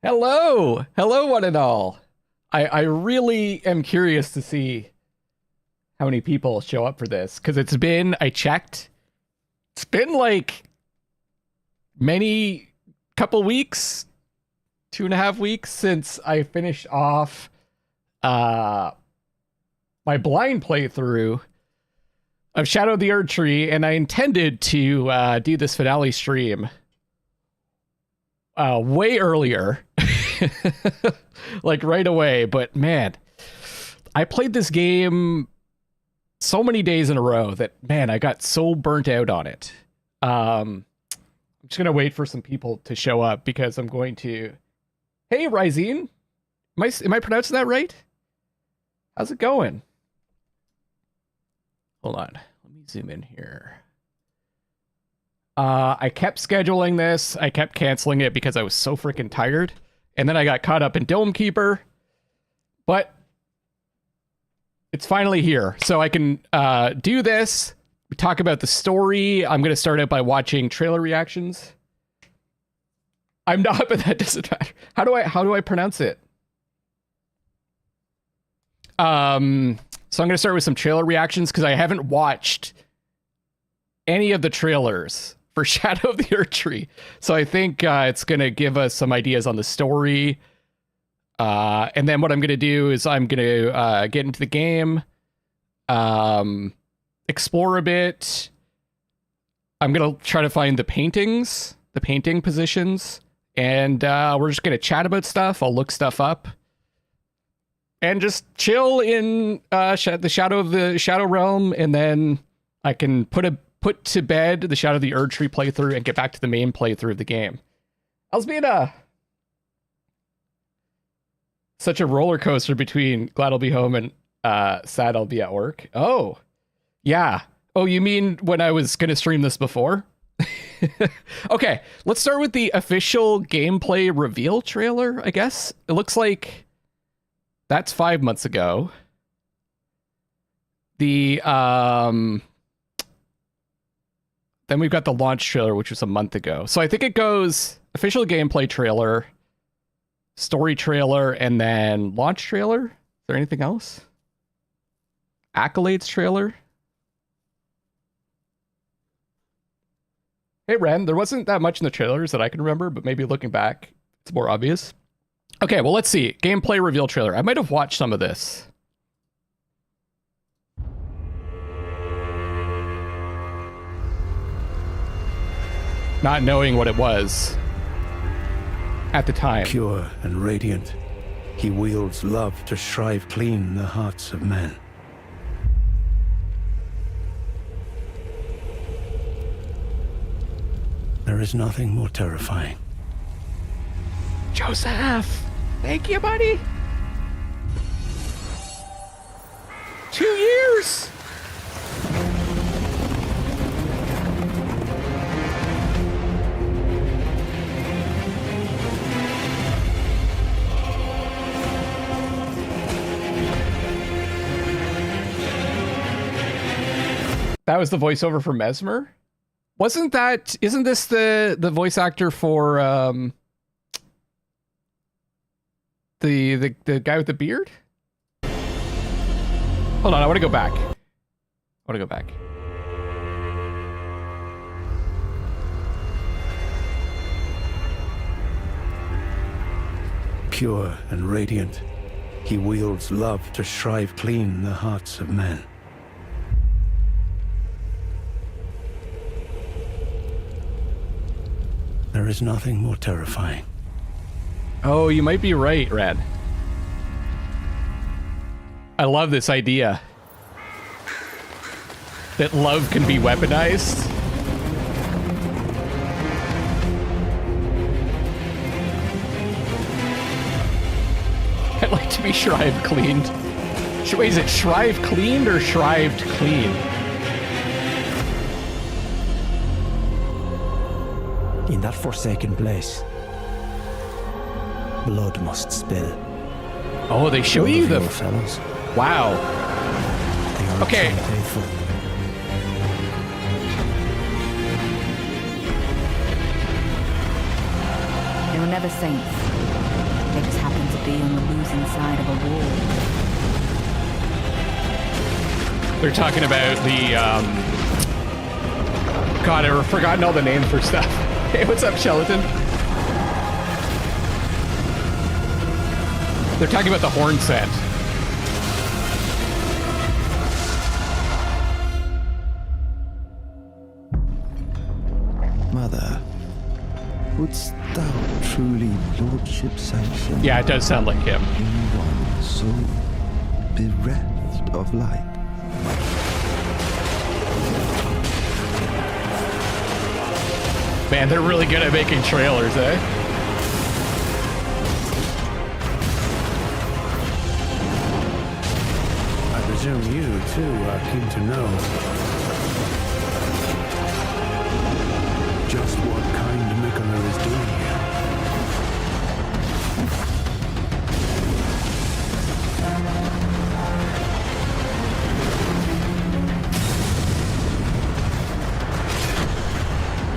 Hello! Hello, one and all. I really am curious to see how many people show up for this, because I checked, it's been like couple weeks, 2.5 weeks since I finished off my blind playthrough of Shadow of the Erdtree, and I intended to do this finale stream way earlier. Like right away, but man, I played this game so many days in a row that, man, I got so burnt out on it. I'm just gonna wait for some people to show up because I'm going to... Hey, Rysine! Am I pronouncing that right? How's it going? Hold on. Let me zoom in here. I kept scheduling this. I kept canceling it because I was so freaking tired. And then I got caught up in Dome Keeper. But it's finally here. So I can do this. Talk about the story. I'm going to start out by watching trailer reactions. I'm not, but that doesn't matter. How do I pronounce it? So I'm going to start with some trailer reactions because I haven't watched any of the trailers for Shadow of the Erdtree. So I think it's going to give us some ideas on the story. And then what I'm going to do is I'm going to get into the game, explore a bit. I'm going to try to find the painting positions, and we're just going to chat about stuff. I'll look stuff up and just chill in the Shadow Realm, and then I can put to bed the Shadow of the Erdtree playthrough and get back to the main playthrough of the game. I was being such a roller coaster between glad I'll be home and sad I'll be at work. Oh, yeah. Oh, you mean when I was going to stream this before? Okay, let's start with the official gameplay reveal trailer, I guess. It looks like that's 5 months ago. Then we've got the launch trailer, which was a month ago. So I think it goes official gameplay trailer, story trailer, and then launch trailer. Is there anything else? Accolades trailer. Hey, Ren, there wasn't that much in the trailers that I can remember, but maybe looking back, it's more obvious. Okay, well, let's see. Gameplay reveal trailer. I might have watched some of this. Not knowing what it was at the time. Pure and radiant, he wields love to shrive clean the hearts of men. There is nothing more terrifying. Joseph! Thank you, buddy! 2 years! That was the voiceover for Messmer? Isn't this the voice actor for the guy with the beard? Hold on, I want to go back. Pure and radiant, he wields love to shrive clean the hearts of men. There is nothing more terrifying. Oh, you might be right, Red. I love this idea that love can be weaponized. I'd like to be shrived cleaned. Wait, is it shrived cleaned or shrived clean? In that forsaken place, blood must spill. Oh, they show you the fellows. Wow. They are okay. Faithful. They were never saints. be on the losing side of a war. They're talking about the, God, I've forgotten all the names for stuff. Hey, what's up, Skeleton? They're talking about the horn set. Mother, wouldst thou truly lordship sanction? Yeah, it does sound like him. Anyone so bereft of light? Man, they're really good at making trailers, eh? I presume you, too, are keen to know just what kind Mikola is doing here.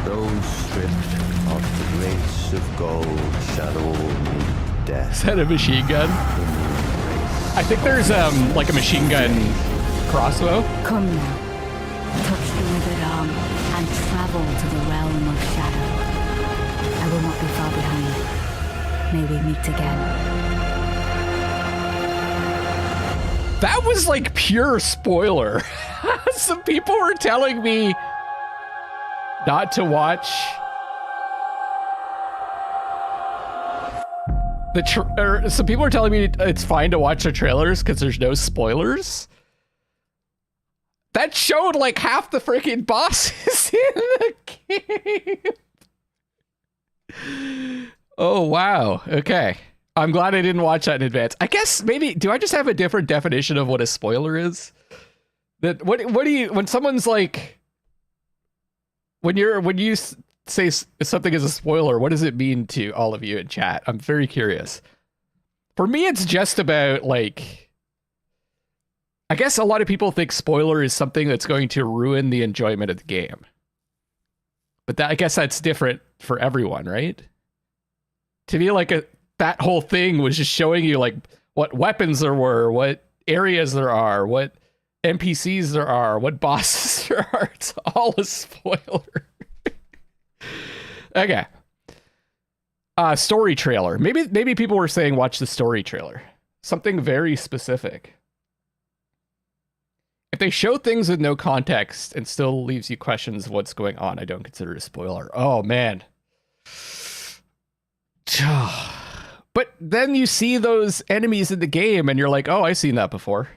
Those stripped of the grace of gold shall all meet death. Is that a machine gun? I think there's like a machine gun crossbow. Come now, touch the withered arm and travel to the realm of shadow. I will not be far behind. May we meet again. That was like pure spoiler. Some people were telling me not to watch some people are telling me it's fine to watch the trailers because there's no spoilers. That showed like half the freaking bosses in the game. Oh, wow. Okay. I'm glad I didn't watch that in advance. I guess maybe, do I just have a different definition of what a spoiler is? That what do you, when someone's like, when you say something is a spoiler, what does it mean to all of you in chat? I'm very curious. For me, it's just about like, I guess a lot of people think spoiler is something that's going to ruin the enjoyment of the game. But that, I guess that's different for everyone, right? To me, like that whole thing was just showing you like what weapons there were, what areas there are, what NPCs there are, what bosses there are. It's all a spoiler. Okay. Story trailer. Maybe people were saying watch the story trailer. Something very specific. If they show things with no context and still leaves you questions of what's going on, I don't consider it a spoiler. Oh, man. But then you see those enemies in the game and you're like, oh, I've seen that before.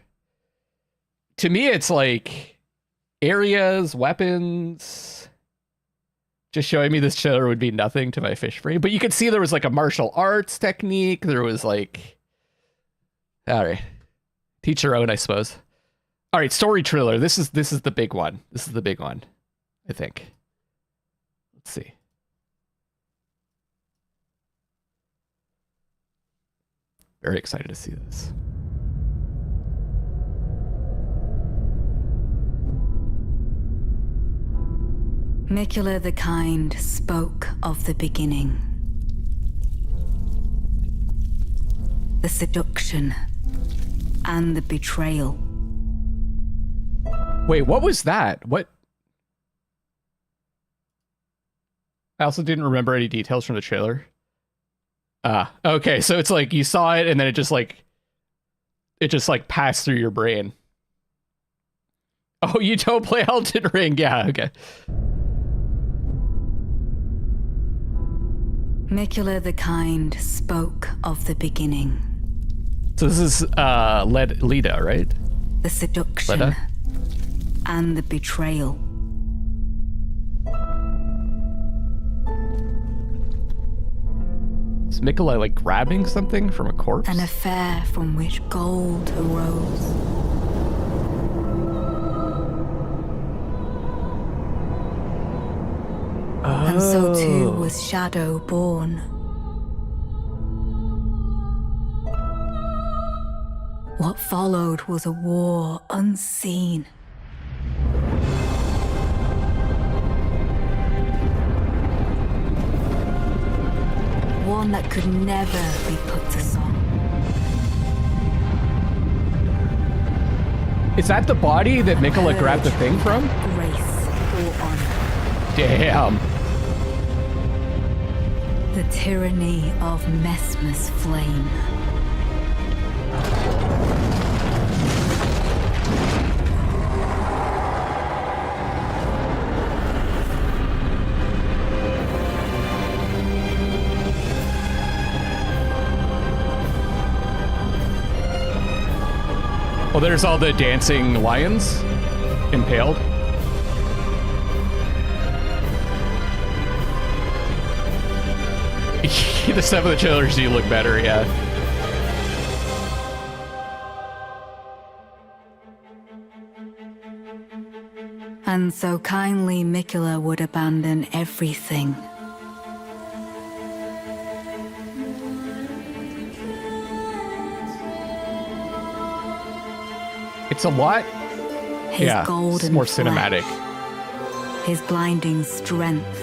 To me, it's like areas, weapons. Just showing me this trailer would be nothing to my fish brain. But you could see there was like a martial arts technique. There was like, all right, teach your own, I suppose. All right, story trailer. This is the big one. This is the big one, I think. Let's see. Very excited to see this. Mikola the Kind spoke of the beginning. The seduction and the betrayal. Wait, what was that? What? I also didn't remember any details from the trailer. Okay, so it's like you saw it and then it just like passed through your brain. Oh, you don't play Elden Ring? Yeah, okay. Mikola the Kind spoke of the beginning. So this is Leda, right? The seduction Leda? And the betrayal. Is Mikola like grabbing something from a corpse? An affair from which gold arose. Oh. And so too was Shadow born. What followed was a war unseen. One that could never be put to song. Is that the body that Mikola grabbed the thing from? Grace or honor. Damn. The tyranny of Messmer's flame. Well, there's all the dancing lions impaled. The stuff of the trailers do look better, yeah. And so kindly Mikola would abandon everything. It's a lot. His Yeah, golden it's more flesh, cinematic. his blinding strength,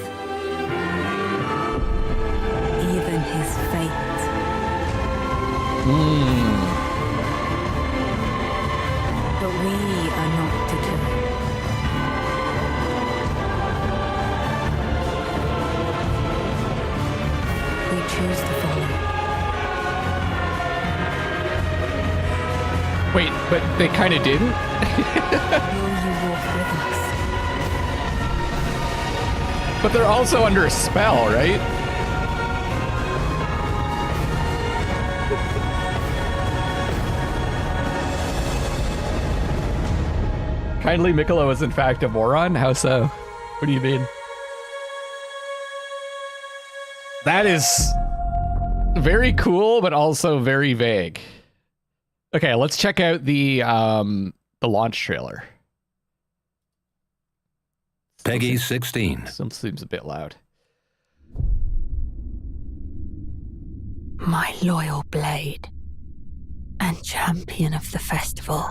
even his fate. But we are not deterred. We choose to follow. Wait, but they kind of didn't? Will you walk with us? But they're also under a spell, right? Kindly Mikola is in fact a moron? How so? What do you mean? That is very cool, but also very vague. Okay, let's check out the launch trailer. Peggy 16. Some seems a bit loud. My loyal blade and champion of the festival.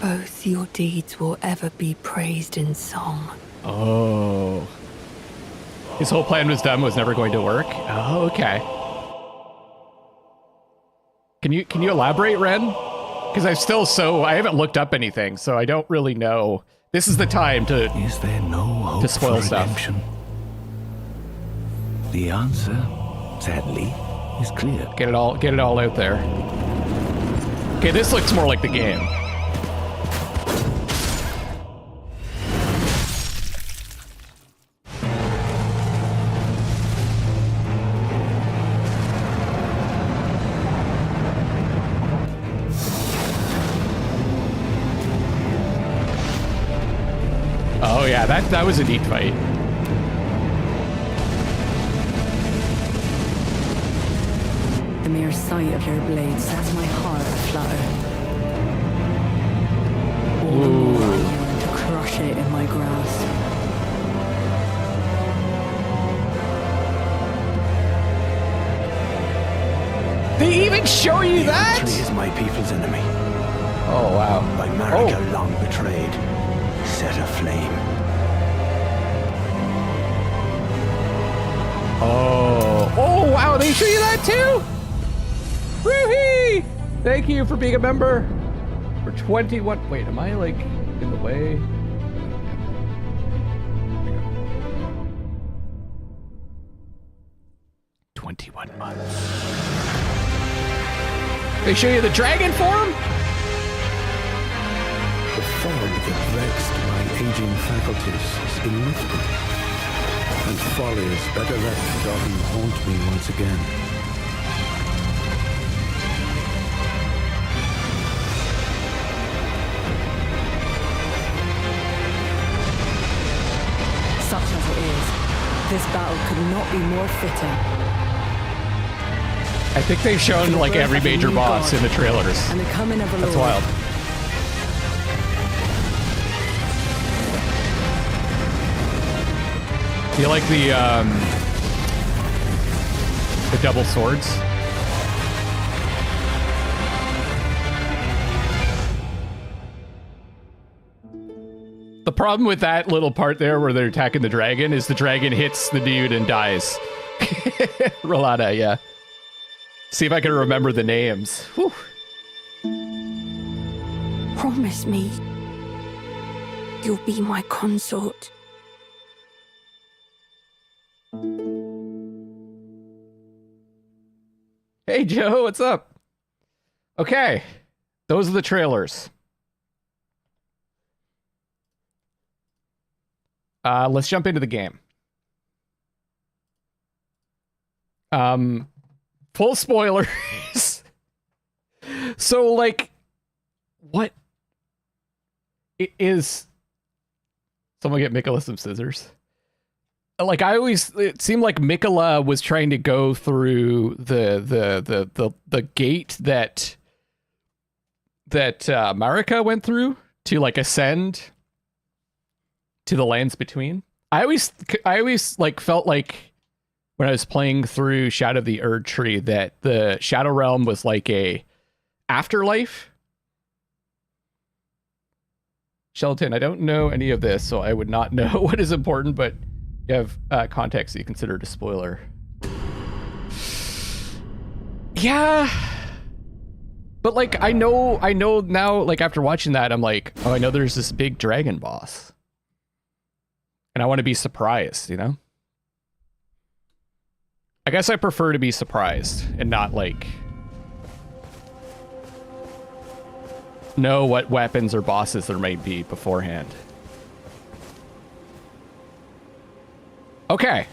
Both your deeds will ever be praised in song. Oh. His whole plan was done, was never going to work? Oh, okay. Can you elaborate, Ren? Because I haven't looked up anything, so I don't really know. This is the time to Is there no hope to spoil for stuff. redemption? The answer, sadly, is clear. get it all out there. Okay, this looks more like the game. Oh yeah, that was a neat fight. The mere sight of your blade sets my heart aflutter. All the more I yearn to crush it in my grasp. They even show you that? Erdtree is my people's enemy. Oh wow. By Marika long betrayed, set aflame. Oh wow, they show you that too? Woohoo! Thank you for being a member. For 21. Wait, am I like in the way? They show you the dragon form? The fog that vexed my aging faculties is inevitable. And follies better left forgotten haunt me once again. Such as it is, this battle could not be more fitting. I think they've shown like every major boss in the trailers. And the coming of a That's Lord. wild. Do you like the double swords? The problem with that little part there where they're attacking the dragon is the dragon hits the dude and dies. Rolada, yeah. See if I can remember the names. Whew. promise me you'll be my consort. Hey, Joe, what's up? Okay, those are the trailers. Let's jump into the game. Full spoilers. So, like, what it is? Someone get Mikola some scissors. Like, it seemed like Mikola was trying to go through the gate that Marika went through to, like, ascend to the lands between. I always like felt like when I was playing through Shadow of the Erdtree that the Shadow Realm was like a afterlife. Shelton, I don't know any of this, so I would not know what is important, but you have context that you consider it a spoiler. Yeah. But, like, I know now, like, after watching that, I'm like, oh, I know there's this big dragon boss. And I want to be surprised, you know? I guess I prefer to be surprised and not, like, know what weapons or bosses there might be beforehand. Okay.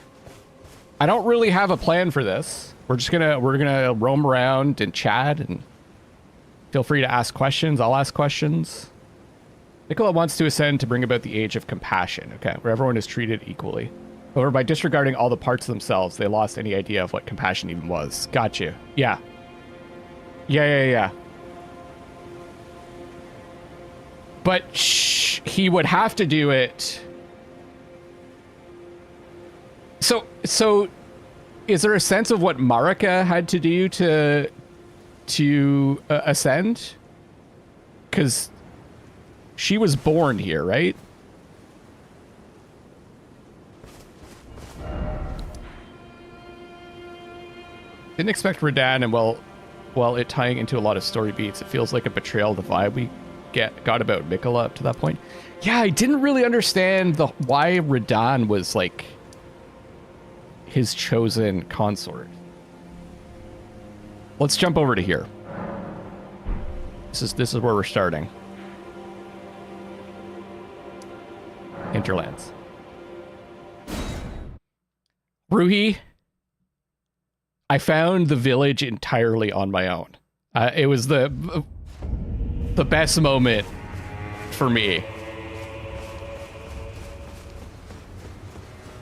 I don't really have a plan for this. We're gonna roam around and chat, and feel free to ask questions. I'll ask questions. Nicola wants to ascend to bring about the age of compassion, okay, where everyone is treated equally. However, by disregarding all the parts of themselves, they lost any idea of what compassion even was. Got you. Yeah. Yeah. But he would have to do it. So is there a sense of what Marika had to do to ascend? Because she was born here, right? Didn't expect Radahn, and while it tying into a lot of story beats, it feels like a betrayal of the vibe we got about Mikola up to that point. Yeah, I didn't really understand why Radahn was like his chosen consort. Let's jump over to here. This is where we're starting. Hinterlands. Ruhi, I found the village entirely on my own. It was the best moment for me.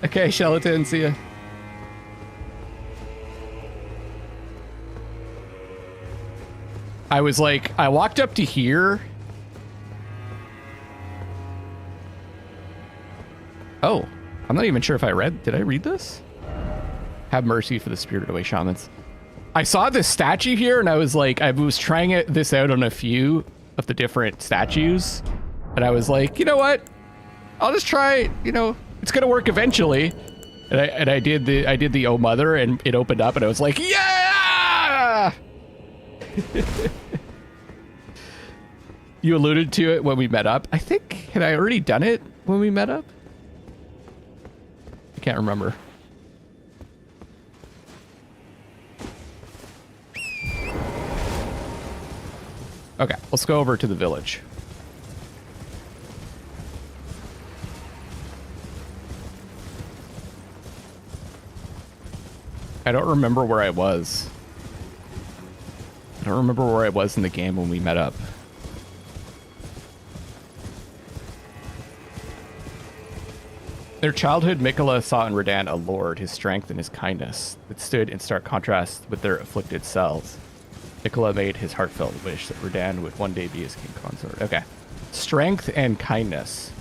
Okay, Shelaton, see ya. I was like, I walked up to here. Oh, I'm not even sure if did I read this? Have mercy for the spirited away shamans. I saw this statue here and I was like, I was trying this out on a few of the different statues. And I was like, you know what? I'll just try, you know, it's going to work eventually. And I did the Oh Mother, and it opened up and I was like, yeah! You alluded to it when we met up. I think, had I already done it when we met up? I can't remember. Okay, let's go over to the village. I don't remember where I was. I don't remember where I was in the game when we met up. Their childhood, Mikola saw in Radahn a lord, his strength and his kindness, that stood in stark contrast with their afflicted selves. Mikola made his heartfelt wish that Radahn would one day be his king consort. Okay. Strength and kindness.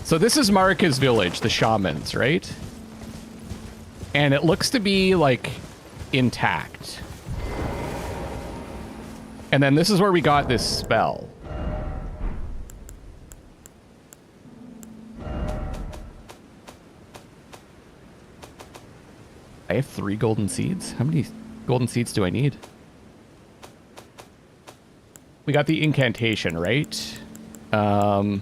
So this is Marika's village, the shamans, right? And it looks to be, like, intact. And then this is where we got this spell. I have 3 golden seeds? How many golden seeds do I need? We got the incantation, right? Minor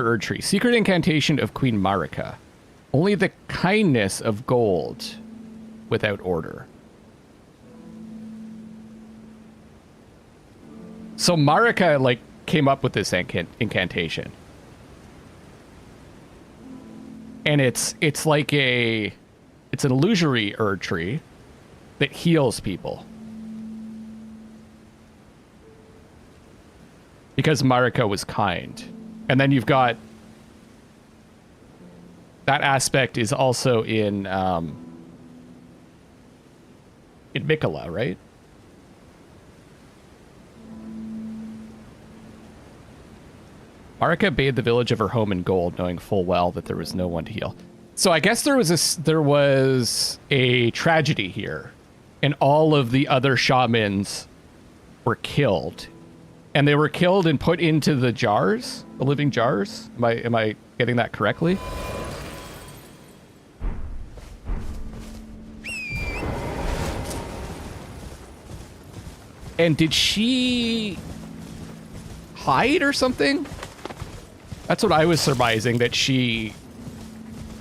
Erdtree. Secret incantation of Queen Marika. Only the kindness of gold without order. So Marika, like, came up with this incantation. And it's like it's an illusory Erdtree that heals people. Because Marika was kind. And then you've got that aspect is also in Mikula, right? Marika bathed the village of her home in gold, knowing full well that there was no one to heal. So I guess there was a tragedy here, and all of the other shamans were killed. And they were killed and put into the jars, the living jars. Am I getting that correctly? And did she hide or something? That's what I was surmising, that she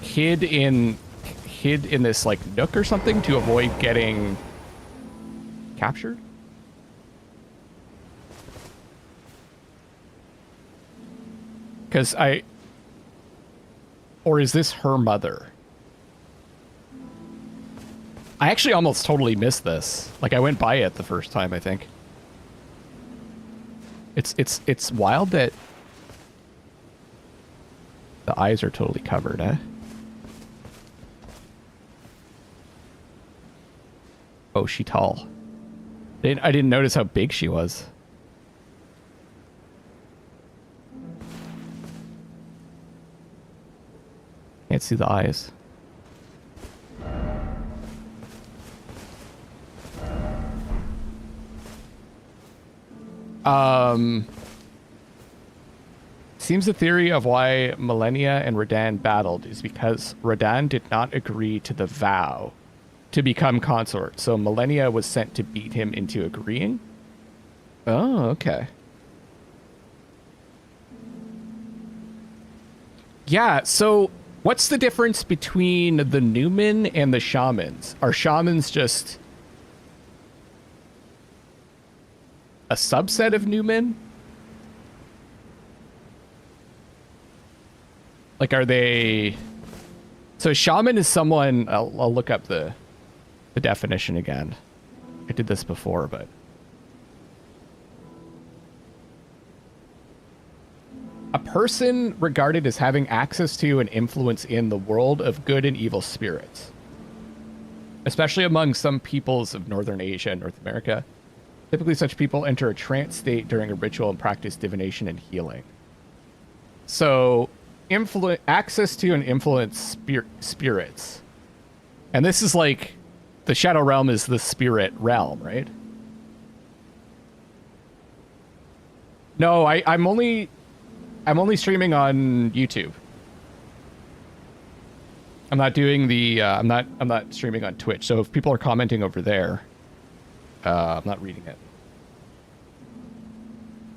hid in this like nook or something to avoid getting captured. Because or is this her mother? I actually almost totally missed this. Like, I went by it the first time, I think. It's wild that the eyes are totally covered, eh? Oh, she tall. I didn't notice how big she was. Can't see the eyes. Seems the theory of why Millennia and Radahn battled is because Radahn did not agree to the vow to become consort, so Millennia was sent to beat him into agreeing. Oh, okay. Yeah, so what's the difference between the Newmen and the Shamans? Are Shamans just a subset of Newmen? Like, are they... So Shaman is someone... I'll look up the definition again. I did this before, but... A person regarded as having access to and influence in the world of good and evil spirits. Especially among some peoples of Northern Asia and North America. Typically, such people enter a trance state during a ritual and practice divination and healing. So, access to and influence spirits. And this is like, the Shadow Realm is the spirit realm, right? No, I'm only streaming on YouTube. I'm not doing the, I'm not streaming on Twitch. So if people are commenting over there, I'm not reading it.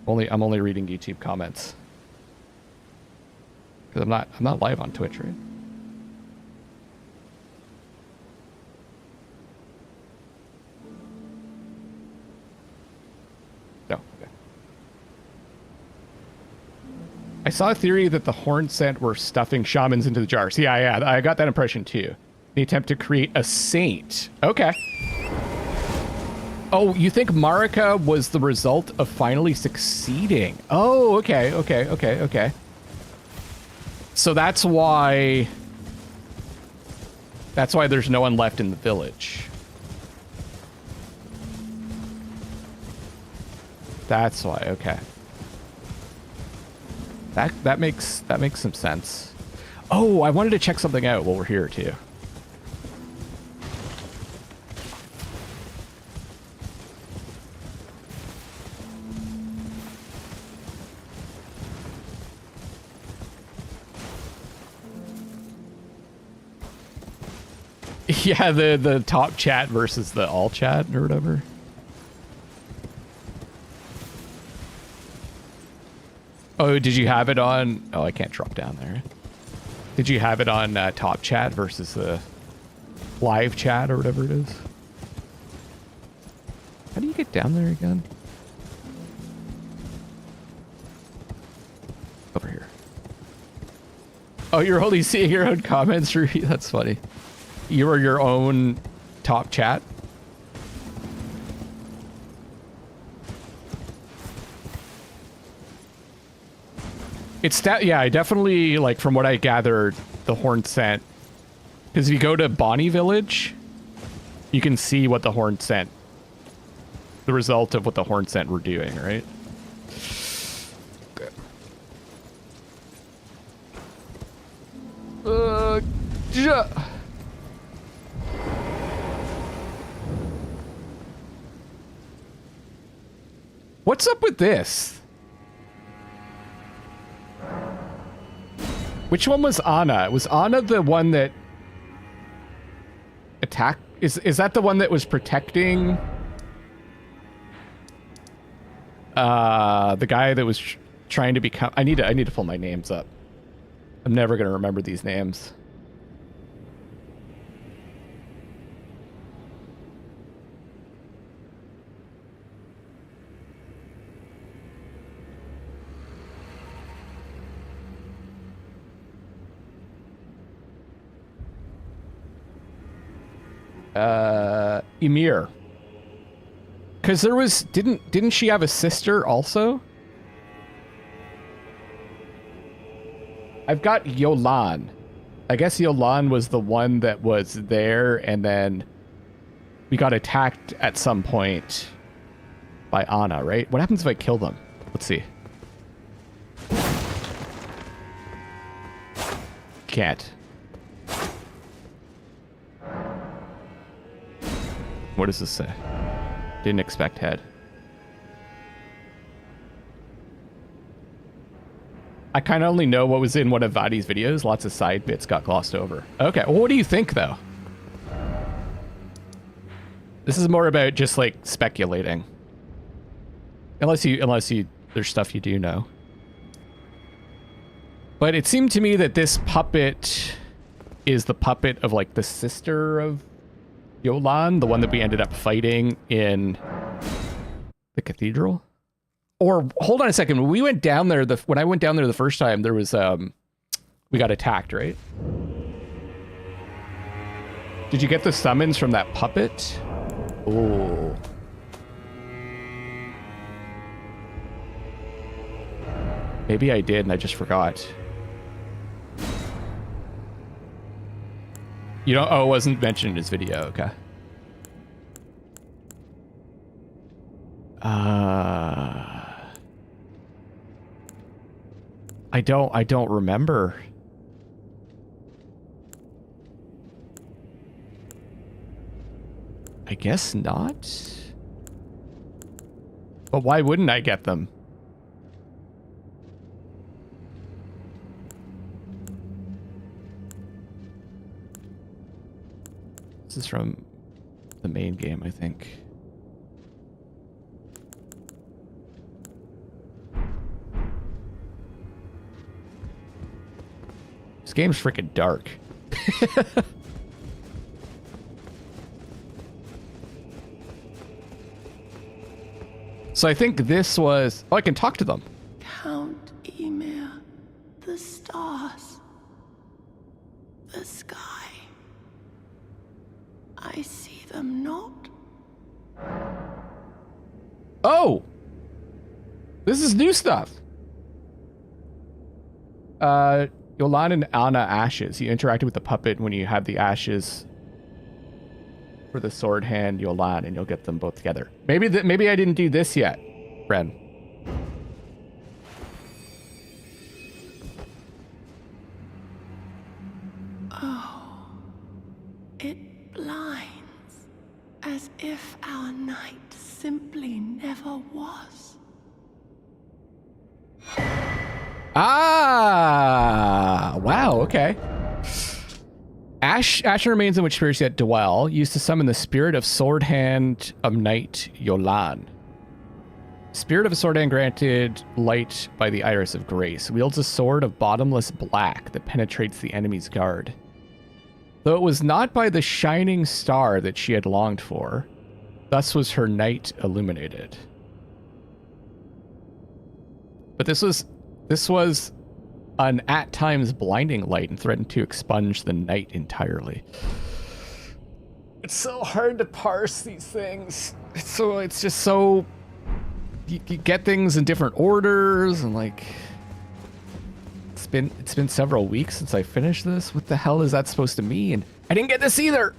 I'm only reading YouTube comments. Because I'm not live on Twitch, right? No, okay. I saw a theory that the Horn Scent were stuffing shamans into the jars. Yeah, I got that impression too. The attempt to create a saint. Okay. Oh, you think Marika was the result of finally succeeding? Oh, okay. So that's why there's no one left in the village. That's why, okay. That makes some sense. Oh, I wanted to check something out while we're here too. Yeah, the top chat versus the all chat or whatever. Oh, did you have it on? Oh, I can't drop down there. Did you have it on top chat versus the live chat or whatever it is? How do you get down there again? Over here. Oh, you're only seeing your own comments, Ruby? That's funny. You are your own top chat? It's that, yeah, I definitely, like, from what I gathered, the horn scent. Because if you go to Bonnie Village, you can see what the horn scent, the result of what the horn scent were doing, right? What's up with this? Which one was Anna? Was Anna the one that attacked? Is that the one that was protecting the guy that was trying to become? I need to pull my names up. I'm never gonna remember these names. Emir. Because there was didn't she have a sister also? I've got Yolan. I guess Yolan was the one that was there, and then we got attacked at some point by Anna, right? What happens if I kill them? Let's see. Can't. What does this say? Didn't expect head. I kind of only know what was in one of Vadi's videos. Lots of side bits got glossed over. Okay, well, what do you think, though? This is more about just, like, speculating. Unless you, there's stuff you do know. But it seemed to me that this puppet is the puppet of, like, the sister of Yolan, the one that we ended up fighting in the cathedral. Or hold on a second. When we went down there, when I went down there the first time, there was we got attacked, right? Did you get the summons from that puppet? Oh. Maybe I did and I just forgot. You know, oh, it wasn't mentioned in his video, okay. I don't remember. I guess not. But why wouldn't I get them? This is from the main game, I think. This game's freaking dark. So I think this was... Oh, I can talk to them. Count Emir, the stars, the sky. I see them not. Oh! This is new stuff. Yolan and Anna ashes. You interacted with the puppet when you have the ashes for the sword hand Yolan, and you'll get them both together. Maybe I didn't do this yet, Ren. Oh, it blinds as if our night simply never was. Ah, wow, okay. Ashen remains in which spirits yet dwell, used to summon the spirit of Sword Hand of Night Yolan. Spirit of a sword hand granted light by the iris of grace. Wields a sword of bottomless black that penetrates the enemy's guard. Though it was not by the shining star that she had longed for, thus was her night illuminated. But this was an at times blinding light and threatened to expunge the night entirely. It's so hard to parse these things. It's just so you get things in different orders, and like it's been several weeks since I finished this. What the hell is that supposed to mean? I didn't get this either.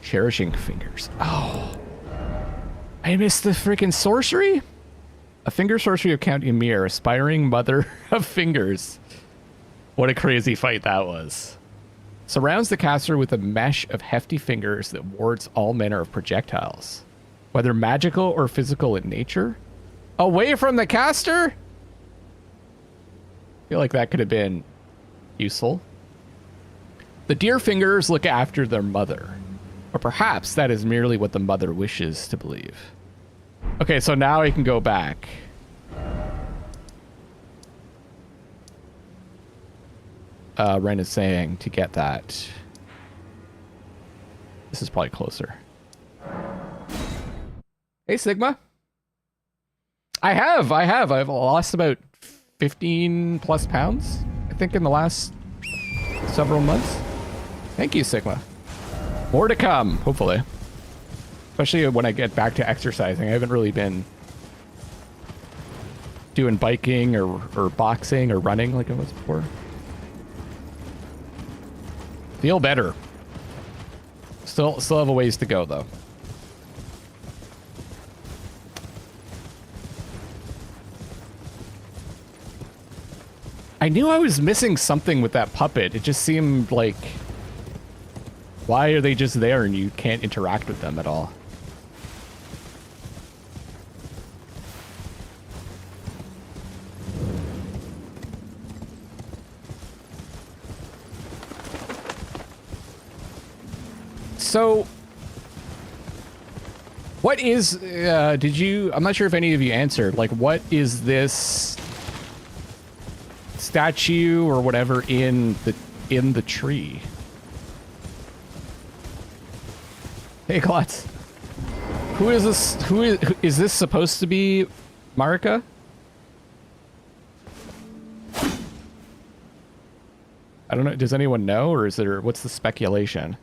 Cherishing fingers. Oh. I missed the freaking sorcery? A finger sorcery of Count Ymir, aspiring mother of fingers. What a crazy fight that was. Surrounds the caster with a mesh of hefty fingers that wards all manner of projectiles, whether magical or physical in nature. Away from the caster? I feel like that could have been useful. The dear fingers look after their mother. Or perhaps that is merely what the mother wishes to believe. Okay, so now I can go back. Ren is saying to get that. This is probably closer. Hey, Sigma. I've lost about 15 plus pounds, I think, in the last several months. Thank you, Sigma. More to come, hopefully. Especially when I get back to exercising. I haven't really been doing biking or boxing or running like I was before. Feel better. Still have a ways to go, though. I knew I was missing something with that puppet. It just seemed like... Why are they just there and you can't interact with them at all? So, what is, I'm not sure if any of you answered, like, what is this statue or whatever in the tree? Hey, Klotz. Who is this? Who is this supposed to be? Marika? I don't know. Does anyone know, or is there? What's the speculation?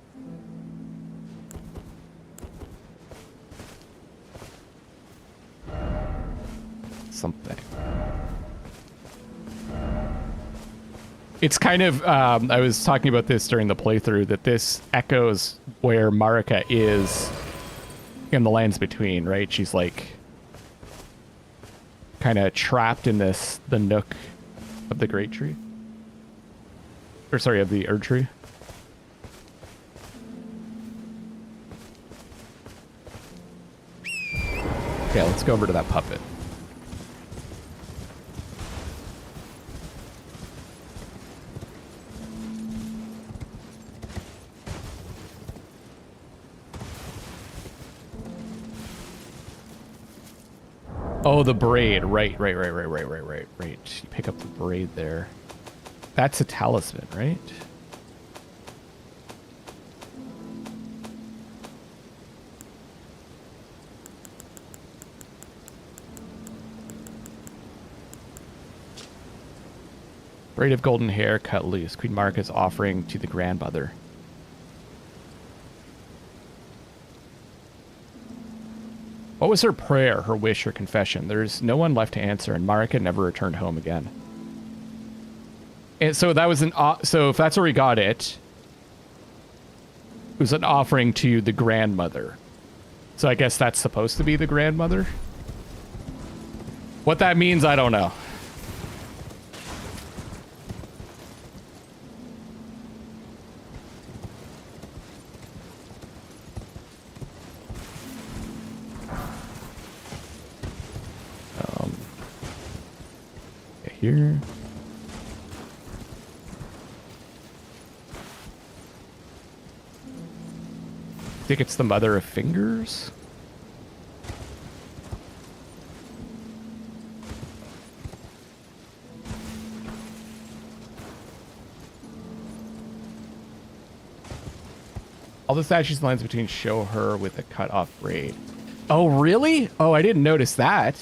Something. It's kind of, I was talking about this during the playthrough, that this echoes where Marika is in the Lands Between, right? She's like kind of trapped in the nook of the Great Tree. Or sorry, of the Erdtree. Okay, let's go over to that puppet. Oh, the braid. Right. You pick up the braid there. That's a talisman, right? Braid of golden hair cut loose. Queen Marika's offering to the grandmother. What was her prayer, her wish, her confession? There's no one left to answer, and Marika never returned home again. And so that was so if that's where we got it, it was an offering to the grandmother. So I guess that's supposed to be the grandmother? What that means, I don't know. here. I think it's the Mother of Fingers. All the statues and lines between show her with a cut-off braid. Oh, really? Oh, I didn't notice that.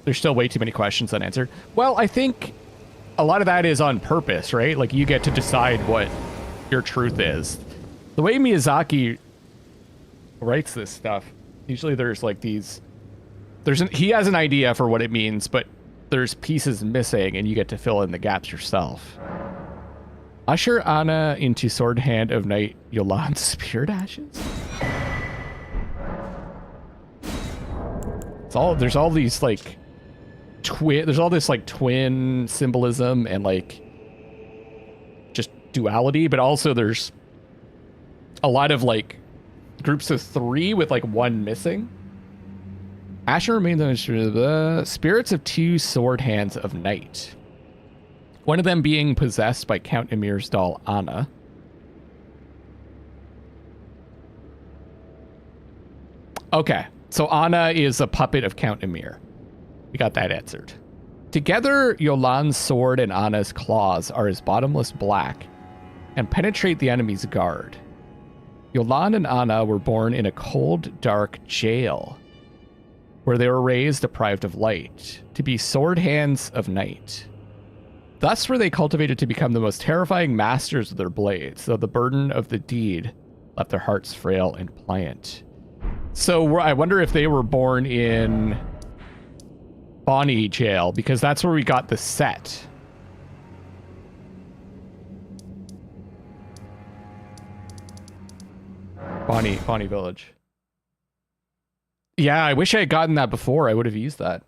There's still way too many questions unanswered. Well, I think a lot of that is on purpose, right? Like, you get to decide what your truth is. The way Miyazaki writes this stuff, usually there's like these... he has an idea for what it means, but there's pieces missing, and you get to fill in the gaps yourself. Usher Anna into Sword Hand of Night Yolan's Spirit Ashes? There's all these, like... there's all this, like, twin symbolism and, like, just duality, but also there's a lot of, like, groups of 3 with, like, 1 missing. Asher remains on the spirits of 2 sword hands of night. One of them being possessed by Count Emir's doll, Anna. Okay, so Anna is a puppet of Count Emir. We got that answered. Together, Yolan's sword and Anna's claws are as bottomless black and penetrate the enemy's guard. Yolan and Anna were born in a cold, dark jail where they were raised deprived of light, to be sword hands of night. Thus were they cultivated to become the most terrifying masters of their blades, though the burden of the deed left their hearts frail and pliant. So I wonder if they were born in Bonnie jail, because that's where we got the set. Bonnie Village. Yeah, I wish I had gotten that before. I would have used that.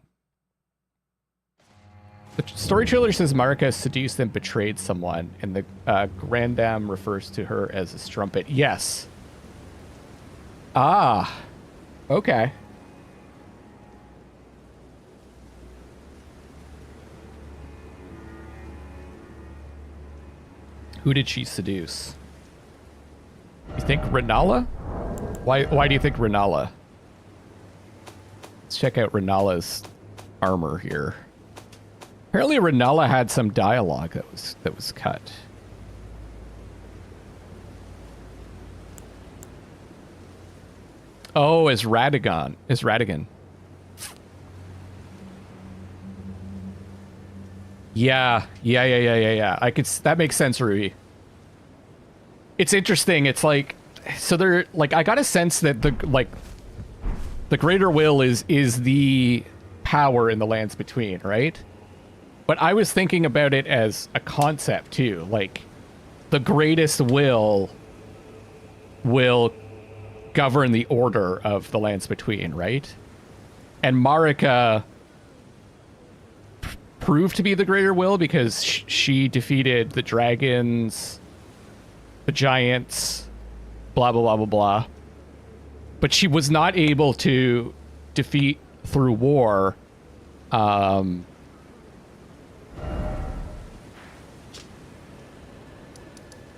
The story trailer says Marika seduced and betrayed someone, and the Grandam refers to her as a strumpet. Yes. Ah. Okay. Who did she seduce? You think Renala? Why do you think Renala? Let's check out Renala's armor here. Apparently Renala had some dialogue that was cut. Oh, as Radagon. As Radagon. Yeah. I could. That makes sense, Ruby. It's interesting. It's like, so they're like, I got a sense that the greater will is the power in the lands between, right? But I was thinking about it as a concept too. Like, the greatest will govern the order of the lands between, right? And Marika proved to be the greater will because she defeated the dragons, the giants, blah, blah, blah, blah, blah. But she was not able to defeat through war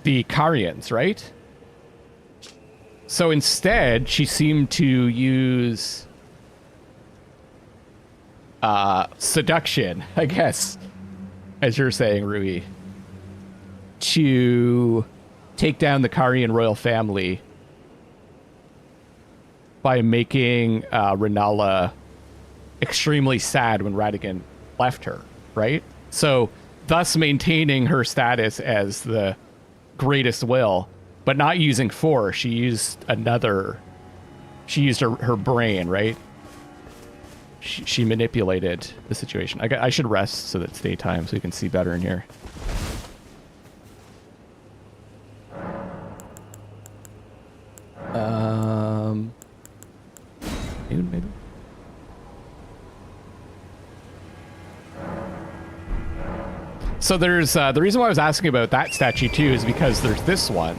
the Carians, right? So instead, she seemed to use seduction, I guess, as you're saying, Rui, to take down the Carian royal family by making Renala extremely sad when Radagon left her, right? So thus maintaining her status as the greatest will, but not using force. She used her brain, right? She manipulated the situation. I should rest so that it's daytime so you can see better in here. Maybe. So there's the reason why I was asking about that statue too is because there's this one.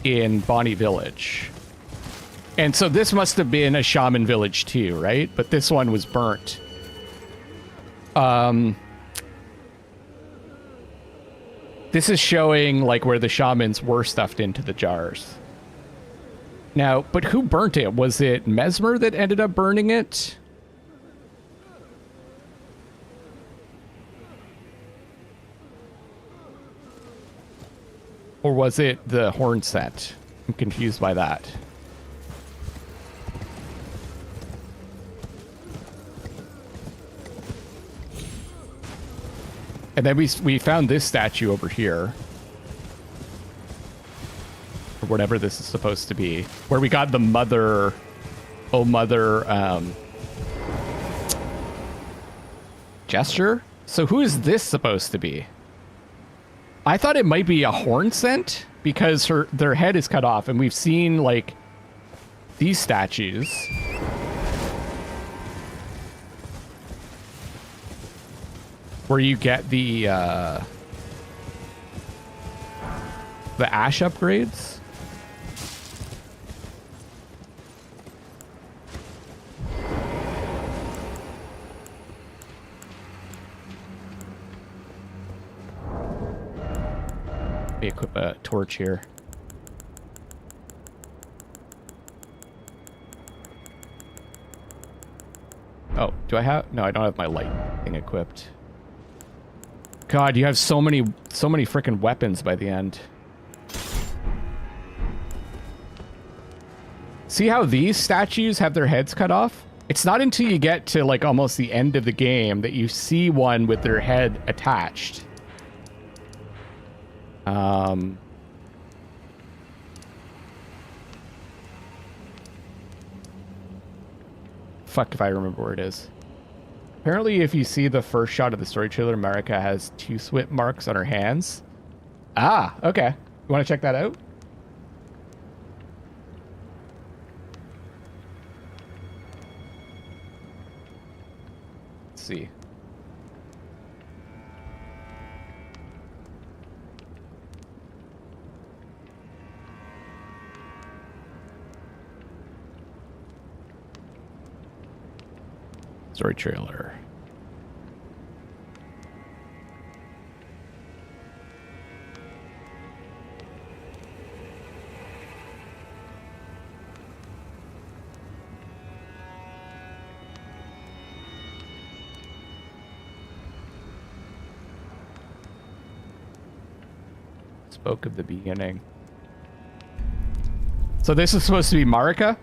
in Bonnie Village. And so this must have been a shaman village too, right? But this one was burnt. This is showing like where the shamans were stuffed into the jars. Now, but who burnt it? Was it Messmer that ended up burning it? Or was it the horn set? I'm confused by that. And then we found this statue over here. Or whatever this is supposed to be. Where we got the mother... Oh, mother... gesture? So who is this supposed to be? I thought it might be a horn scent because their head is cut off, and we've seen like these statues. Where you get the ash upgrades. Let me equip a torch here. Oh, do I have... No, I don't have my light thing equipped. God, you have so many freaking weapons by the end. See how these statues have their heads cut off? It's not until you get to like almost the end of the game that you see one with their head attached. Fuck if I remember where it is. Apparently, if you see the first shot of the story trailer, Marika has 2 swip marks on her hands. Ah, okay. You want to check that out? Let's see. Story trailer. Spoke of the beginning. So this is supposed to be Marika?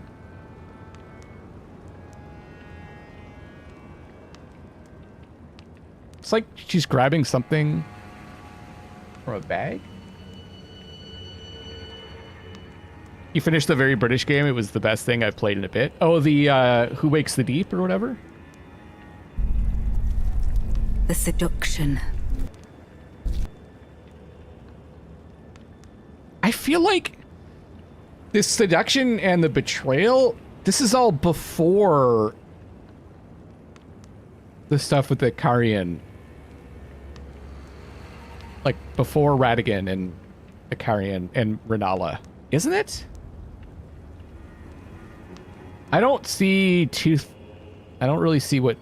It's like she's grabbing something from a bag. You finished the very British game. It was the best thing I've played in a bit. Oh, the Who Wakes the Deep or whatever? The seduction. I feel like this seduction and the betrayal, this is all before the stuff with the Carian. Like before Radigan and the Carian and Renala, isn't it? I don't see I don't really see what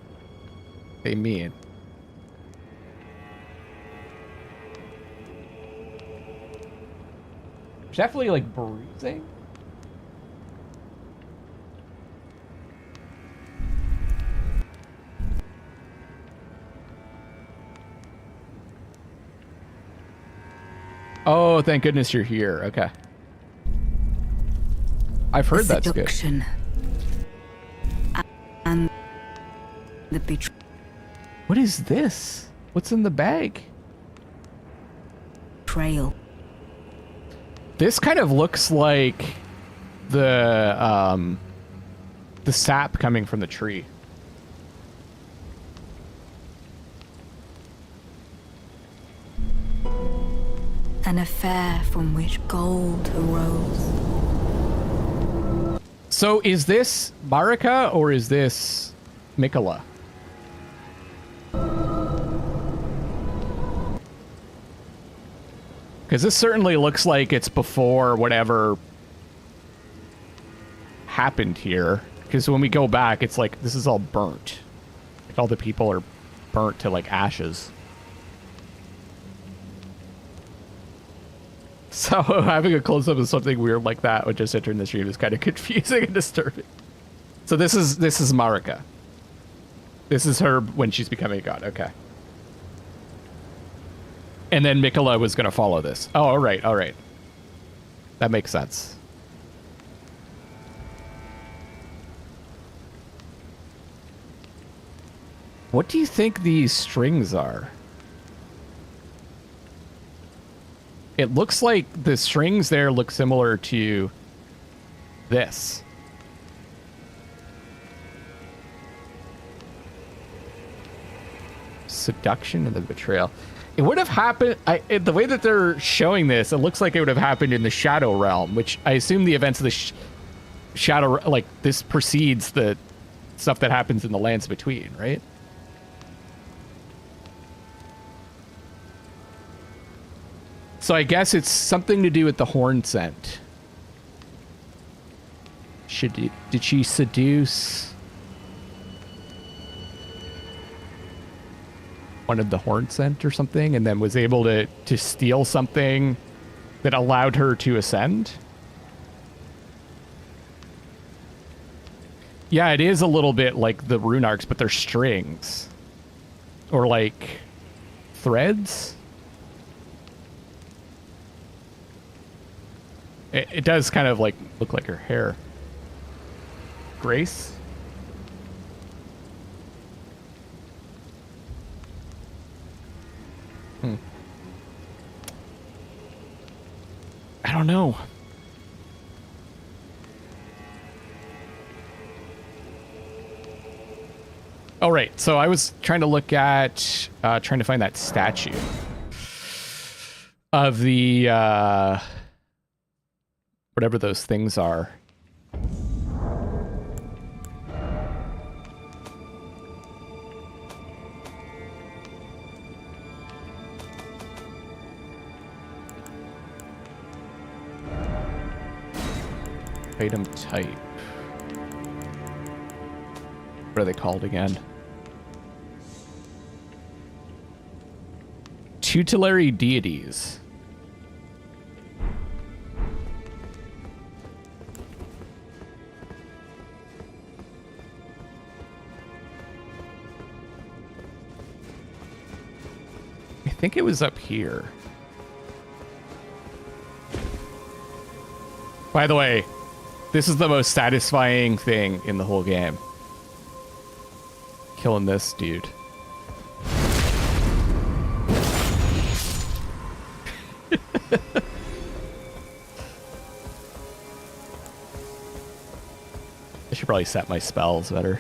they mean. Definitely like bruising. Oh, thank goodness you're here. Okay. I've heard that's good. Seduction. And the betrayal. What is this? What's in the bag? Trail. This kind of looks like the sap coming from the tree. An affair from which gold arose. So is this Marika or is this Mikola? Because this certainly looks like it's before whatever happened here. Because when we go back, it's like, this is all burnt. Like all the people are burnt to like ashes. So having a close-up of something weird like that when just entering the stream is kind of confusing and disturbing. So this is Marika. This is her when she's becoming a god. Okay. And then Mikola was going to follow this. Oh, all right, all right. That makes sense. What do you think these strings are? It looks like the strings there look similar to this. Seduction and the betrayal. It would have happened, the way that they're showing this, it looks like it would have happened in the Shadow Realm, which I assume the events of the Shadow, like this precedes the stuff that happens in the lands between, right? So I guess it's something to do with the horn scent. Did she seduce one of the horn scent or something, and then was able to steal something that allowed her to ascend? Yeah, it is a little bit like the rune arcs, but they're strings. Or like threads. It does kind of like look like her hair. Grace? I don't know. Oh, right. So I was trying to look at, trying to find that statue of the, whatever those things are. Item type. What are they called again? Tutelary deities. I think it was up here. By the way, this is the most satisfying thing in the whole game. Killing this dude. I should probably set my spells better.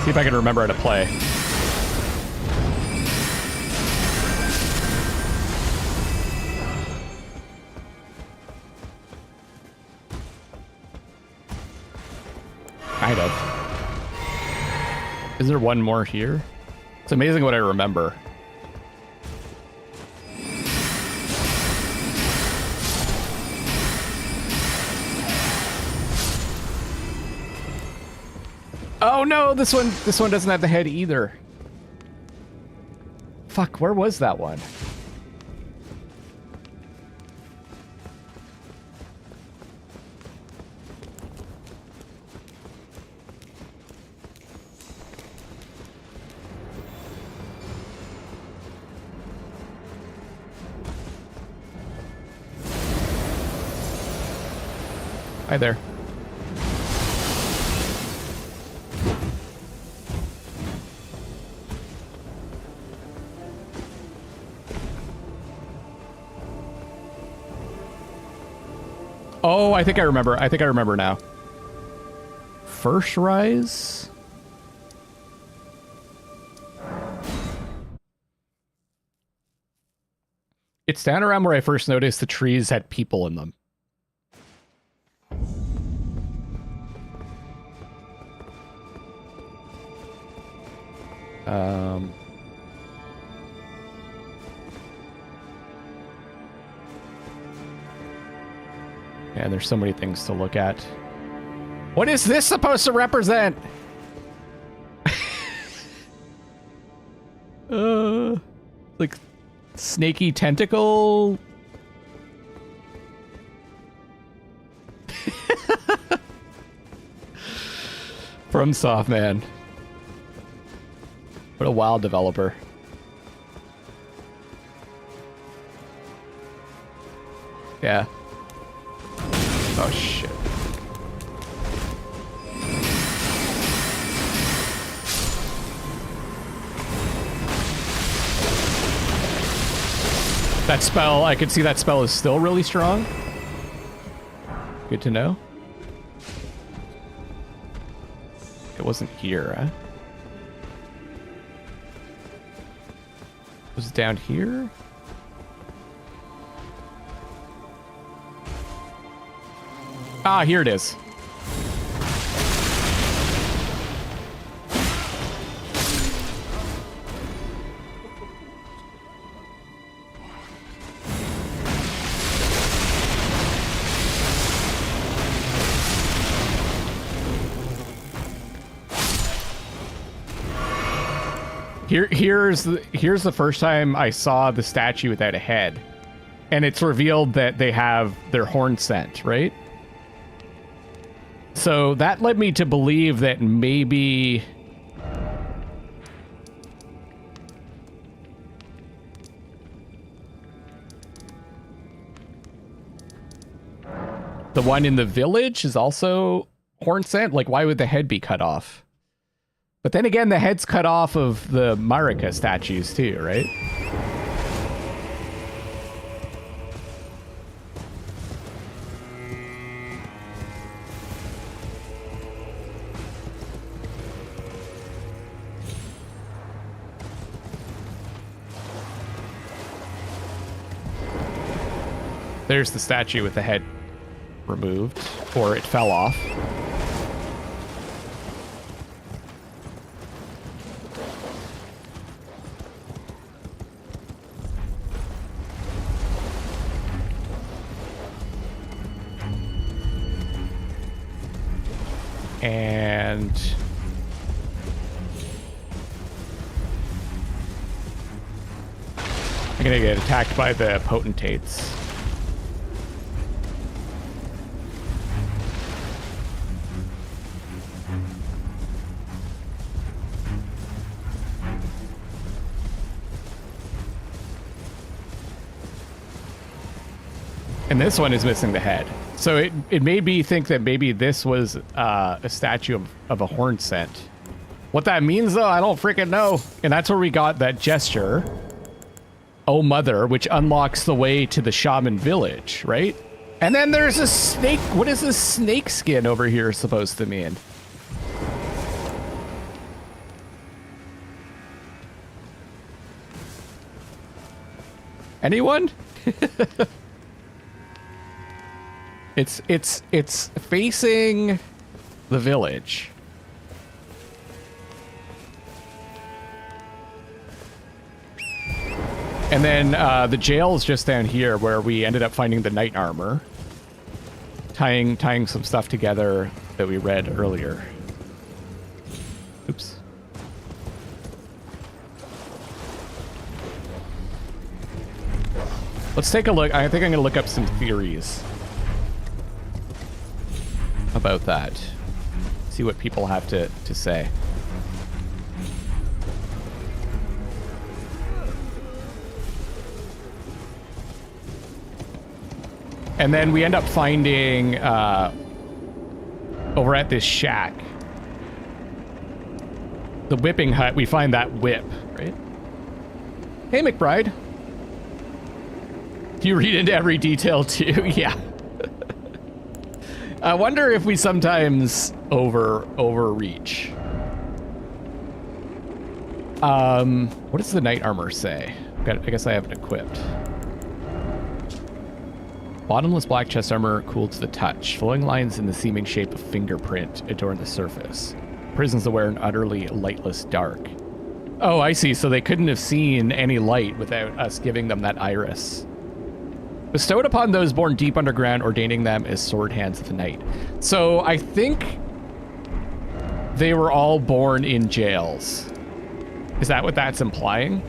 See if I can remember how to play. Kind of. Is there one more here? It's amazing what I remember. Oh no, this one doesn't have the head either. Fuck, where was that one? Hi there. Oh, I think I remember. I think I remember now. First Rise? It's down around where I first noticed the trees had people in them. Yeah, there's so many things to look at. What is this supposed to represent? Like snaky tentacle. From Softman. What a wild developer. Yeah. Oh shit. That spell, I could see that spell is still really strong. Good to know. It wasn't here, huh? Was it down here? Ah, here it is. Here's the first time I saw the statue without a head. And it's revealed that they have their horn scent, right? So that led me to believe that maybe... the one in the village is also horn scent? Like, why would the head be cut off? But then again, the head's cut off of the Marika statues too, right? There's the statue with the head removed, or it fell off. And I'm gonna get attacked by the potentates. And this one is missing the head. So it made me think that maybe this was a statue of a horn scent. What that means, though, I don't freaking know. And that's where we got that gesture, Oh Mother, which unlocks the way to the Shaman village, right? And then there's a snake. What is this snake skin over here supposed to mean? Anyone? It's facing the village. And then the jail is just down here where we ended up finding the knight armor. Tying some stuff together that we read earlier. Oops. Let's take a look. I think I'm gonna look up some theories about that. See what people have to say. And then we end up finding over at this shack, the whipping hut, we find that whip, right? Hey, McBride. Do you read into every detail too? Yeah. I wonder if we sometimes overreach. What does the knight armor say? I guess I have it equipped. Bottomless black chest armor cooled to the touch. Flowing lines in the seeming shape of fingerprint adorn the surface. Prisons aware an utterly lightless dark. Oh, I see. So they couldn't have seen any light without us giving them that iris. Bestowed upon those born deep underground, ordaining them as sword hands of the night. So I think they were all born in jails. Is that what that's implying?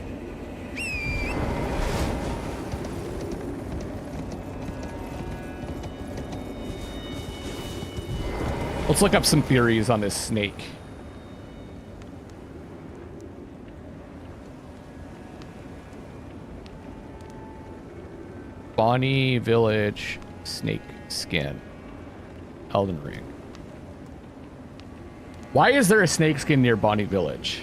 Let's look up some theories on this snake. Bonnie Village snake skin. Elden Ring. Why is there a snake skin near Bonnie Village?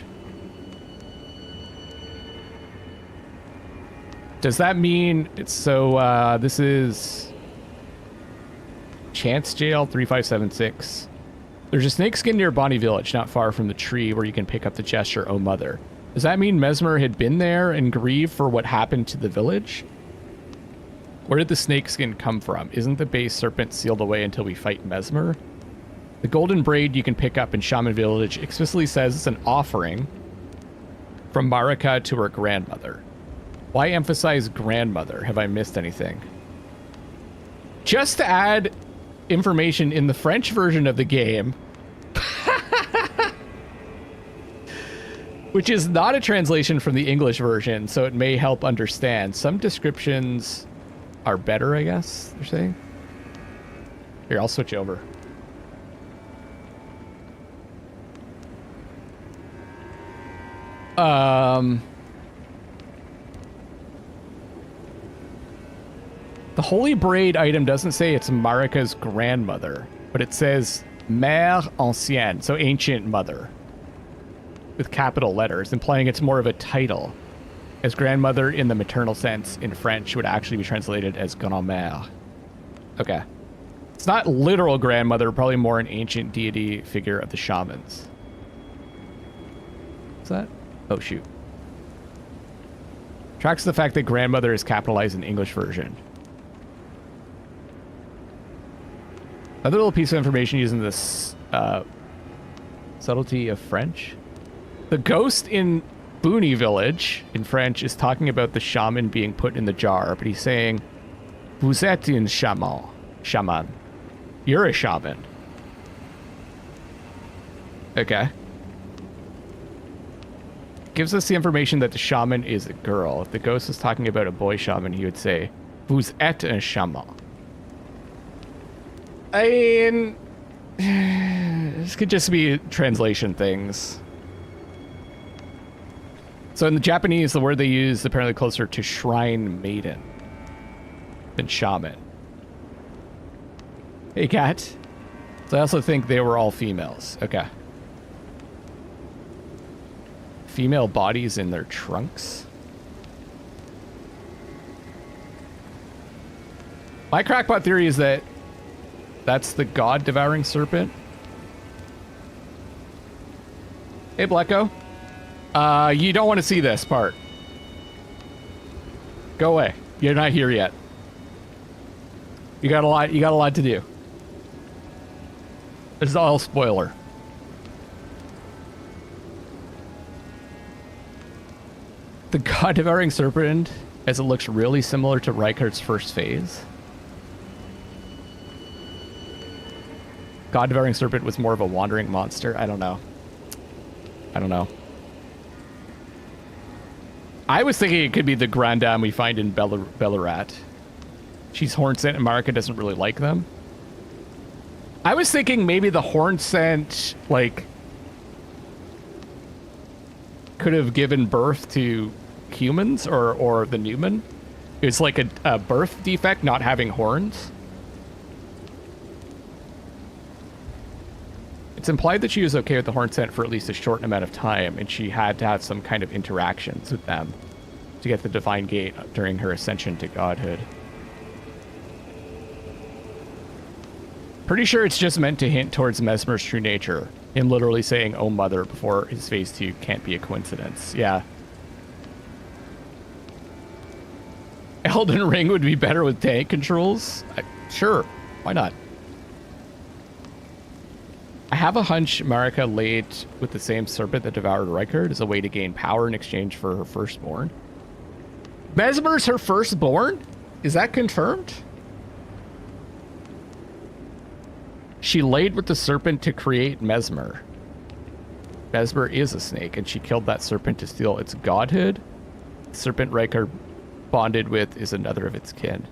Does that mean it's so, this is Chance Jail 3576. There's a snake skin near Bonnie Village, not far from the tree where you can pick up the gesture, "Oh Mother." Does that mean Messmer had been there and grieved for what happened to the village? Where did the snake skin come from? Isn't the base serpent sealed away until we fight Messmer? The golden braid you can pick up in Shaman Village explicitly says it's an offering from Marika to her grandmother. Why emphasize grandmother? Have I missed anything? Just to add information in the French version of the game, which is not a translation from the English version, so it may help understand. Some descriptions are better, I guess, they're saying. Here, I'll switch over. The holy braid item doesn't say it's Marika's grandmother, but it says Mère Ancienne, so ancient mother, with capital letters, implying it's more of a title, as grandmother in the maternal sense in French would actually be translated as grand-mère. Okay. It's not literal grandmother, probably more an ancient deity figure of the shamans. Is that? Oh, shoot. Tracks the fact that grandmother is capitalized in the English version. Another little piece of information using this subtlety of French. The ghost in Booney Village in French is talking about the shaman being put in the jar, but he's saying, "Vous êtes un shaman." Shaman. You're a shaman. Okay. Gives us the information that the shaman is a girl. If the ghost is talking about a boy shaman, he would say, "Vous êtes un shaman." I mean, this could just be translation things. So in the Japanese, the word they use is apparently closer to shrine maiden than shaman. Hey, cat. So I also think they were all females. Okay. Female bodies in their trunks. My crackpot theory is that that's the god-devouring serpent. Hey, Blecko. You don't want to see this part. Go away. You're not here yet. You got a lot to do. This is all spoiler. The god-devouring serpent, as it looks really similar to Reichardt's first phase. God-devouring serpent was more of a wandering monster. I don't know. I was thinking it could be the Grand Dame we find in Bellarat. She's horn-sent and Marika doesn't really like them. I was thinking maybe the horn-sent, like, could have given birth to humans or the Newman. It's like a birth defect, not having horns. It's implied that she was okay with the horn-sent for at least a short amount of time, and she had to have some kind of interactions with them to get the divine gate during her ascension to godhood. Pretty sure it's just meant to hint towards Messmer's true nature. Him literally saying, "Oh mother," before his phase 2 can't be a coincidence. Yeah. Elden Ring would be better with tank controls? Sure, why not? I have a hunch Marika laid with the same serpent that devoured Rykard as a way to gain power in exchange for her firstborn. Messmer's her firstborn? Is that confirmed? She laid with the serpent to create Messmer. Messmer is a snake, and she killed that serpent to steal its godhood. The serpent Rykard bonded with is another of its kin.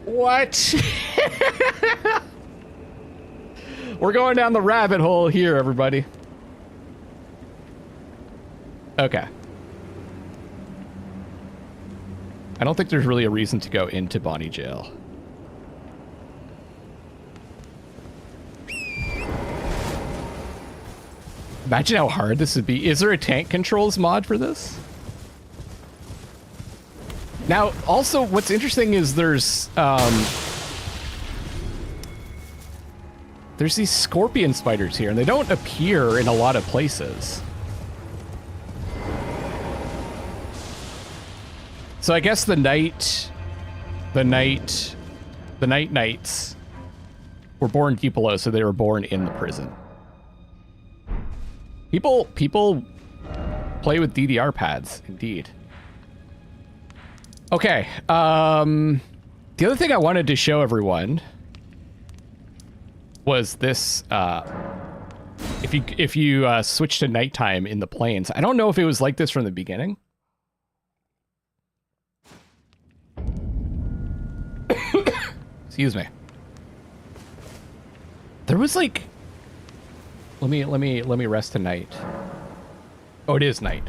What? We're going down the rabbit hole here, everybody. Okay. I don't think there's really a reason to go into Bonnie Jail. Imagine how hard this would be. Is there a tank controls mod for this? Now, also, what's interesting is there's these scorpion spiders here, and they don't appear in a lot of places. So I guess the night knights were born deep below, so they were born in the prison. People play with DDR pads, indeed. Okay, the other thing I wanted to show everyone was this, if you switch to nighttime in the plains. I don't know if it was like this from the beginning. Excuse me. There was like, let me rest tonight. Oh, it is night.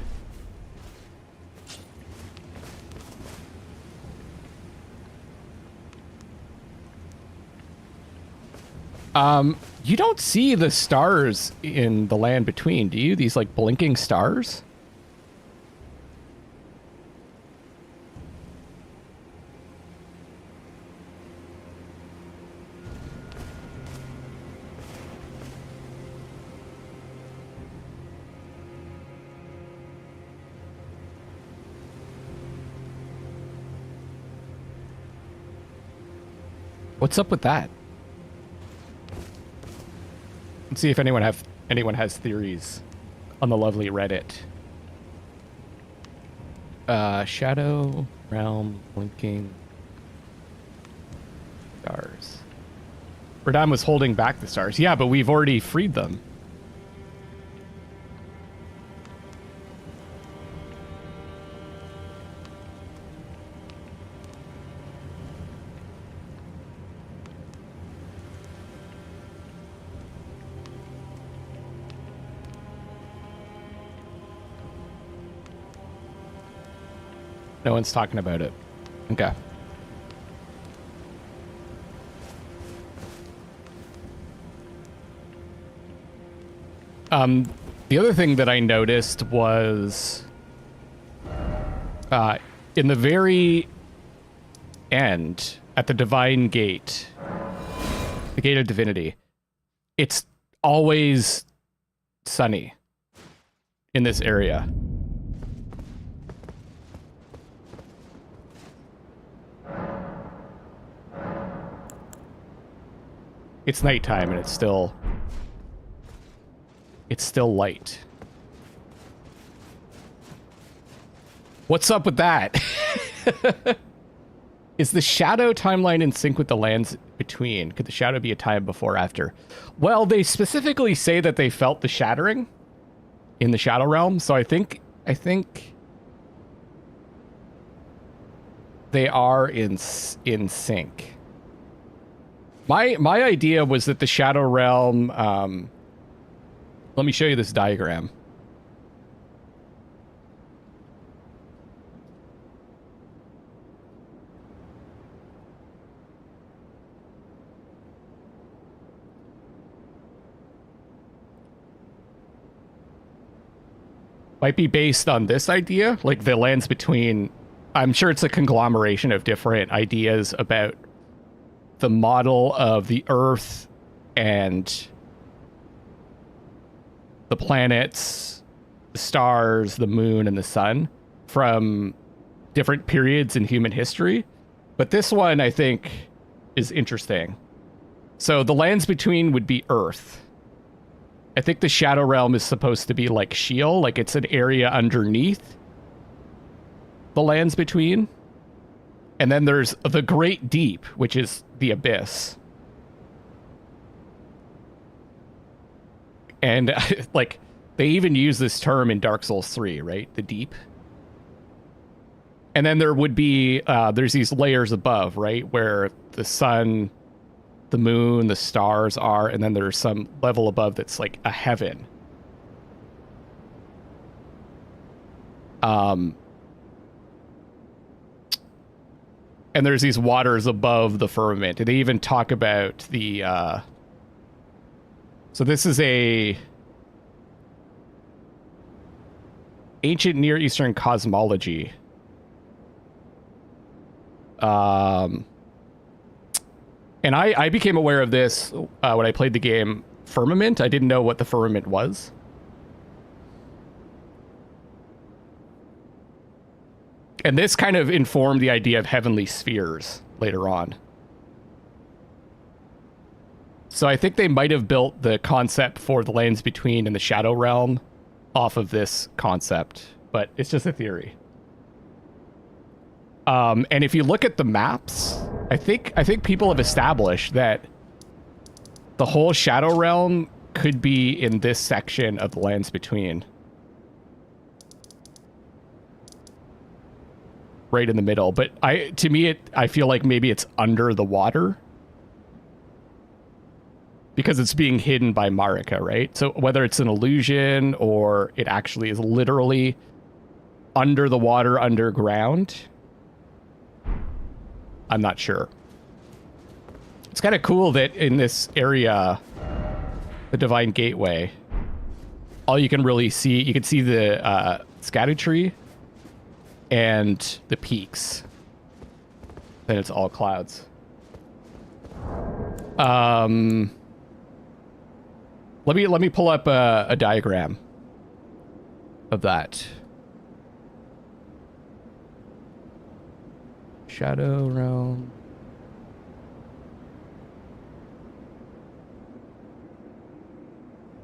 You don't see the stars in the land between, do you? These like blinking stars? What's up with that? Let's see if anyone has theories on the lovely Reddit. Shadow realm blinking stars. Radam was holding back the stars. Yeah, but we've already freed them. No one's talking about it. Okay. The other thing that I noticed was in the very end, at the Divine Gate, the Gate of Divinity, it's always sunny in this area. It's nighttime and it's still light. What's up with that? Is the shadow timeline in sync with the lands between? Could the shadow be a time before or after? Well, they specifically say that they felt the shattering in the shadow realm, so I think they are in sync. My idea was that the Shadow Realm, let me show you this diagram. Might be based on this idea, like the lands between. I'm sure it's a conglomeration of different ideas about the model of the Earth and the planets, the stars, the moon, and the sun from different periods in human history. But this one, I think, is interesting. So the lands between would be Earth. I think the Shadow Realm is supposed to be like Sheol, like it's an area underneath the lands between. And then there's the Great Deep, which is the Abyss. And like they even use this term in Dark Souls 3, right? The Deep. And then there would be, there's these layers above, right? Where the sun, the moon, the stars are, and then there's some level above that's like a heaven. And there's these waters above the firmament. And they even talk about the, so this is a ancient Near Eastern cosmology. And I became aware of this when I played the game Firmament. I didn't know what the firmament was. And this kind of informed the idea of heavenly spheres later on. So I think they might have built the concept for the lands between and the Shadow Realm off of this concept, but it's just a theory. And if you look at the maps, I think people have established that the whole Shadow Realm could be in this section of the lands between. Right in the middle. But to me, I feel like maybe it's under the water. Because it's being hidden by Marika, right? So whether it's an illusion or it actually is literally under the water, underground, I'm not sure. It's kind of cool that in this area, the Divine Gateway, all you can really see, you can see the Scadu Tree and the peaks. Then it's all clouds. Let me pull up a diagram of that. Shadow Realm.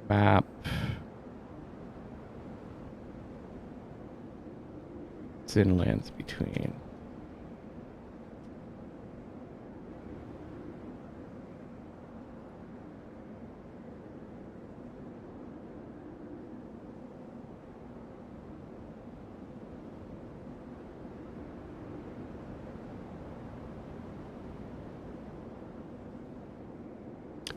Map. It's in lands between.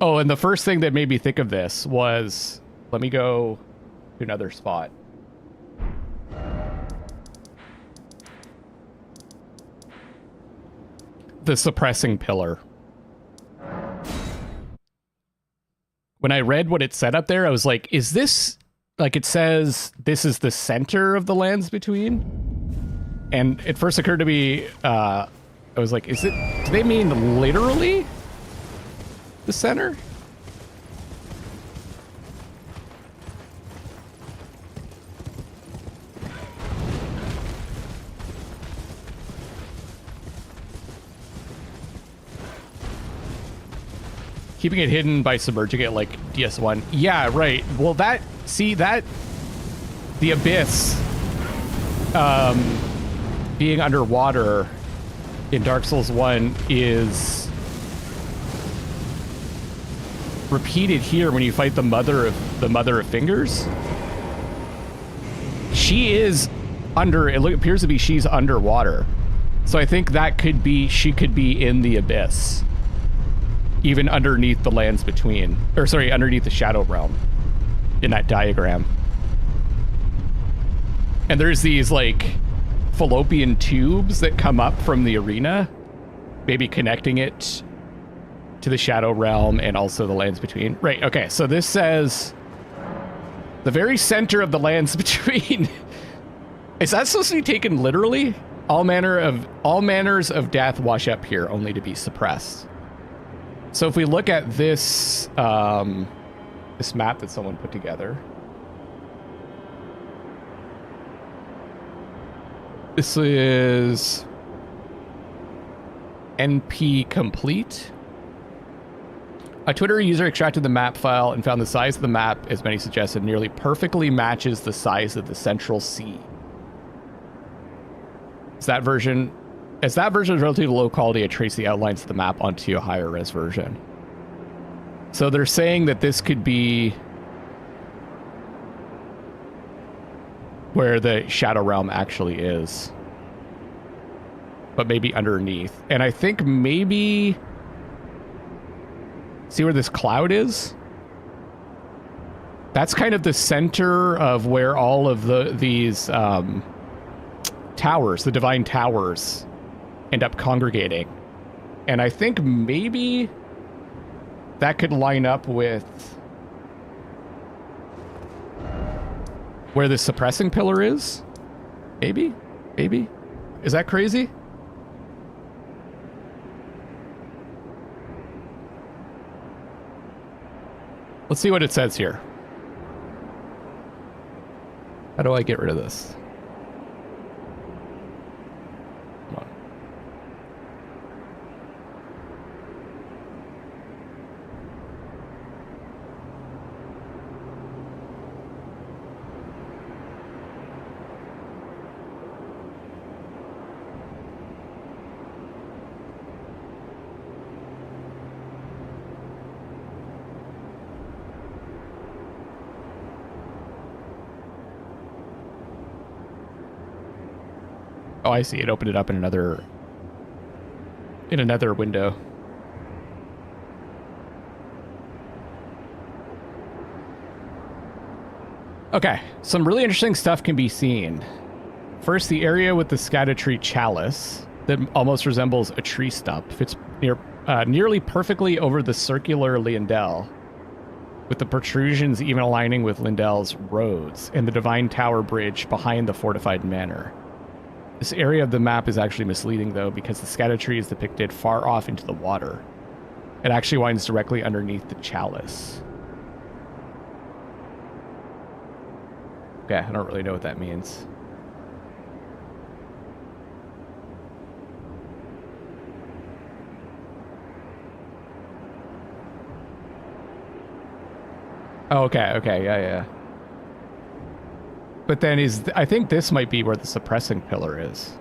Oh, and the first thing that made me think of this was, let me go to another spot. The suppressing pillar. When I read what it said up there, I was like, is this, like it says, this is the center of the lands between? And it first occurred to me, I was like, is it, do they mean literally the center? Keeping it hidden by submerging it like DS1. Yeah, right. Well, that, see that, the abyss being underwater in Dark Souls 1 is repeated here when you fight the mother of fingers. She is under, it appears to be she's underwater. So I think that could be, she could be in the abyss. Even underneath the lands between, or sorry, underneath the Shadow Realm in that diagram. And there's these like fallopian tubes that come up from the arena, maybe connecting it to the Shadow Realm and also the lands between. Right, okay, so this says the very center of the lands between. Is that supposed to be taken literally? All manners of death wash up here, only to be suppressed. So if we look at this this map that someone put together, This is NP complete. A Twitter user extracted the map file and found the size of the map, as many suggested, nearly perfectly matches the size of the Central Sea. As that version is relatively low quality, I traced the outlines of the map onto a higher res version. So they're saying that this could be where the Shadow Realm actually is, but maybe underneath. And I think maybe, see where this cloud is? That's kind of the center of where all of these towers, the divine towers, end up congregating. And I think maybe that could line up with where the suppressing pillar is? Maybe? Maybe? Is that crazy? Let's see what it says here. How do I get rid of this? Come on. Oh, I see. It opened it up in another window. Okay, some really interesting stuff can be seen. First, the area with the Erdtree chalice that almost resembles a tree stump fits nearly perfectly over the circular Lindell, with the protrusions even aligning with Lindell's roads and the Divine Tower Bridge behind the fortified manor. This area of the map is actually misleading, though, because the Erdtree is depicted far off into the water. It actually winds directly underneath the chalice. Okay, I don't really know what that means. Oh, okay, yeah. But then I think this might be where the suppressing pillar is.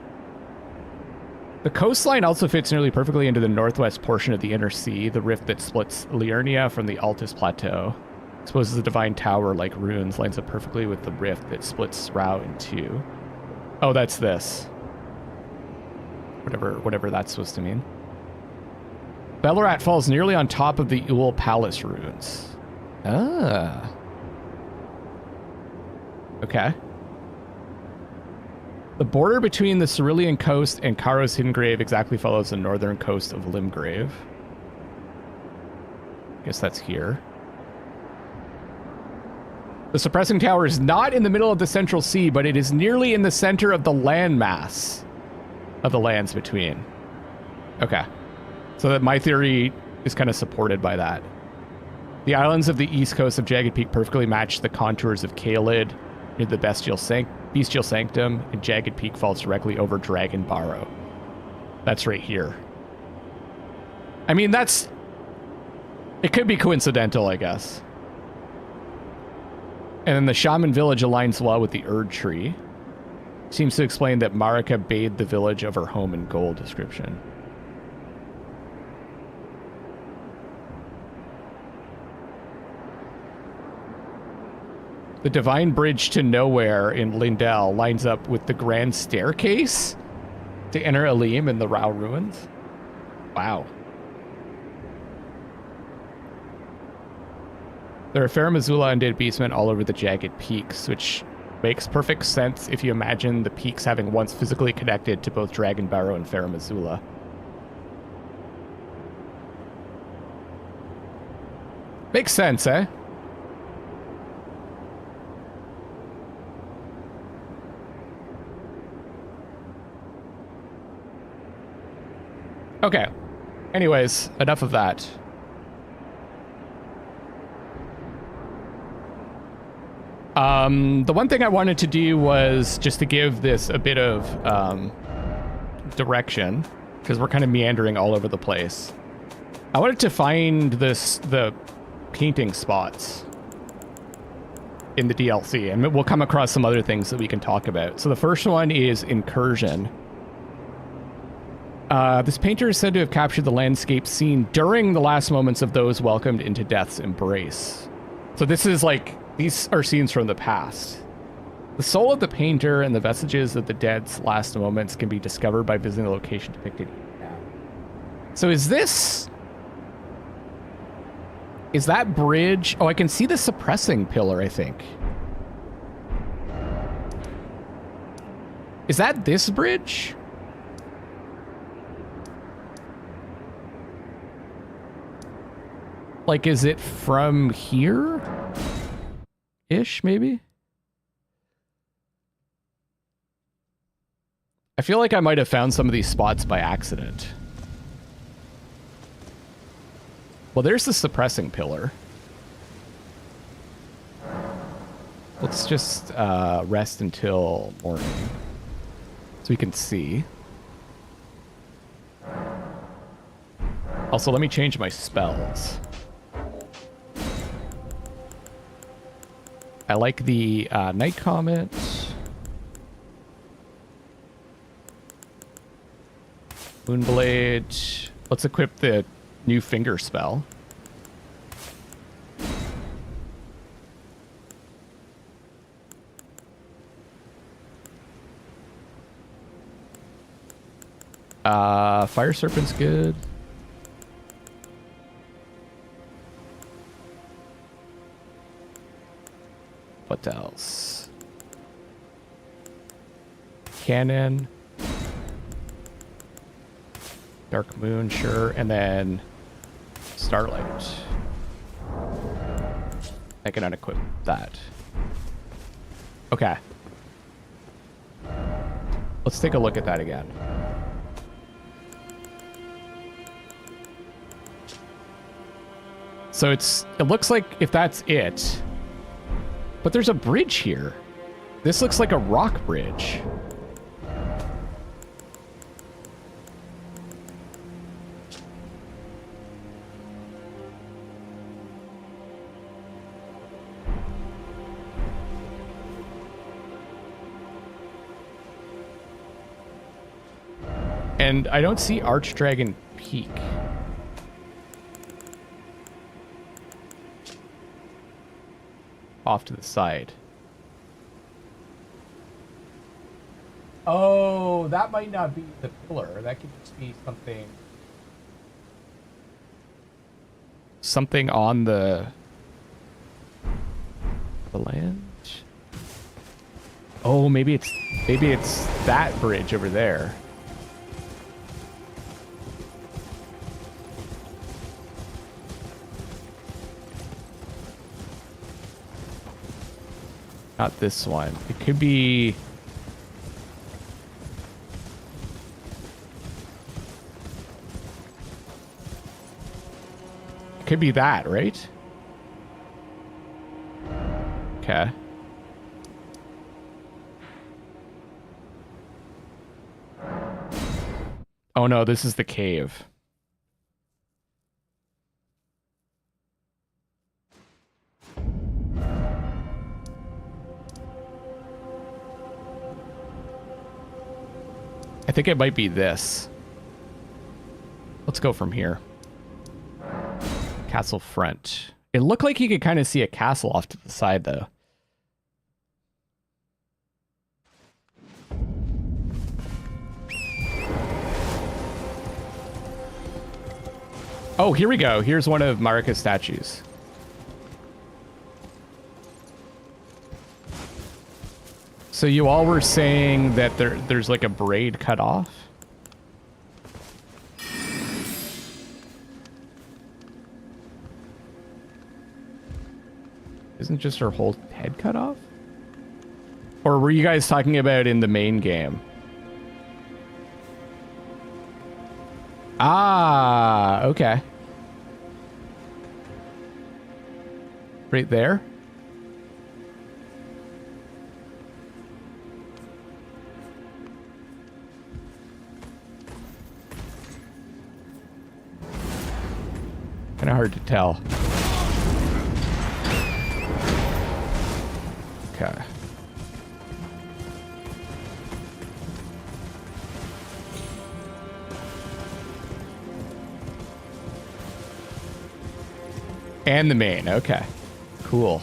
The coastline also fits nearly perfectly into the northwest portion of the inner sea, the rift that splits Liurnia from the Altus Plateau. Exposes the Divine Tower like runes, lines up perfectly with the rift that splits Rao in two. Oh, that's this. Whatever that's supposed to mean. Belorat falls nearly on top of the Ul Palace ruins. Ah. Okay. The border between the Cerulean coast and Karo's Hidden Grave exactly follows the northern coast of Limgrave. Guess that's here. The suppressing tower is not in the middle of the Central Sea, but it is nearly in the center of the landmass of the lands between. Okay. So that my theory is kind of supported by that. The islands of the east coast of Jagged Peak perfectly match the contours of Caelid near the Bestial Sanctum, and Jagged Peak falls directly over Dragon Barrow. That's right here. I mean, it could be coincidental, I guess. And then the Shaman village aligns well with the Erdtree. Seems to explain that Marika bathed the village of her home in gold description. The Divine Bridge to Nowhere in Lindell lines up with the Grand Staircase to enter Alim in the Rao Ruins. Wow. There are Farum Azula undead beastmen all over the Jagged Peaks, which makes perfect sense if you imagine the peaks having once physically connected to both Dragon Barrow and Farum Azula. Makes sense, eh? Okay. Anyways, enough of that. The one thing I wanted to do was just to give this a bit of direction, because we're kind of meandering all over the place. I wanted to find the painting spots in the DLC, and we'll come across some other things that we can talk about. So the first one is Incursion. This painter is said to have captured the landscape scene during the last moments of those welcomed into death's embrace. So this is like, these are scenes from the past. The soul of the painter and the vestiges of the dead's last moments can be discovered by visiting the location depicted here. So is that bridge? Oh, I can see the suppressing pillar, I think. Is that this bridge? Like, is it from here? Ish, maybe? I feel like I might have found some of these spots by accident. Well, there's the suppressing pillar. Let's just rest until morning so we can see. Also, let me change my spells. I like the Night Comet. Moonblade. Let's equip the new finger spell. Fire Serpent's good. What else? Cannon. Dark Moon, sure. And then Starlight. I can unequip that. Okay. Let's take a look at that again. So it looks like if that's it, but there's a bridge here. This looks like a rock bridge. And I don't see Archdragon Peak. Off to the side. Oh, that might not be the pillar. That could just be something on the land. Oh, maybe it's that bridge over there. Not this one. It could be... It could be that, right? Okay. Oh no, this is the cave. I think it might be this. Let's go from here. Castle front. It looked like you could kind of see a castle off to the side, though. Oh, here we go. Here's one of Marika's statues. So you all were saying that there's like a braid cut off? Isn't just her whole head cut off? Or were you guys talking about in the main game? Ah, okay. Right there? Kind of hard to tell. Okay. And the main. Okay. Cool.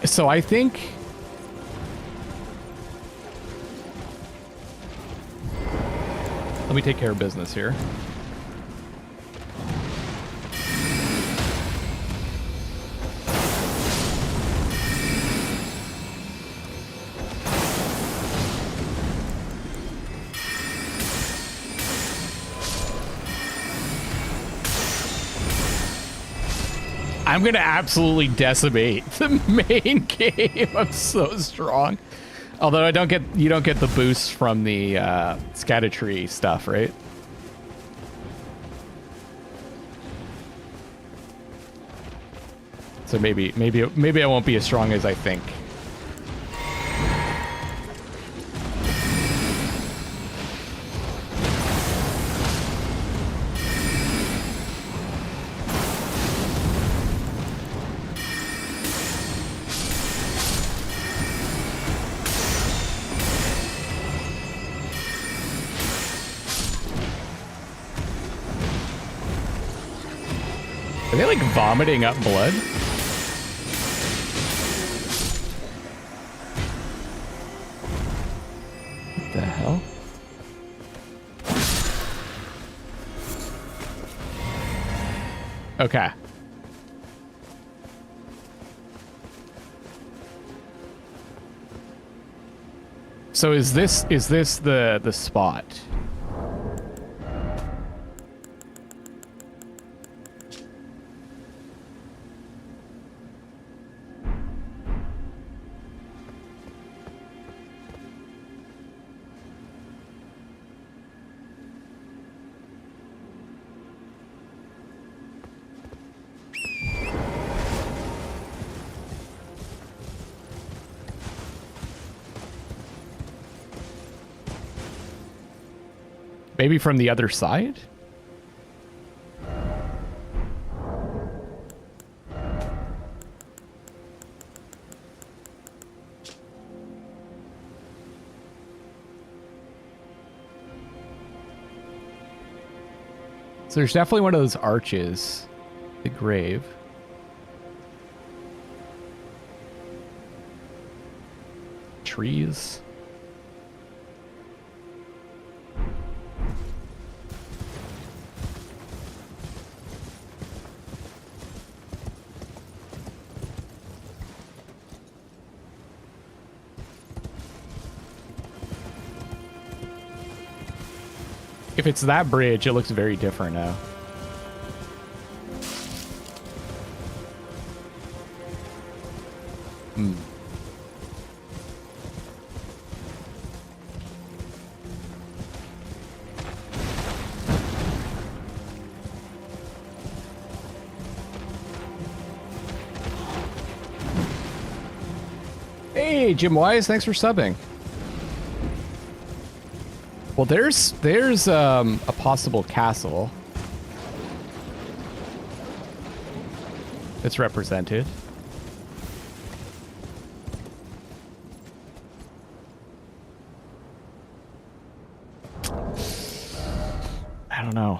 So I think let me take care of business here. I'm gonna absolutely decimate the main game. I'm so strong. Although you don't get the boost from the Erdtree stuff, right? So maybe I won't be as strong as I think. Are they like vomiting up blood? What the hell? Okay. So is this the spot? Maybe from the other side? So there's definitely one of those arches. The grave. Trees. If it's that bridge, it looks very different now. Hmm. Hey, Jim Wise, thanks for subbing. Well, there's a possible castle that's represented. I don't know.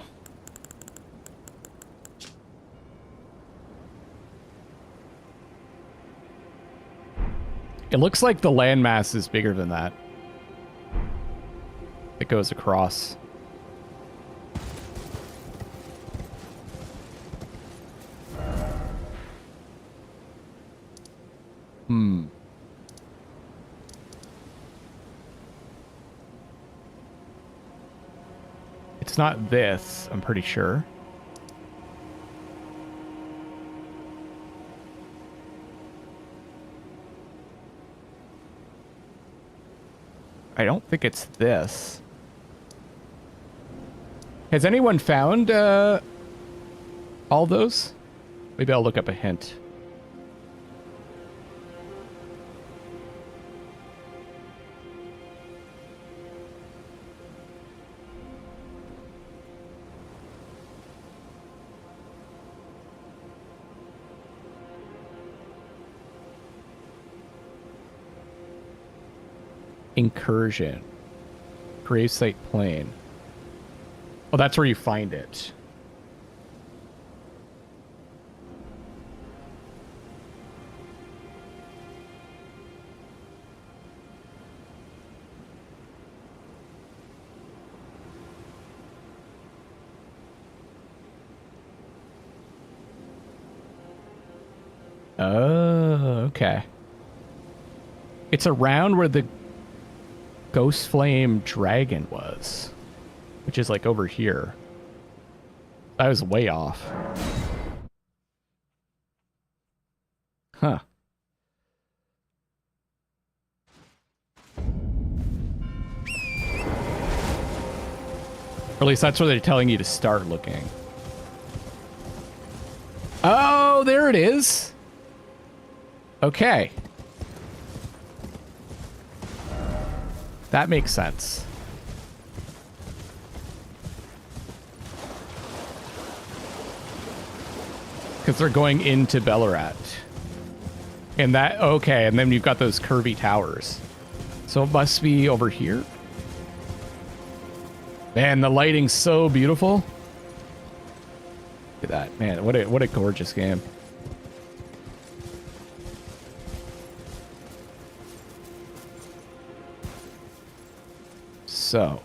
It looks like the landmass is bigger than that. It goes across. Hmm. It's not this, I'm pretty sure. I don't think it's this. Has anyone found all those? Maybe I'll look up a hint. Incursion. Gravesite Plain. Oh, that's where you find it. Oh, okay. It's around where the Ghost Flame Dragon was, which is like over here. I was way off. Huh. Or at least that's where they're telling you to start looking. Oh, there it is. Okay. That makes sense. Because they're going into Bellarat. And that, okay, and then you've got those curvy towers. So it must be over here. Man, the lighting's so beautiful. Look at that, man, what a gorgeous game. So.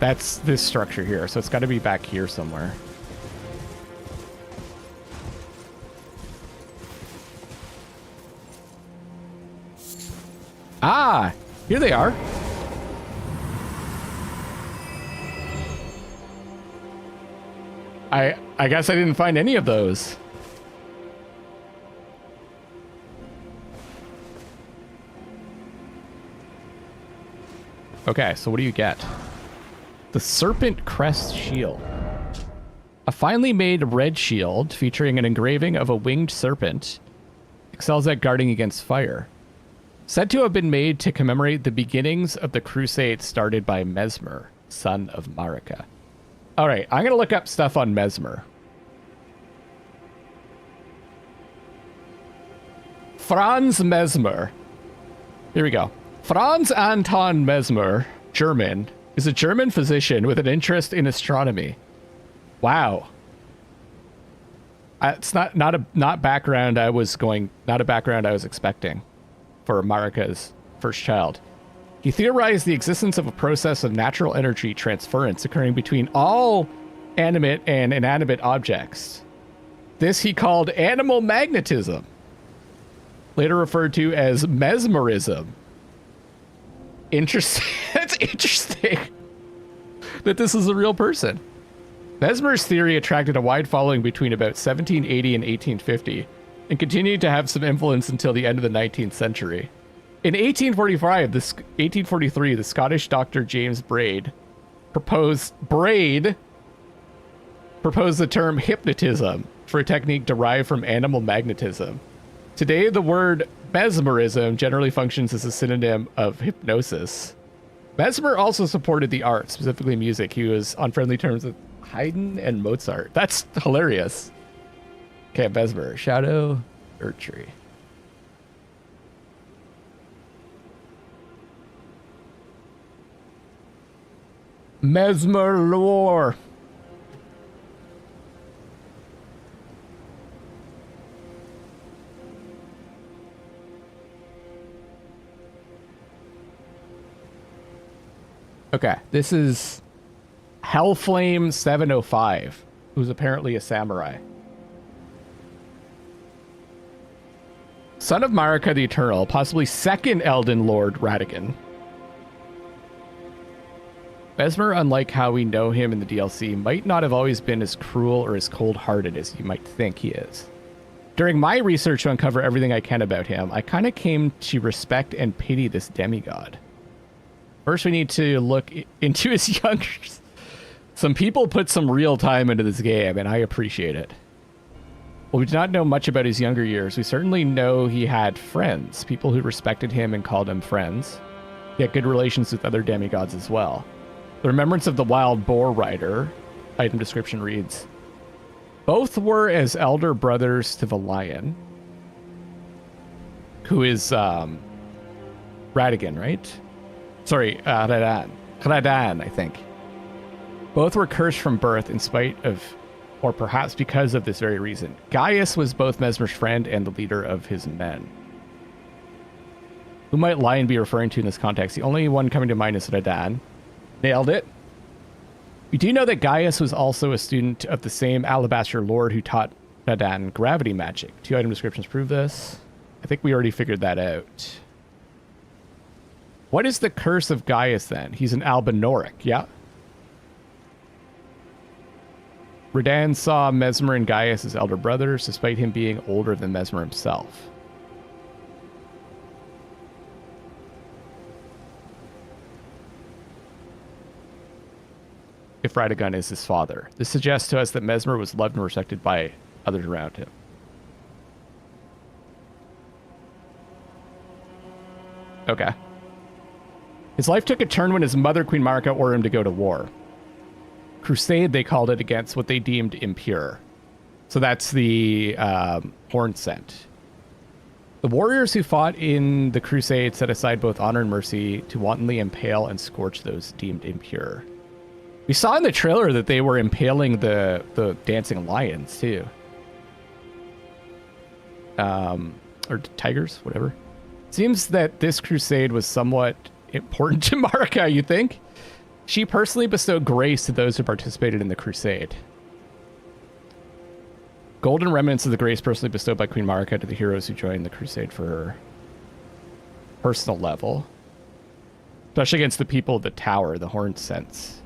That's this structure here, so it's got to be back here somewhere. Ah, here they are. I guess I didn't find any of those. Okay, so what do you get? The Serpent Crest Shield. A finely made red shield featuring an engraving of a winged serpent. Excels at guarding against fire. Said to have been made to commemorate the beginnings of the crusade started by Messmer, son of Marika. All right, I'm going to look up stuff on Messmer. Franz Messmer. Here we go. Franz Anton Messmer, German, is a German physician with an interest in astronomy. Wow. It's not background I was expecting for Marika's first child. He theorized the existence of a process of natural energy transference occurring between all animate and inanimate objects. This he called animal magnetism, later referred to as mesmerism. Interesting. That's interesting that this is a real person. Mesmer's theory attracted a wide following between about 1780 and 1850 and continued to have some influence until the end of the 19th century. In 1843, the Scottish doctor James Braid proposed the term hypnotism for a technique derived from animal magnetism. Today, the word mesmerism generally functions as a synonym of hypnosis. Mesmer also supported the arts, specifically music. He was on friendly terms with Haydn and Mozart. That's hilarious. Okay, Messmer, Shadow, Erdtree. Messmer lore. Okay, this is Hellflame 705, who's apparently a samurai. Son of Marika the Eternal, possibly second Elden Lord Radigan. Messmer, unlike how we know him in the DLC, might not have always been as cruel or as cold-hearted as you might think he is. During my research to uncover everything I can about him, I kind of came to respect and pity this demigod. First, we need to look into his younger... Some people put some real time into this game, and I appreciate it. While we do not know much about his younger years, we certainly know he had friends, people who respected him and called him friends. He had good relations with other demigods as well. The remembrance of the wild boar rider, item description reads, both were as elder brothers to the lion, who is Radigan, right? Sorry, Radan, I think. Both were cursed from birth in spite of, or perhaps because of this very reason. Gaius was both Messmer's friend and the leader of his men. Who might Lion be referring to in this context? The only one coming to mind is Radan. Nailed it. We do know that Gaius was also a student of the same Alabaster Lord who taught Radan gravity magic. 2 item descriptions prove this. I think we already figured that out. What is the curse of Gaius then? He's an Albinoric, yeah? Radan saw Messmer and Gaius as elder brothers, despite him being older than Messmer himself. If Radagun is his father. This suggests to us that Messmer was loved and respected by others around him. Okay. His life took a turn when his mother, Queen Marika, ordered him to go to war. Crusade, they called it, against what they deemed impure. So that's the horn scent. The warriors who fought in the crusade set aside both honor and mercy to wantonly impale and scorch those deemed impure. We saw in the trailer that they were impaling the dancing lions, too. Or tigers, whatever. Seems that this crusade was somewhat important to Marika, you think? She personally bestowed grace to those who participated in the crusade. Golden remnants of the grace personally bestowed by Queen Marika to the heroes who joined the crusade for her personal level. Especially against the people of the tower, the horn scents.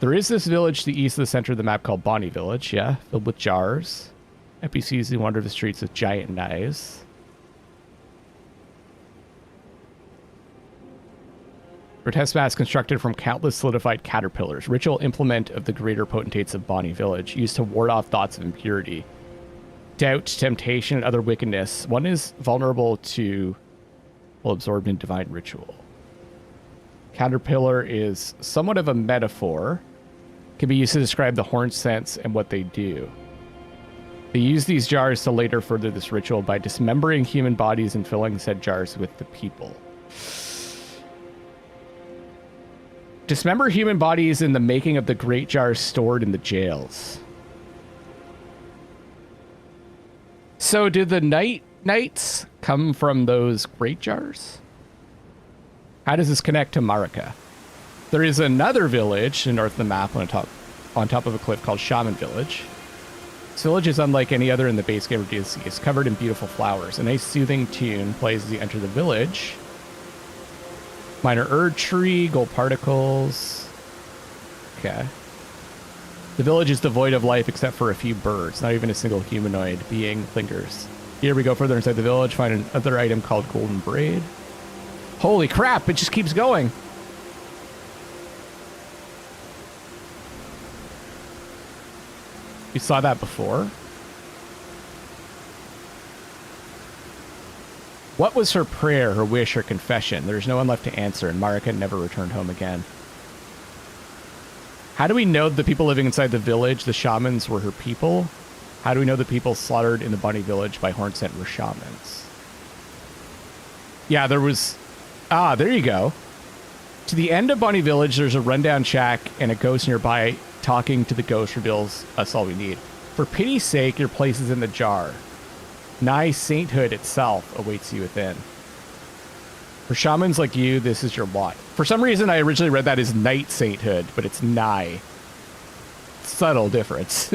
There is this village to the east of the center of the map called Bonnie Village, yeah, filled with jars. NPCs who wander the streets with giant knives. Grotesque mask constructed from countless solidified caterpillars, ritual implement of the greater potentates of Bonnie Village, used to ward off thoughts of impurity, doubt, temptation, and other wickedness. One is vulnerable to, well, absorbed in divine ritual. Caterpillar is somewhat of a metaphor. Can be used to describe the horn scents and what they do. They use these jars to later further this ritual by dismembering human bodies and filling said jars with the people. Dismember human bodies in the making of the great jars stored in the jails. So did the knights come from those great jars? How does this connect to Marika? There is another village in north of the map on top of a cliff called Shaman Village. This village is unlike any other in the base game of DLC. It's covered in beautiful flowers. A nice soothing tune plays as you enter the village. Minor Erdtree, gold particles. Okay. The village is devoid of life except for a few birds. Not even a single humanoid being lingers. Here we go further inside the village, find another item called Golden Braid. Holy crap, it just keeps going. We saw that before. What was her prayer, her wish, her confession? There's no one left to answer, and Marika never returned home again. How do we know the people living inside the village, the shamans, were her people? How do we know the people slaughtered in the Bunny Village by Hornscent were shamans? Yeah, there was... Ah, there you go. To the end of Bunny Village, there's a rundown shack, and a ghost nearby talking to the ghost reveals us all we need. For pity's sake, your place is in the jar. Nigh sainthood itself awaits you within. For shamans like you, this is your lot. For some reason, I originally read that as night sainthood, but it's nigh. Subtle difference,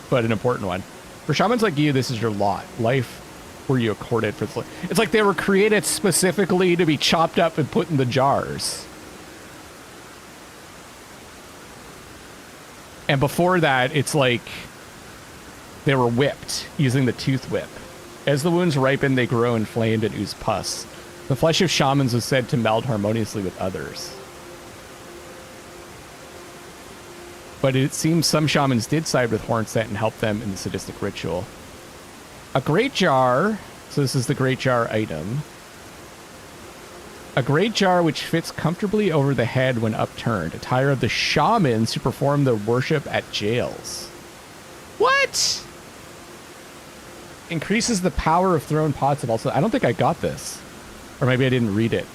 but an important one. For shamans like you, this is your lot. Life were you accorded for the... It's like they were created specifically to be chopped up and put in the jars. And before that, it's like they were whipped using the tooth whip. As the wounds ripen, they grow inflamed and ooze pus. The flesh of shamans was said to meld harmoniously with others. but it seems some shamans did side with Hornsent and help them in the sadistic ritual. A great jar, so this is the great jar item. A great jar which fits comfortably over the head when upturned. Attire of the shamans who perform their worship at jails. What? Increases the power of thrown pots and also... I don't think I got this. Or maybe I didn't read it.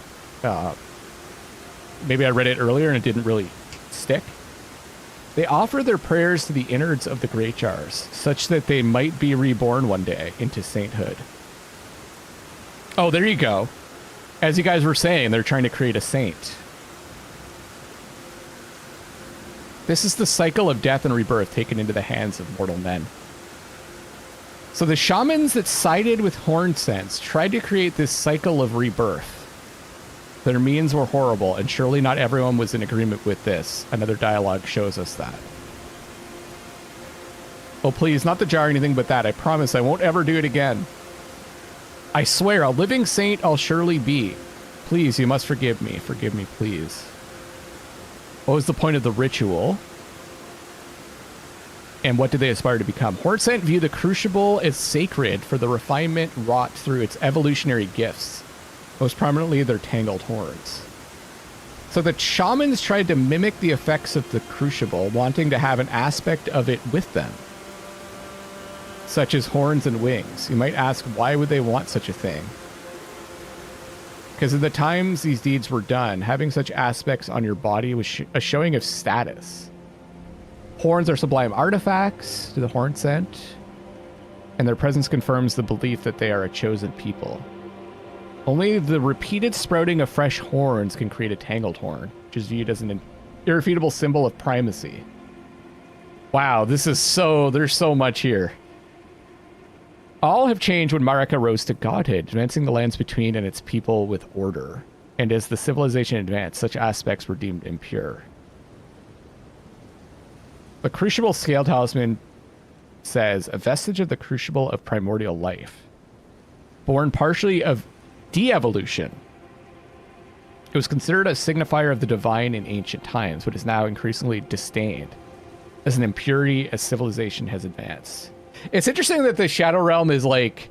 Maybe I read it earlier and it didn't really stick. They offer their prayers to the innards of the great jars, such that they might be reborn one day into sainthood. Oh, there you go. As you guys were saying, they're trying to create a saint. This is the cycle of death and rebirth taken into the hands of mortal men. So the shamans that sided with Hornsent tried to create this cycle of rebirth. Their means were horrible, and surely not everyone was in agreement with this. Another dialogue shows us that. Oh, please, not the jar or anything but that. I promise I won't ever do it again. I swear, a living saint I'll surely be. Please, you must forgive me. Forgive me, please. What was the point of the ritual? And what did they aspire to become? Hornsent view the crucible as sacred for the refinement wrought through its evolutionary gifts, most prominently their tangled horns. So the shamans tried to mimic the effects of the crucible, wanting to have an aspect of it with them, such as horns and wings. You might ask, why would they want such a thing? Because in the times these deeds were done, having such aspects on your body was a showing of status. Horns are sublime artifacts to the Hornsent, and their presence confirms the belief that they are a chosen people. Only the repeated sprouting of fresh horns can create a tangled horn, which is viewed as an irrefutable symbol of primacy. Wow, this is there's so much here. All have changed when Marika rose to godhood, advancing the lands between and its people with order. And as the civilization advanced, such aspects were deemed impure. The Crucible Scale Talisman says, a vestige of the Crucible of primordial life. Born partially of de-evolution. It was considered a signifier of the divine in ancient times, but is now increasingly disdained as an impurity as civilization has advanced. It's interesting that the Shadow Realm is like...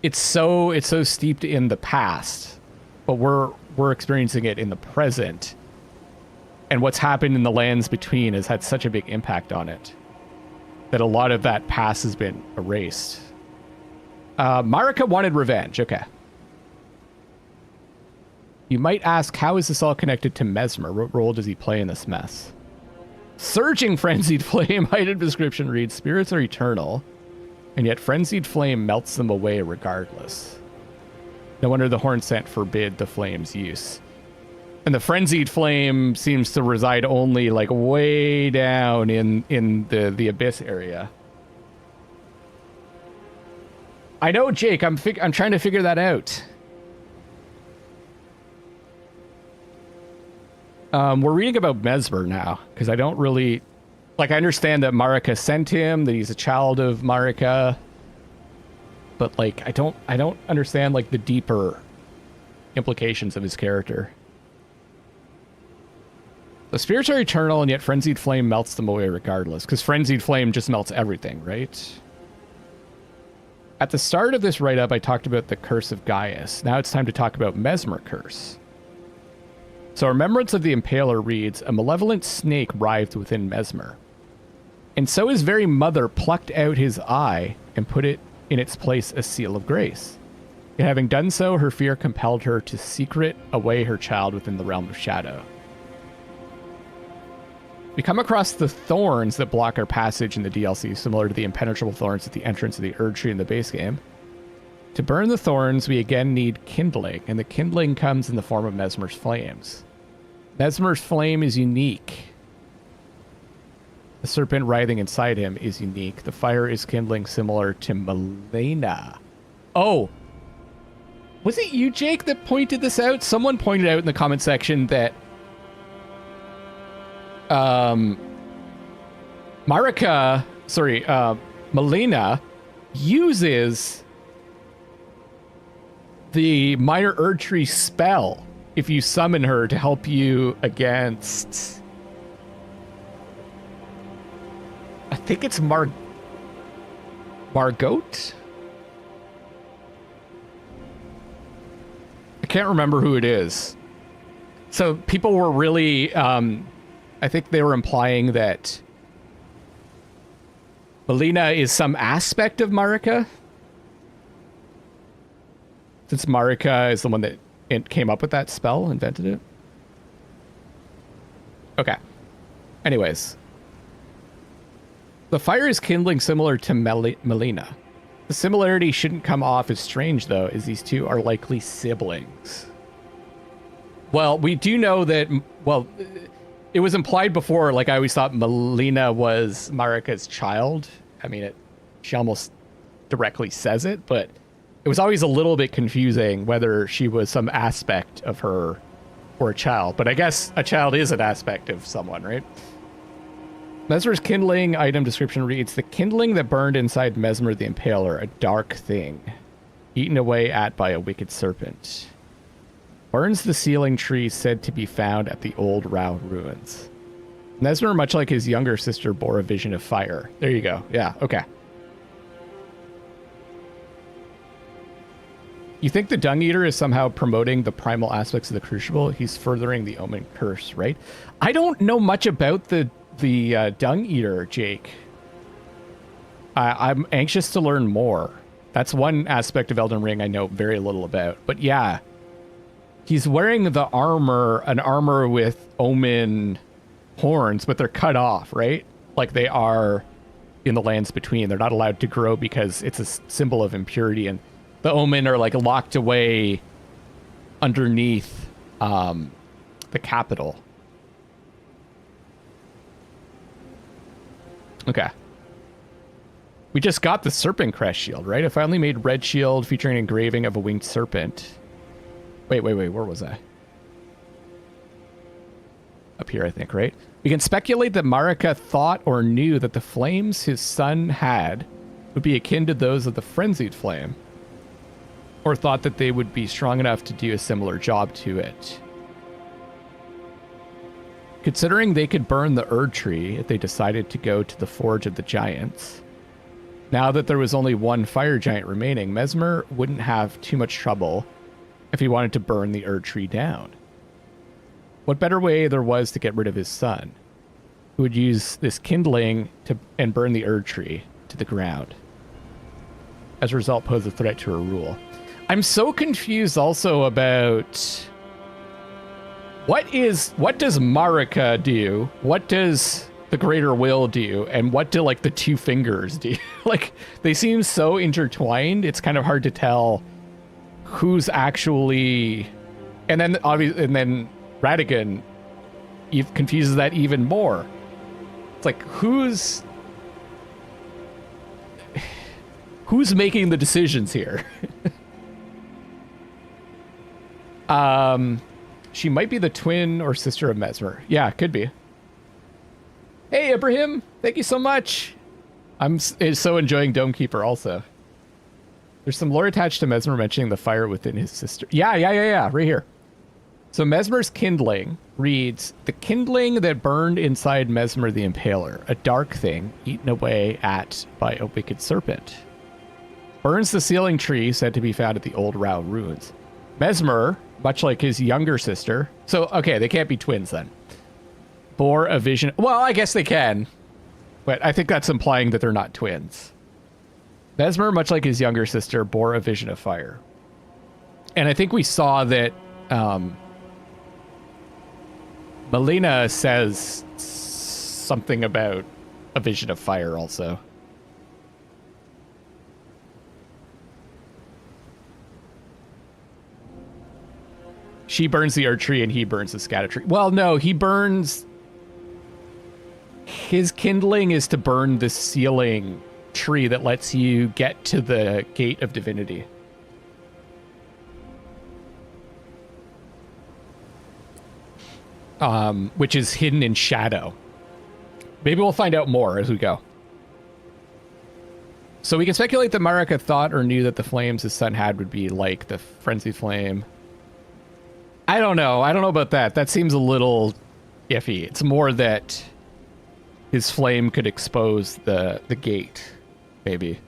It's so steeped in the past, but we're experiencing it in the present. And what's happened in the lands between has had such a big impact on it that a lot of that past has been erased. Marika wanted revenge. Okay. You might ask, how is this all connected to Messmer? What role does he play in this mess? Surging Frenzied Flame. Item description reads, spirits are eternal, and yet Frenzied Flame melts them away regardless. No wonder the Hornsent forbid the flame's use. And the Frenzied Flame seems to reside only like way down in the abyss area. I know, Jake. I'm trying to figure that out. We're reading about Messmer now, because I don't really... Like, I understand that Marika sent him, that he's a child of Marika. But, like, I don't understand, like, the deeper implications of his character. The spirits are eternal, and yet Frenzied Flame melts them away regardless, because Frenzied Flame just melts everything, right? At the start of this write-up, I talked about the Curse of Gaius. Now it's time to talk about Messmer Curse. So Remembrance of the Impaler reads, a malevolent snake writhed within Messmer. And so his very mother plucked out his eye and put it in its place a seal of grace. And having done so, her fear compelled her to secret away her child within the realm of shadow. We come across the thorns that block our passage in the DLC, similar to the impenetrable thorns at the entrance of the Erdtree in the base game. To burn the thorns, we again need kindling, and the kindling comes in the form of Messmer's flames. Messmer's flame is unique. The serpent writhing inside him is unique. The fire is kindling similar to Malena. Oh! Was it you, Jake, that pointed this out? Someone pointed out in the comment section that Malena uses the minor Erdtree spell if you summon her to help you against... I think it's Margot? I can't remember who it is. So people were really... I think they were implying that Melina is some aspect of Marika. Since Marika is the one that came up with that spell, invented it. Okay. Anyways. The fire is kindling similar to Melina. The similarity shouldn't come off as strange, though, as these two are likely siblings. Well, we do know that... Well, it was implied before, like I always thought Melina was Marika's child. I mean, she almost directly says it, but it was always a little bit confusing whether she was some aspect of her or a child. But I guess a child is an aspect of someone, right? Messmer's kindling item description reads, the kindling that burned inside Messmer the Impaler, a dark thing, eaten away at by a wicked serpent. Burns the sealing tree said to be found at the old Rao ruins. Messmer, much like his younger sister, bore a vision of fire. There you go. Yeah, okay. You think the Dung Eater is somehow promoting the primal aspects of the Crucible? He's furthering the Omen curse, right? I don't know much about the Dung Eater, Jake. I'm anxious to learn more. That's one aspect of Elden Ring I know very little about. But yeah, he's wearing the armor, an armor with Omen horns, but they're cut off, right? Like they are in the lands between. They're not allowed to grow because it's a symbol of impurity, and the Omen are like locked away underneath the capital. Okay. We just got the Serpent Crest shield, right? I finally made red shield featuring engraving of a winged serpent. Wait, where was I? Up here, I think, right? We can speculate that Marika thought or knew that the flames his son had would be akin to those of the frenzied flame, or thought that they would be strong enough to do a similar job to it. Considering they could burn the Erdtree if they decided to go to the Forge of the Giants, now that there was only one fire giant remaining, Messmer wouldn't have too much trouble if he wanted to burn the Erdtree down. What better way there was to get rid of his son, who would use this kindling and burn the Erdtree to the ground. As a result, pose a threat to her rule. I'm so confused also about what does Marika do? What does the Greater Will do? And what do like the two fingers do? Like they seem so intertwined. It's kind of hard to tell who's actually, and then obviously, and then Radigan confuses that even more. It's like who's making the decisions here? She might be the twin or sister of Messmer. Yeah, could be. Hey, Ibrahim, thank you so much. I'm so enjoying Domekeeper also. There's some lore attached to Messmer mentioning the fire within his sister. Yeah, right here. So Messmer's kindling reads, the kindling that burned inside Messmer the Impaler, a dark thing eaten away at by a wicked serpent. Burns the sealing tree said to be found at the old Rao ruins. Messmer, much like his younger sister, so okay, they can't be twins then, bore a vision. Well, I guess they can, but I think that's implying that they're not twins. Messmer, much like his younger sister, bore a vision of fire. And I think we saw that Melina says something about a vision of fire also. She burns the Erdtree and he burns the scatter tree. Well, no, he burns... His kindling is to burn the sealing tree that lets you get to the Gate of Divinity. Which is hidden in shadow. Maybe we'll find out more as we go. So we can speculate that Marika thought or knew that the flames his son had would be like the frenzied flame. I don't know. I don't know about that. That seems a little iffy. It's more that his flame could expose the gate, maybe.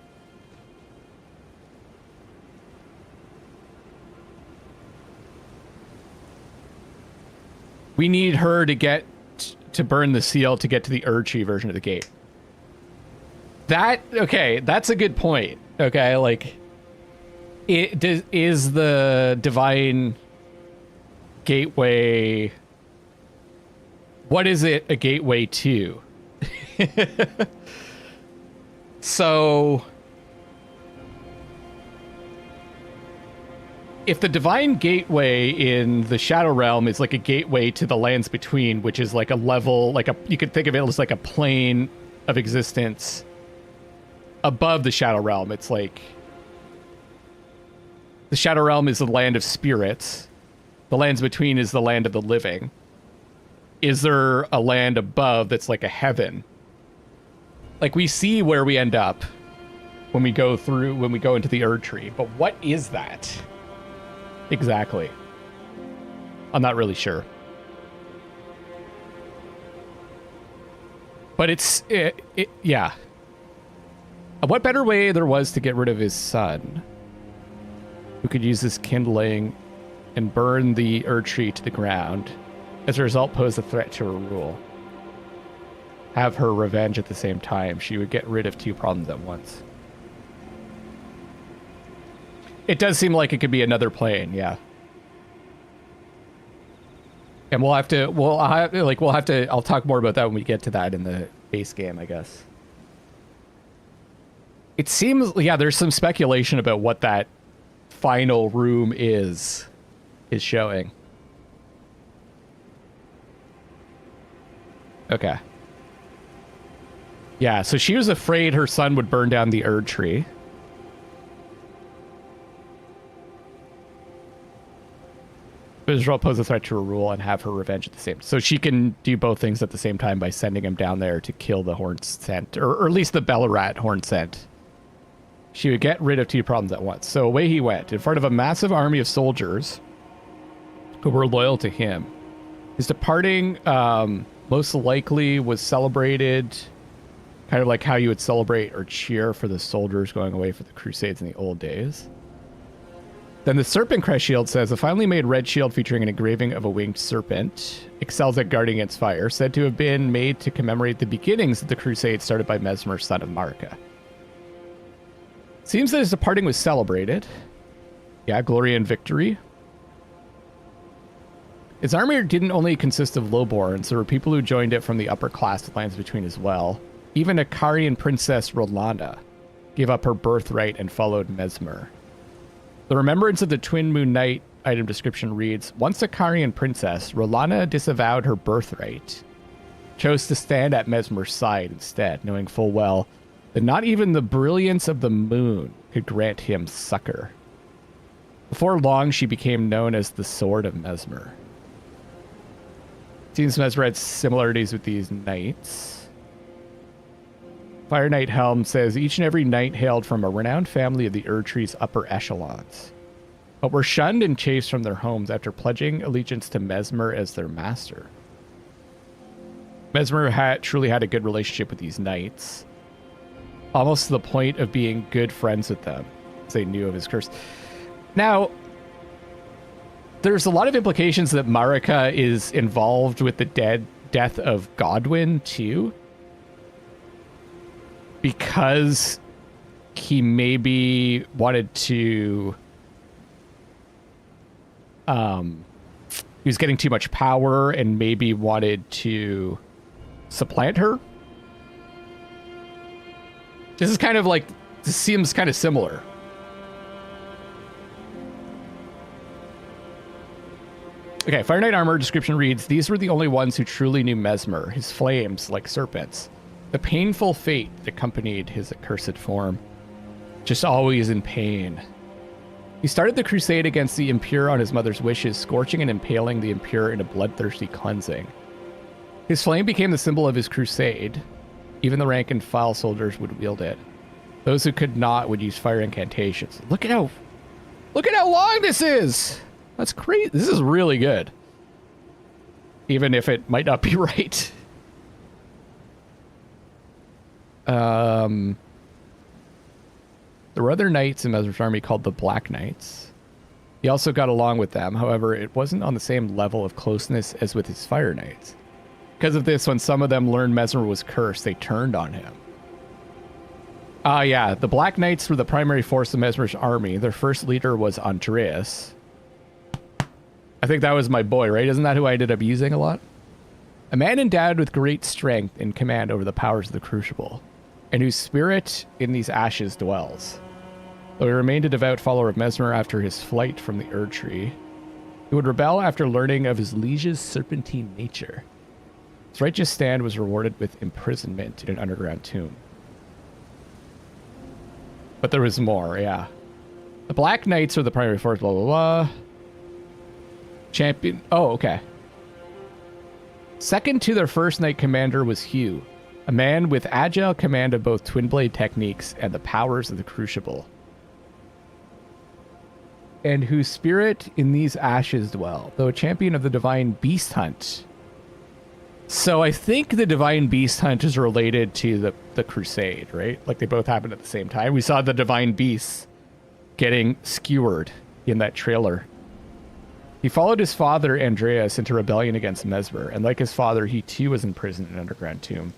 We need her to burn the seal to get to the Erdtree version of the gate. Okay, that's a good point. Okay, like, is the divine gateway, what is it a gateway to? So if the divine gateway in the Shadow Realm is like a gateway to the lands between, which is like a level, like you could think of it as like a plane of existence above the Shadow Realm. It's like the Shadow Realm is the land of spirits. The lands between is the land of the living. Is there a land above that's like a heaven? Like, we see where we end up when we go into the Erdtree, but what is that exactly? I'm not really sure. But yeah. What better way there was to get rid of his son, who could use this kindling and burn the Erdtree to the ground, as a result pose a threat to her rule. Have her revenge at the same time. She would get rid of two problems at once. It does seem like it could be another plane, yeah. And I'll talk more about that when we get to that in the base game, I guess. It seems, yeah, there's some speculation about what that final room is showing. Okay. Yeah, so she was afraid her son would burn down the Erdtree. Israel pose a threat to her rule and have her revenge at the same time. So she can do both things at the same time by sending him down there to kill the Horn Scent, or at least the Bellarat Horn Scent. She would get rid of two problems at once. So away he went, in front of a massive army of soldiers who were loyal to him. His departing most likely was celebrated kind of like how you would celebrate or cheer for the soldiers going away for the Crusades in the old days. Then the Serpent Crest Shield says, a finely made red shield featuring an engraving of a winged serpent excels at guarding against fire, said to have been made to commemorate the beginnings of the Crusade started by Messmer, son of Marika. Seems that his departing was celebrated. Yeah, glory and victory. Its army didn't only consist of lowborns, there were people who joined it from the upper class of lands between as well. Even a Carian princess, Rolanda, gave up her birthright and followed Messmer. The remembrance of the Twin Moon Night item description reads, once a Carian princess, Rolanda disavowed her birthright, chose to stand at Messmer's side instead, knowing full well that not even the brilliance of the moon could grant him succor. Before long, she became known as the Sword of Messmer. Seems Messmer had similarities with these knights. Fire Knight Helm says, each and every knight hailed from a renowned family of the Erdtree's upper echelons, but were shunned and chased from their homes after pledging allegiance to Messmer as their master. Messmer truly had a good relationship with these knights, almost to the point of being good friends with them, as they knew of his curse. Now, there's a lot of implications that Marika is involved with the death of Godwyn, too. Because he maybe wanted to... he was getting too much power and maybe wanted to supplant her. This is kind of like... This seems kind of similar. Okay, Fire Knight armor description reads, these were the only ones who truly knew Messmer, his flames like serpents. The painful fate that accompanied his accursed form. Just always in pain. He started the crusade against the impure on his mother's wishes, scorching and impaling the impure in a bloodthirsty cleansing. His flame became the symbol of his crusade. Even the rank and file soldiers would wield it. Those who could not would use fire incantations. Look at how long this is! That's great. This is really good. Even if it might not be right. There were other knights in Messmer's army called the Black Knights. He also got along with them. However, it wasn't on the same level of closeness as with his Fire Knights. Because of this, when some of them learned Messmer was cursed, they turned on him. Yeah, the Black Knights were the primary force of Messmer's army. Their first leader was Andreas. I think that was my boy, right? Isn't that who I ended up using a lot? A man endowed with great strength and command over the powers of the Crucible, and whose spirit in these ashes dwells. Though he remained a devout follower of Messmer after his flight from the Erdtree, he would rebel after learning of his liege's serpentine nature. His righteous stand was rewarded with imprisonment in an underground tomb. But there was more, yeah. The Black Knights are the primary force, blah, blah, blah. Champion... Oh, okay. Second to their first knight commander was Hugh, a man with agile command of both twin blade techniques and the powers of the Crucible, and whose spirit in these ashes dwell, though a champion of the Divine Beast Hunt. So I think the Divine Beast Hunt is related to the Crusade, right? Like they both happened at the same time. We saw the Divine Beasts getting skewered in that trailer. He followed his father, Andreas, into rebellion against Messmer, and like his father, he too was imprisoned in an underground tomb.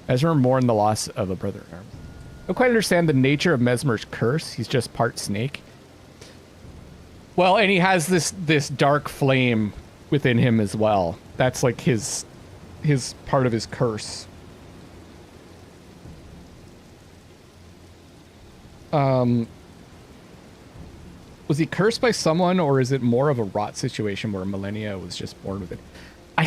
Messmer mourned the loss of a brother in arms. I don't quite understand the nature of Messmer's curse. He's just part snake. Well, and he has this dark flame within him as well. That's like his part of his curse. Was he cursed by someone, or is it more of a rot situation where Millennia was just born with it? I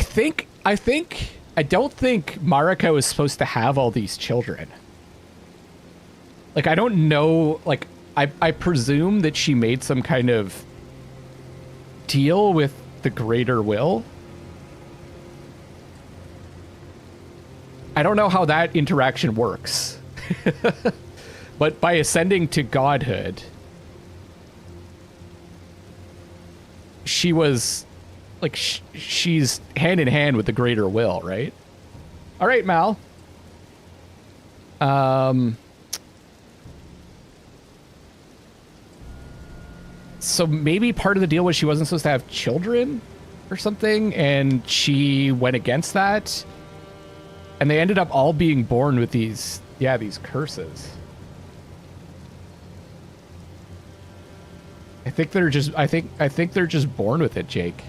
don't think Marika was supposed to have all these children. Like, I don't know, like, I presume that she made some kind of deal with the greater will. I don't know how that interaction works. But by ascending to godhood, she was like, she's hand in hand with the greater will, right? All right, Mal. So maybe part of the deal was she wasn't supposed to have children or something, and she went against that. And they ended up all being born with these curses. I think they're just born with it, Jake.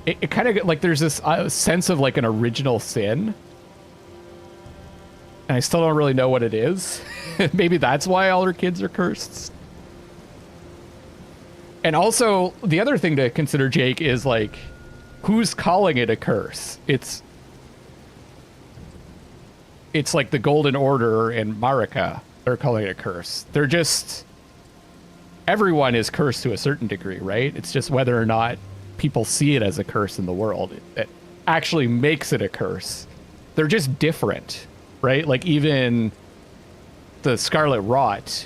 It kind of like there's this sense of like an original sin. And I still don't really know what it is. Maybe that's why all her kids are cursed. And also, the other thing to consider, Jake, is like, who's calling it a curse? It's like the Golden Order and Marika. They're calling it a curse. They're just... Everyone is cursed to a certain degree, right? It's just whether or not people see it as a curse in the world that actually makes it a curse. They're just different, right? Like even the Scarlet Rot,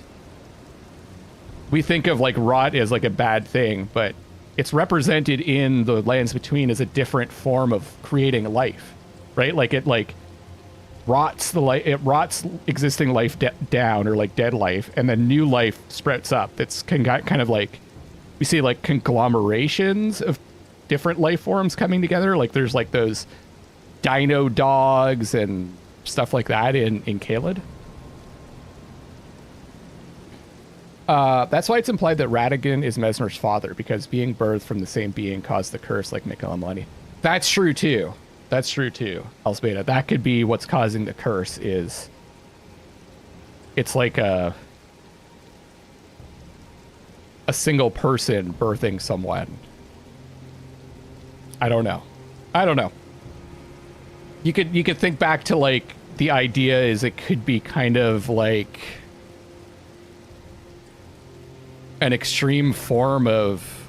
we think of like rot as like a bad thing, but it's represented in the Lands Between as a different form of creating life, right? Like it rots it rots existing life down, or like dead life, and then new life sprouts up. It's kind of like we see like conglomerations of different life forms coming together. Like there's like those dino dogs and stuff like that in Caelid. That's why it's implied that Radagon is Messmer's father, because being birthed from the same being caused the curse, like Michael Melanie. That's true too. That's true too, Elsbeta. That could be what's causing the curse. Is it's like a single person birthing someone. I don't know. You could think back to like the idea is it could be kind of like an extreme form of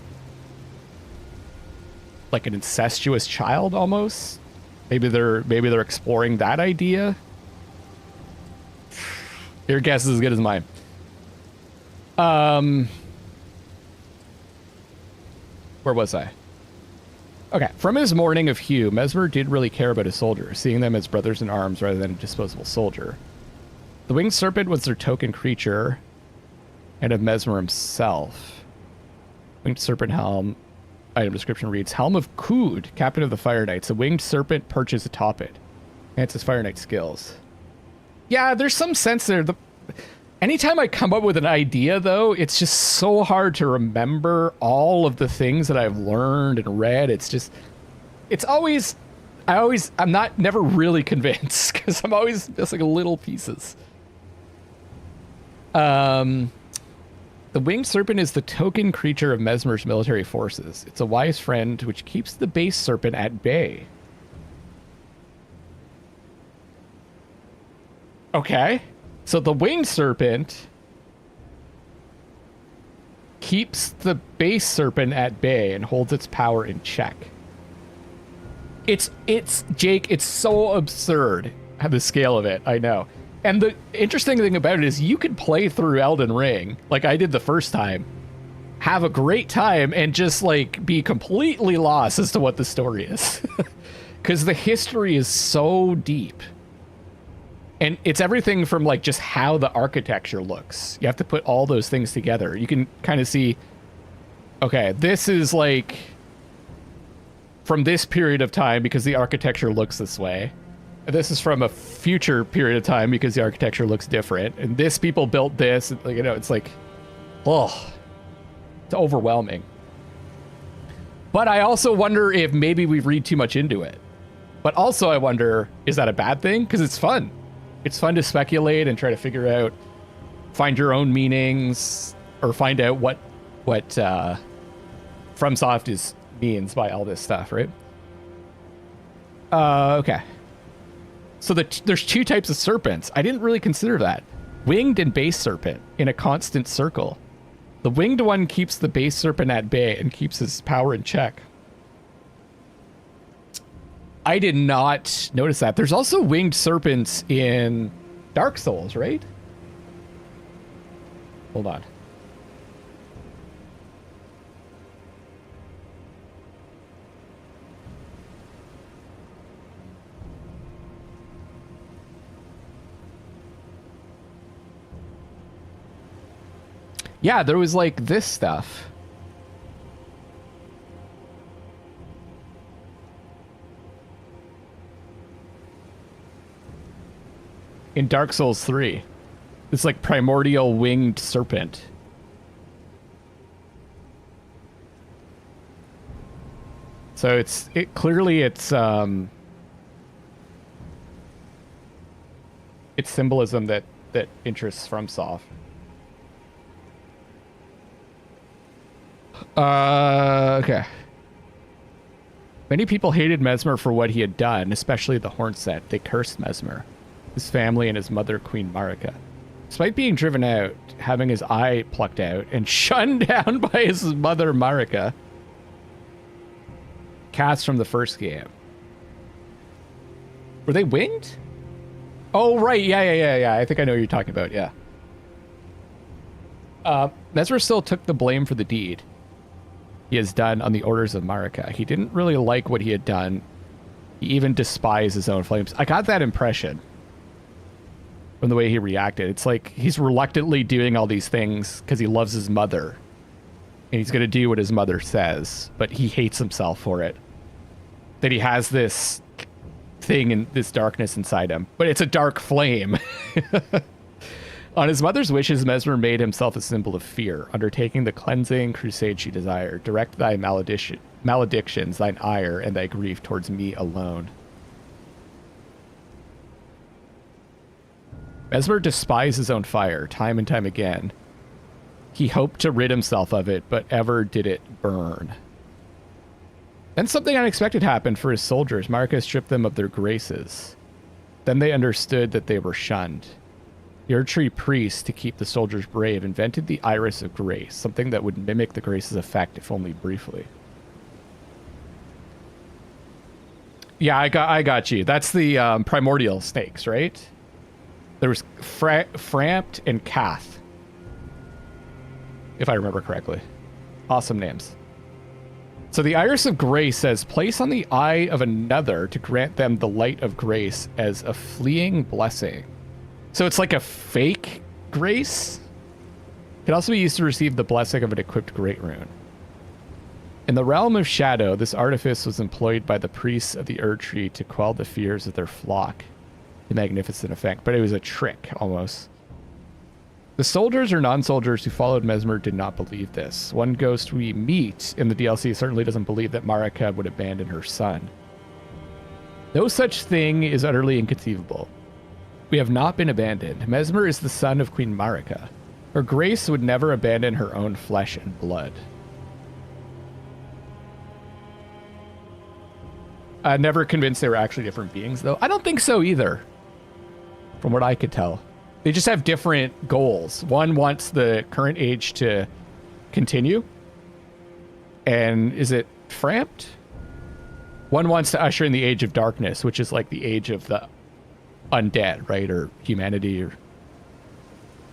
like an incestuous child almost. Maybe they're exploring that idea. Your guess is as good as mine. Where was I? Okay. From his mourning of Hugh, Messmer did really care about his soldiers, seeing them as brothers in arms rather than a disposable soldier. The winged serpent was their token creature, and of Messmer himself. Winged serpent helm. Item description reads, Helm of Kood, captain of the Fire Knights. A winged serpent perches atop it. Enhances Fire Knight skills. Yeah, there's some sense there. Anytime I come up with an idea, though, it's just so hard to remember all of the things that I've learned and read. It's just, I'm never really convinced because I'm always missing little pieces. The winged serpent is the token creature of Messmer's military forces. It's a wise friend which keeps the base serpent at bay. Okay. So the winged serpent keeps the base serpent at bay and holds its power in check. It's Jake, it's so absurd, the scale of it, I know. And the interesting thing about it is you could play through Elden Ring, like I did the first time, have a great time, and just, like, be completely lost as to what the story is. Because the history is so deep. And it's everything from, like, just how the architecture looks. You have to put all those things together. You can kind of see, okay, this is, like, from this period of time because the architecture looks this way. This is from a future period of time because the architecture looks different. And this people built this. You know, it's like, oh, it's overwhelming. But I also wonder if maybe we read too much into it. But also I wonder, is that a bad thing? Because it's fun. It's fun to speculate and try to figure out, find your own meanings, or find out what FromSoft means by all this stuff, right? Okay. So there's two types of serpents. I didn't really consider that. Winged and base serpent in a constant circle. The winged one keeps the base serpent at bay and keeps his power in check. I did not notice that. There's also winged serpents in Dark Souls, right? Hold on. Yeah, there was like this stuff. In Dark Souls 3. It's like primordial winged serpent. So it's symbolism that interests FromSoft. Okay. Many people hated Messmer for what he had done, especially the Hornset. They cursed Messmer, his family, and his mother, Queen Marika. Despite being driven out, having his eye plucked out, and shunned down by his mother, Marika, cast from the first game. Were they winged? Oh, right. Yeah. I think I know what you're talking about. Yeah. Messmer still took the blame for the deed he has done on the orders of Marika. He didn't really like what he had done. He even despised his own flames. I got that impression from the way he reacted. It's like he's reluctantly doing all these things because he loves his mother. And he's going to do what his mother says, but he hates himself for it. That he has this thing and this darkness inside him. But it's a dark flame. On his mother's wishes, Messmer made himself a symbol of fear, undertaking the cleansing crusade she desired. Direct thy maledictions, thine ire, and thy grief towards me alone. Messmer despised his own fire, time and time again. He hoped to rid himself of it, but ever did it burn. Then something unexpected happened for his soldiers. Marika stripped them of their graces. Then they understood that they were shunned. The Erdtree priest, to keep the soldiers brave, invented the Iris of Grace, something that would mimic the Grace's effect, if only briefly. Yeah, I got you. That's the primordial snakes, right? There was Frampt and Kath, if I remember correctly. Awesome names. So the Iris of Grace says, place on the eye of another to grant them the light of grace as a fleeing blessing. So it's like a fake grace? It can also be used to receive the blessing of an equipped great rune. In the realm of shadow, this artifice was employed by the priests of the Erdtree to quell the fears of their flock. A magnificent effect, but it was a trick, almost. The soldiers or non-soldiers who followed Messmer did not believe this. One ghost we meet in the DLC certainly doesn't believe that Marika would abandon her son. No such thing is utterly inconceivable. We have not been abandoned. Messmer is the son of Queen Marika. Her grace would never abandon her own flesh and blood. Never convinced they were actually different beings, though. I don't think so either, from what I could tell. They just have different goals. One wants the current age to continue. And is it Frampt? One wants to usher in the age of darkness, which is like the age of the undead, right? Or humanity,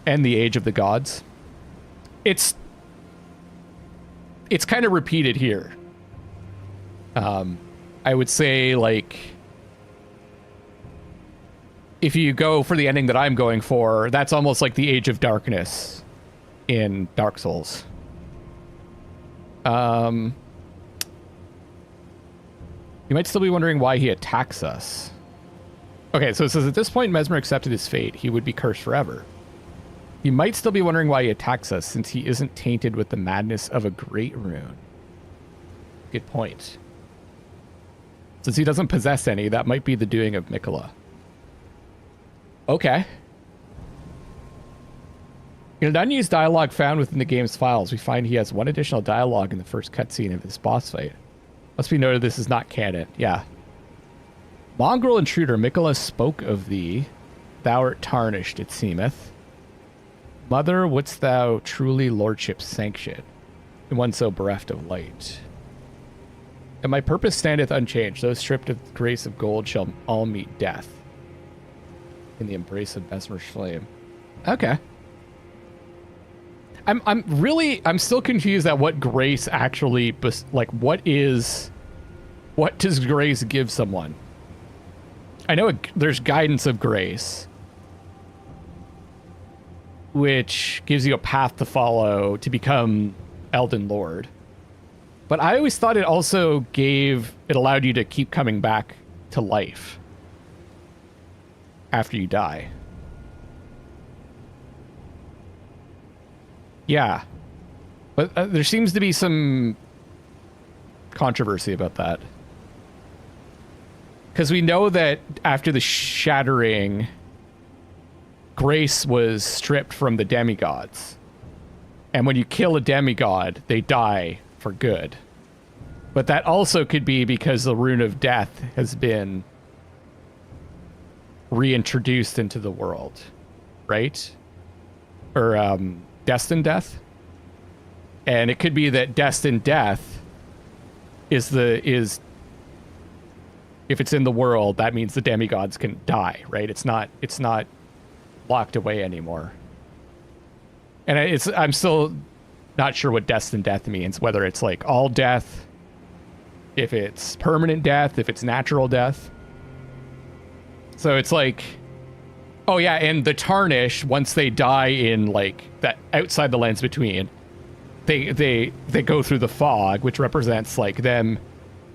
and the age of the gods. It's kind of repeated here. I would say, like, if you go for the ending that I'm going for, that's almost like the Age of Darkness in Dark Souls. You might still be wondering why he attacks us. Okay, so it says, at this point, Messmer accepted his fate. He would be cursed forever. You might still be wondering why he attacks us, since he isn't tainted with the madness of a great rune. Good point. Since he doesn't possess any, that might be the doing of Mikola. Okay. In an unused dialogue found within the game's files, we find he has one additional dialogue in the first cutscene of this boss fight. Must be noted this is not canon. Yeah. Mongrel intruder, Mikola spoke of thee. Thou art tarnished, it seemeth. Mother, wouldst thou truly lordship sanction, and one so bereft of light? And my purpose standeth unchanged. Those stripped of the grace of gold shall all meet death in the embrace of Messmer's flame. Okay. I'm still confused at what grace actually, like, what does grace give someone? I know there's guidance of grace, which gives you a path to follow to become Elden Lord. But I always thought it also allowed you to keep coming back to life after you die. Yeah. But there seems to be some controversy about that. Because we know that after the shattering, grace was stripped from the demigods. And when you kill a demigod, they die for good. But that also could be because the rune of death has been reintroduced into the world, right? Or destined death. And it could be that destined death is if it's in the world, that means the demigods can die, right? It's not locked away anymore. And I'm still not sure what destined death means, whether it's like all death, if it's permanent death, if it's natural death. So it's like, oh yeah, and the Tarnished, once they die in like that outside the lands between, they go through the fog, which represents like them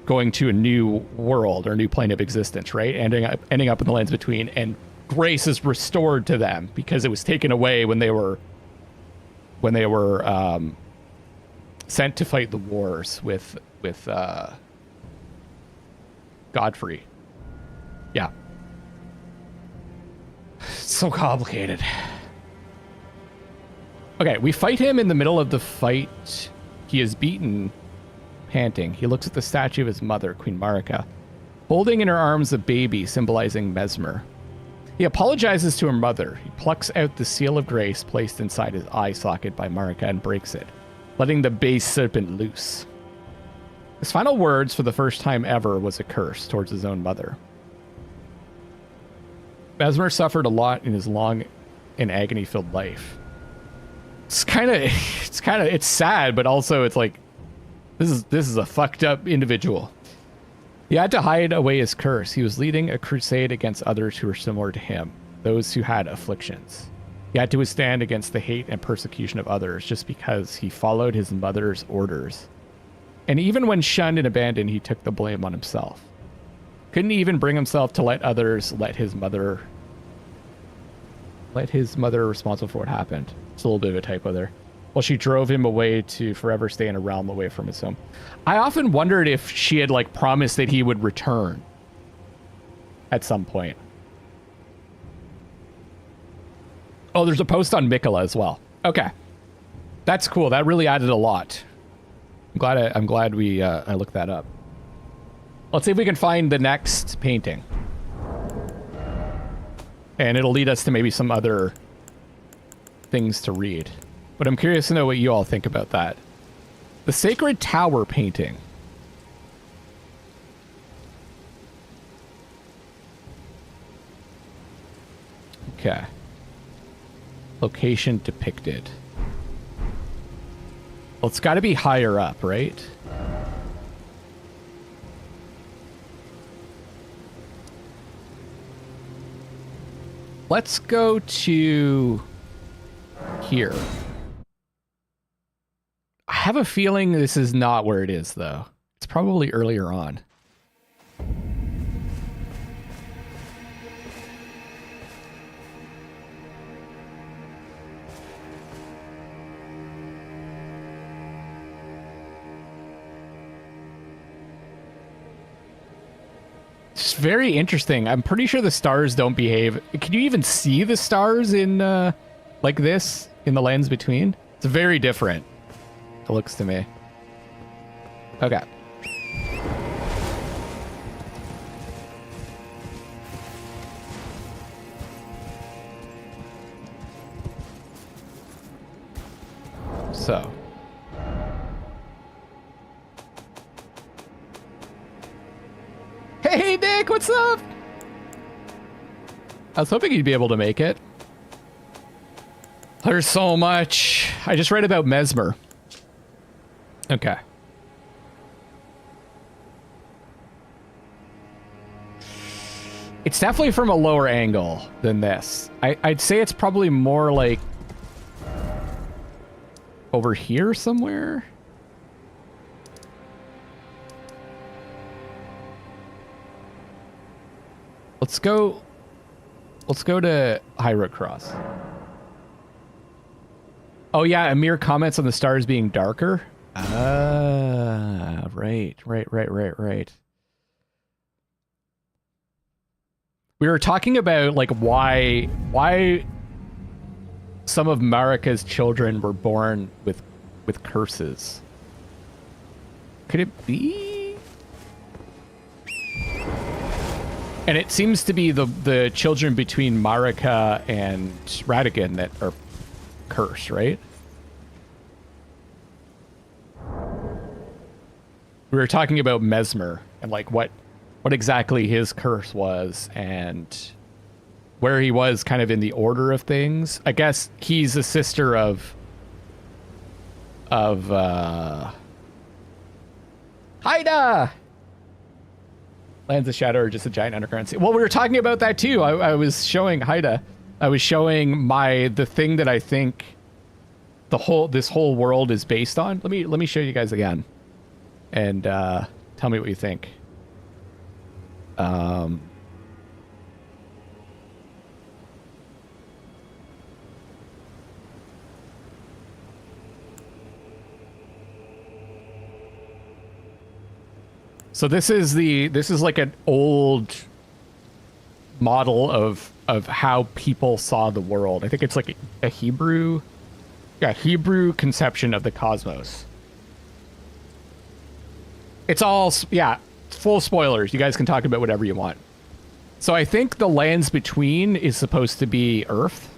going to a new world or new plane of existence, right? Ending up in the lands between, and grace is restored to them because it was taken away when they were sent to fight the wars with Godfrey. Yeah. So complicated. Okay, we fight him in the middle of the fight. He is beaten, panting. He looks at the statue of his mother, Queen Marika, holding in her arms a baby symbolizing Messmer. He apologizes to her mother. He plucks out the seal of grace placed inside his eye socket by Marika and breaks it, letting the base serpent loose. His final words for the first time ever was a curse towards his own mother. Messmer suffered a lot in his long and agony-filled life. It's sad, but also it's like This is a fucked up individual. He had to hide away his curse. He was leading a crusade against others who were similar to him, those who had afflictions. He had to withstand against the hate and persecution of others just because he followed his mother's orders. And even when shunned and abandoned, he took the blame on himself. Couldn't even bring himself to let others let his mother responsible for what happened. It's a little bit of a typo there. Well, she drove him away to forever stay in a realm away from his home. I often wondered if she had like promised that he would return at some point. Oh, there's a post on Mikola as well. Okay, that's cool. That really added a lot. I'm glad we I looked that up. Let's see if we can find the next painting, and it'll lead us to maybe some other things to read. But I'm curious to know what you all think about that. The Sacred Tower painting. Okay. Location depicted. Well, it's got to be higher up, right? Let's go to here. I have a feeling this is not where it is, though. It's probably earlier on. It's very interesting. I'm pretty sure the stars don't behave. Can you even see the stars in like this in the lands between? It's very different. It looks to me. Okay. So. Hey, Nick, what's up? I was hoping you'd be able to make it. There's so much. I just read about Messmer. Okay. It's definitely from a lower angle than this. I'd say it's probably more like over here somewhere. Let's go to Hyrule Cross. Oh yeah, Amir comments on the stars being darker. Ah, right. We were talking about like why some of Marika's children were born with curses. Could it be? And it seems to be the children between Marika and Radagon that are cursed, right? We were talking about Messmer and like what exactly his curse was and where he was kind of in the order of things. I guess he's a sister of Haida! Lands of Shadow are just a giant underground sea. Well, we were talking about that too. I was showing Haida. I was showing the thing that I think this whole world is based on. Let me show you guys again, and tell me what you think. So this is like an old model of how people saw the world. I think it's like a Hebrew conception of the cosmos. It's all, yeah, full spoilers. You guys can talk about whatever you want. So I think the lands between is supposed to be Earth,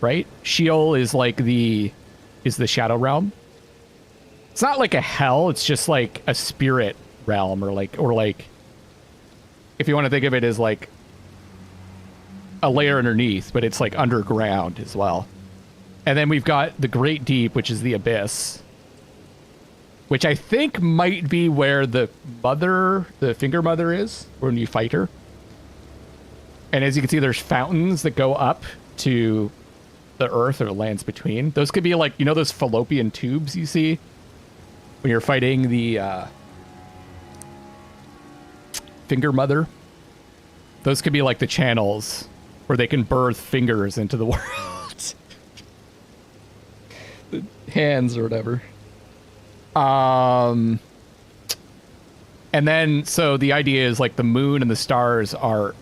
right? Sheol is like the shadow realm. It's not like a hell. It's just like a spirit realm, or like if you want to think of it as like a layer underneath, but it's like underground as well. And then we've got the Great Deep, which is the abyss, which I think might be where the finger mother is when you fight her. And as you can see, there's fountains that go up to the earth or lands between. Those could be like, you know, those fallopian tubes you see when you're fighting the finger mother. Those could be like the channels where they can birth fingers into the world. The hands or whatever. And then, so the idea is like the moon and the stars are,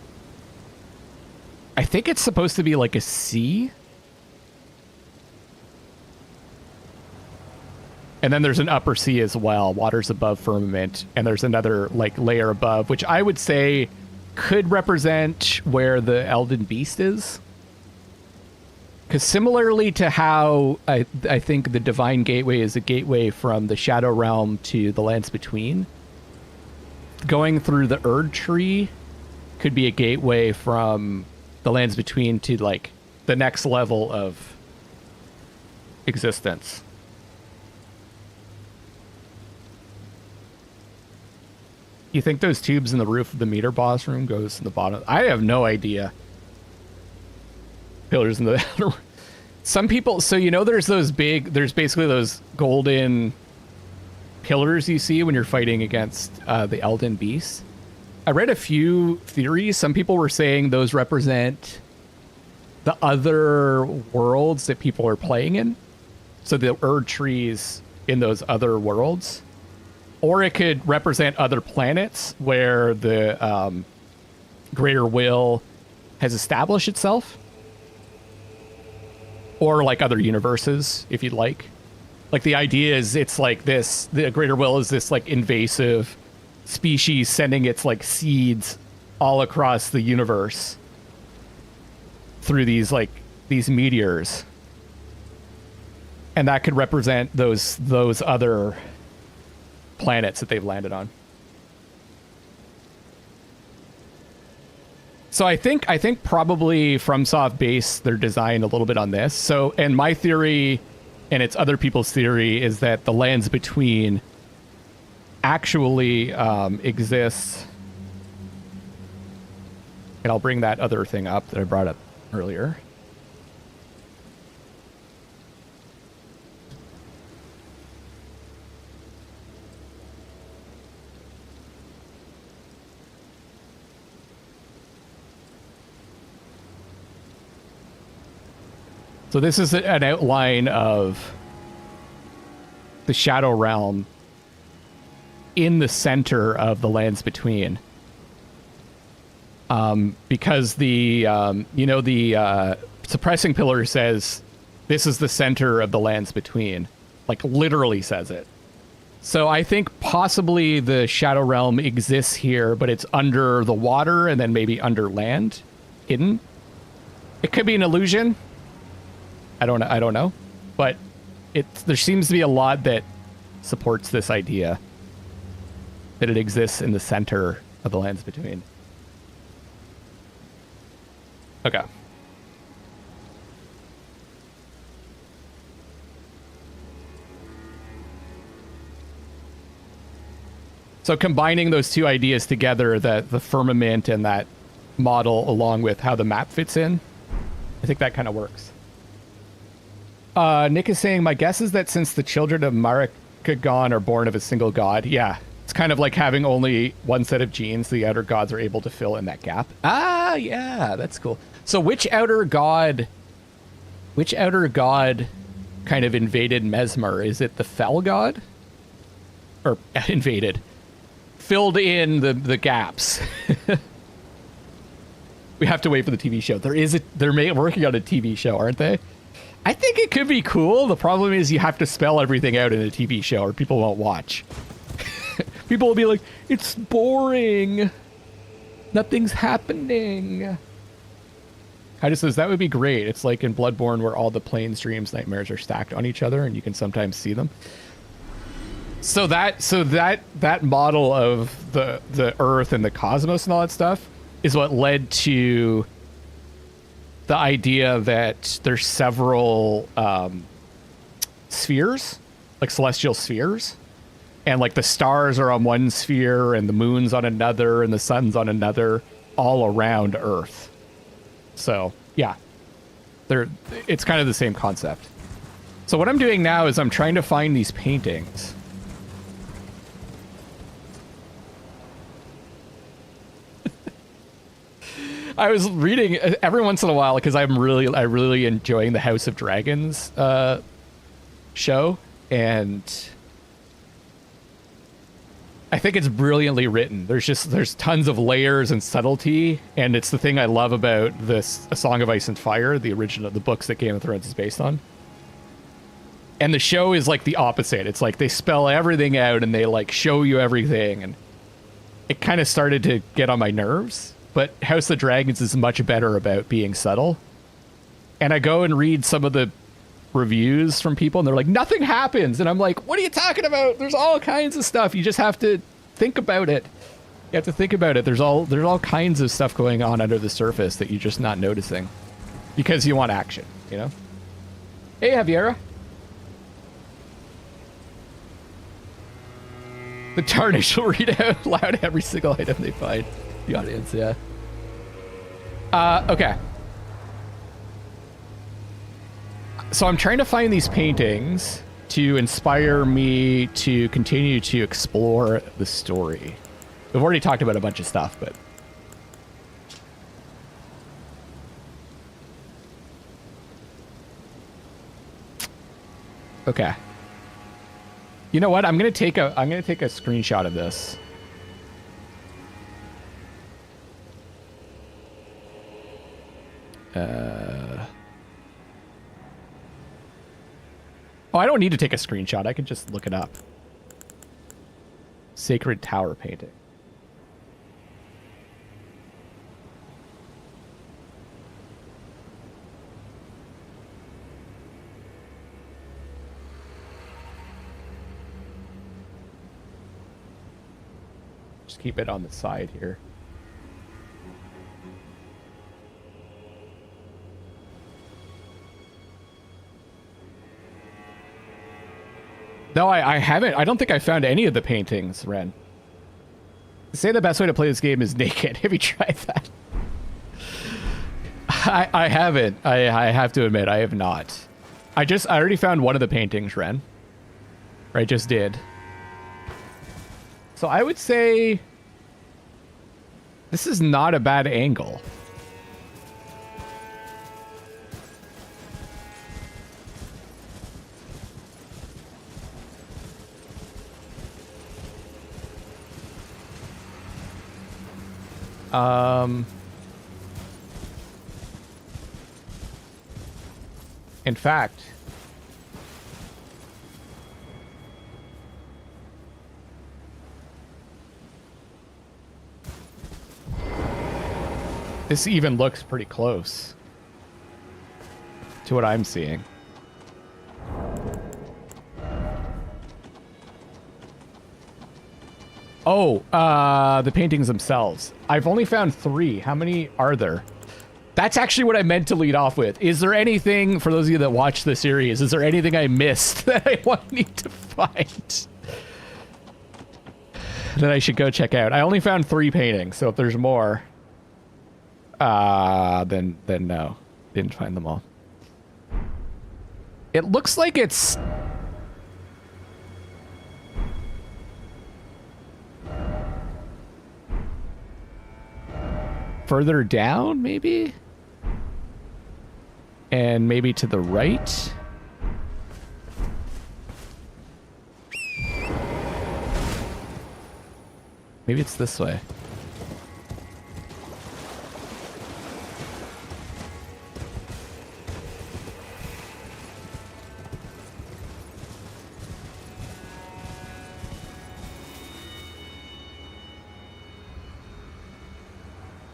I think it's supposed to be like a sea. And then there's an upper sea as well. Water's above firmament. And there's another like layer above, which I would say could represent where the Elden Beast is. Because similarly to how I think the Divine Gateway is a gateway from the Shadow Realm to the Lands Between, going through the Erdtree could be a gateway from the Lands Between to like the next level of existence. You think those tubes in the roof of the meter boss room goes in the bottom? I have no idea. Pillars in the... Some people... So, you know, there's basically those golden pillars you see when you're fighting against the Elden Beast. I read a few theories. Some people were saying those represent the other worlds that people are playing in. So the Erdtrees in those other worlds. Or it could represent other planets where the Greater Will has established itself. Or like other universes, if you'd like. Like the idea is it's like this, the Greater Will is this like invasive species sending its like seeds all across the universe through these meteors. And that could represent those other planets that they've landed on. So I think probably FromSoft based their design a little bit on this. So, and my theory, and it's other people's theory, is that the Lands Between actually exists. And I'll bring that other thing up that I brought up earlier. So this is an outline of the Shadow Realm in the center of the Lands Between. Because the, the suppressing pillar says, this is the center of the Lands Between. Like, literally says it. So I think possibly the Shadow Realm exists here, but it's under the water and then maybe under land, hidden. It could be an illusion. I don't know, but there seems to be a lot that supports this idea that it exists in the center of the Lands Between. Okay. So combining those two ideas together, the firmament and that model along with how the map fits in, I think that kind of works. Nick is saying, my guess is that since the children of Marika are born of a single god, yeah, it's kind of like having only one set of genes, the outer gods are able to fill in that gap. Ah, yeah, that's cool. So which outer god kind of invaded Messmer? Is it the Fell god? Or invaded? Filled in the gaps. We have to wait for the TV show. They're working on a TV show, aren't they? I think it could be cool. The problem is you have to spell everything out in a TV show or people won't watch. People will be like, it's boring. Nothing's happening. Kaija says, that would be great. It's like in Bloodborne where all the planes, dreams, nightmares are stacked on each other and you can sometimes see them. So that model of the Earth and the cosmos and all that stuff is what led to the idea that there's several spheres, like celestial spheres, And like the stars are on one sphere and the moon's on another and the sun's on another, all around Earth. So yeah, it's kind of the same concept. So what I'm doing now is I'm trying to find these paintings. I was reading every once in a while because I'm really enjoying the House of Dragons show, and I think it's brilliantly written. There's tons of layers and subtlety, and it's the thing I love about this A Song of Ice and Fire, the original, the books that Game of Thrones is based on. And the show is like the opposite. It's like they spell everything out and they like show you everything, and it kind of started to get on my nerves. But House of Dragons is much better about being subtle. And I go and read some of the reviews from people, and they're like, nothing happens. And I'm like, what are you talking about? There's all kinds of stuff. You just have to think about it. You have to think about it. There's all kinds of stuff going on under the surface that you're just not noticing because you want action, you know? Hey, Javiera. The Tarnished will read out loud every single item they find. The audience, yeah. Okay. So I'm trying to find these paintings to inspire me to continue to explore the story. We've already talked about a bunch of stuff, but... Okay. You know what? I'm gonna take a screenshot of this. Oh, I don't need to take a screenshot. I can just look it up. Sacred Tower painting. Just keep it on the side here. No, I haven't. I don't think I found any of the paintings, Ren. Say the best way to play this game is naked. Have you tried that? I haven't. I have to admit, I have not. I already found one of the paintings, Ren. Or I just did. So I would say this is not a bad angle. In fact, this even looks pretty close to what I'm seeing. Oh, the paintings themselves. I've only found 3. How many are there? That's actually what I meant to lead off with. Is there anything, for those of you that watch the series, is there anything I missed that I need to find that I should go check out? I only found 3 paintings, so if there's more, then no. Didn't find them all. It looks like it's... further down, maybe? And maybe to the right? Maybe it's this way.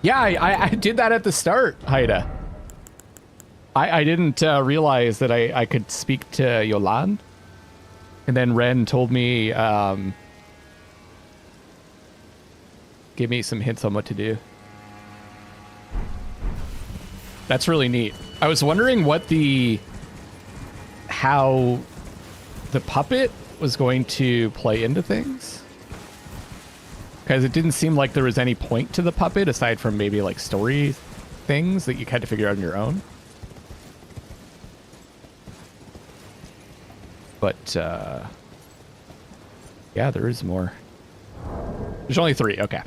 Yeah, I did that at the start, Haida. I didn't realize that I could speak to Yolan. And then Ren told me, gave me some hints on what to do. That's really neat. I was wondering what how the puppet was going to play into things. Because it didn't seem like there was any point to the puppet aside from maybe like story things that you had to figure out on your own. But, yeah, there is more. There's only 3, okay.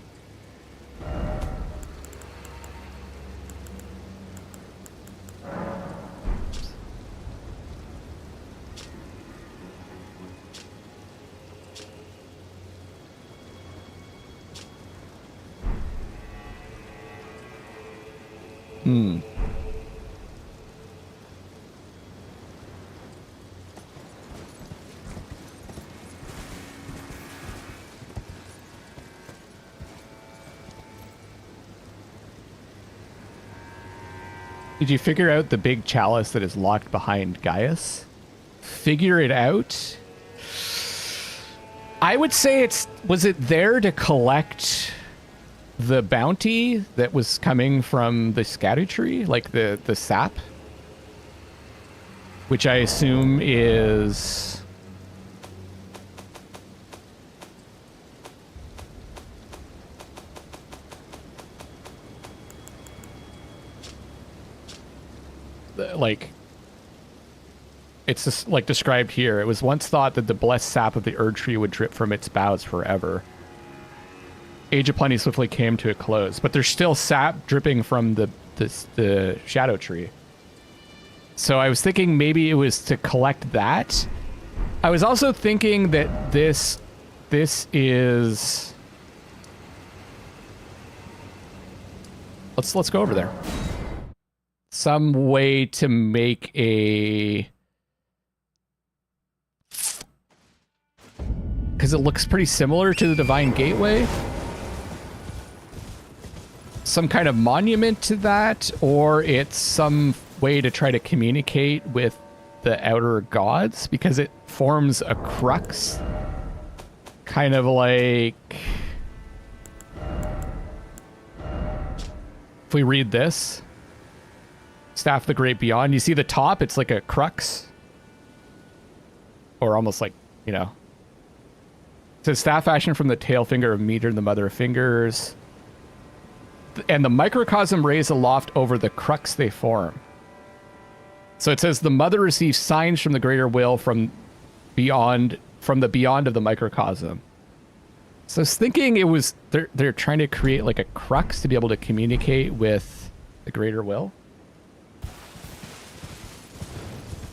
Did you figure out the big chalice that is locked behind Gaius? Figure it out? I would say was it there to collect the bounty that was coming from the scatter tree? Like the sap? Which I assume is... like, it's just like described here. It was once thought that the blessed sap of the Erdtree would drip from its boughs forever. Age of Plenty swiftly came to a close, but there's still sap dripping from the shadow tree. So I was thinking maybe it was to collect that. I was also thinking that this is... Let's go over there. Some way to make a... Because it looks pretty similar to the Divine Gateway. Some kind of monument to that, or it's some way to try to communicate with the outer gods, because it forms a crux. Kind of like... If we read this... Staff of the Great Beyond. You see the top? It's like a crux. Or almost like, you know. It says staff fashioned from the tail finger of Meter, the mother of fingers. And the microcosm raised aloft over the crux they form. So it says the mother receives signs from the greater will from the beyond of the microcosm. So I was thinking it was they're trying to create like a crux to be able to communicate with the greater will.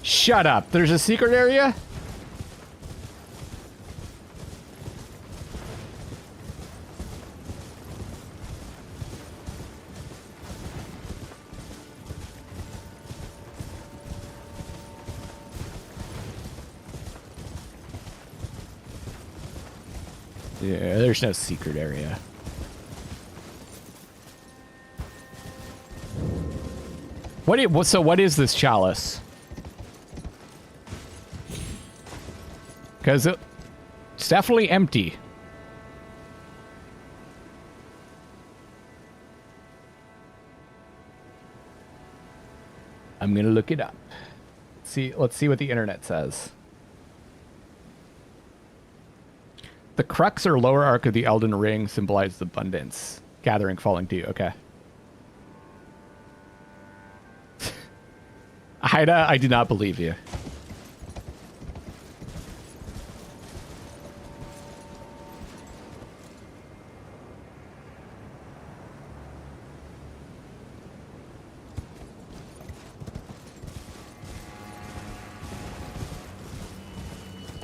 Shut up. There's a secret area? Yeah, there's no secret area. So what is this chalice? Because it's definitely empty. I'm gonna look it up. Let's see what the internet says. The crux or lower arc of the Elden Ring symbolizes abundance. Gathering, falling dew. Okay. Haida, I do not believe you.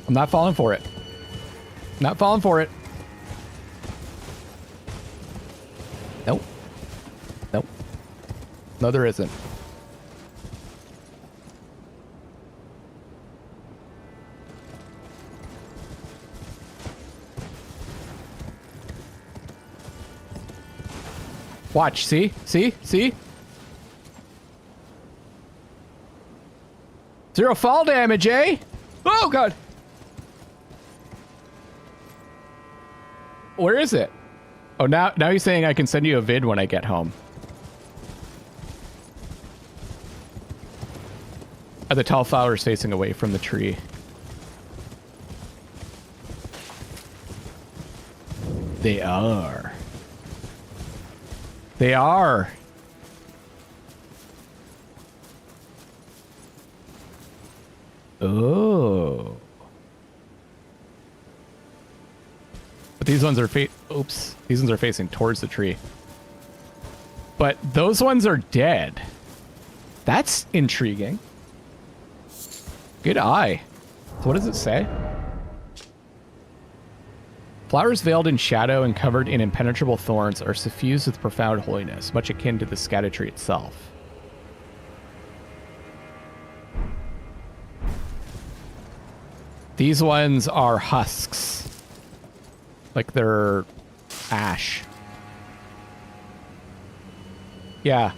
I'm not falling for it. Not falling for it. Nope. Nope. No, there isn't. Watch. See? See? See? 0 fall damage, eh? Oh, God. Where is it? Oh, now he's saying I can send you a vid when I get home. The tall flowers facing away from the tree. They are. They are. Oh. But these ones are oops. These ones are facing towards the tree. But those ones are dead. That's intriguing. Good eye. So what does it say? Flowers veiled in shadow and covered in impenetrable thorns are suffused with profound holiness, much akin to the scatter tree itself. These ones are husks. Like they're ash. Yeah.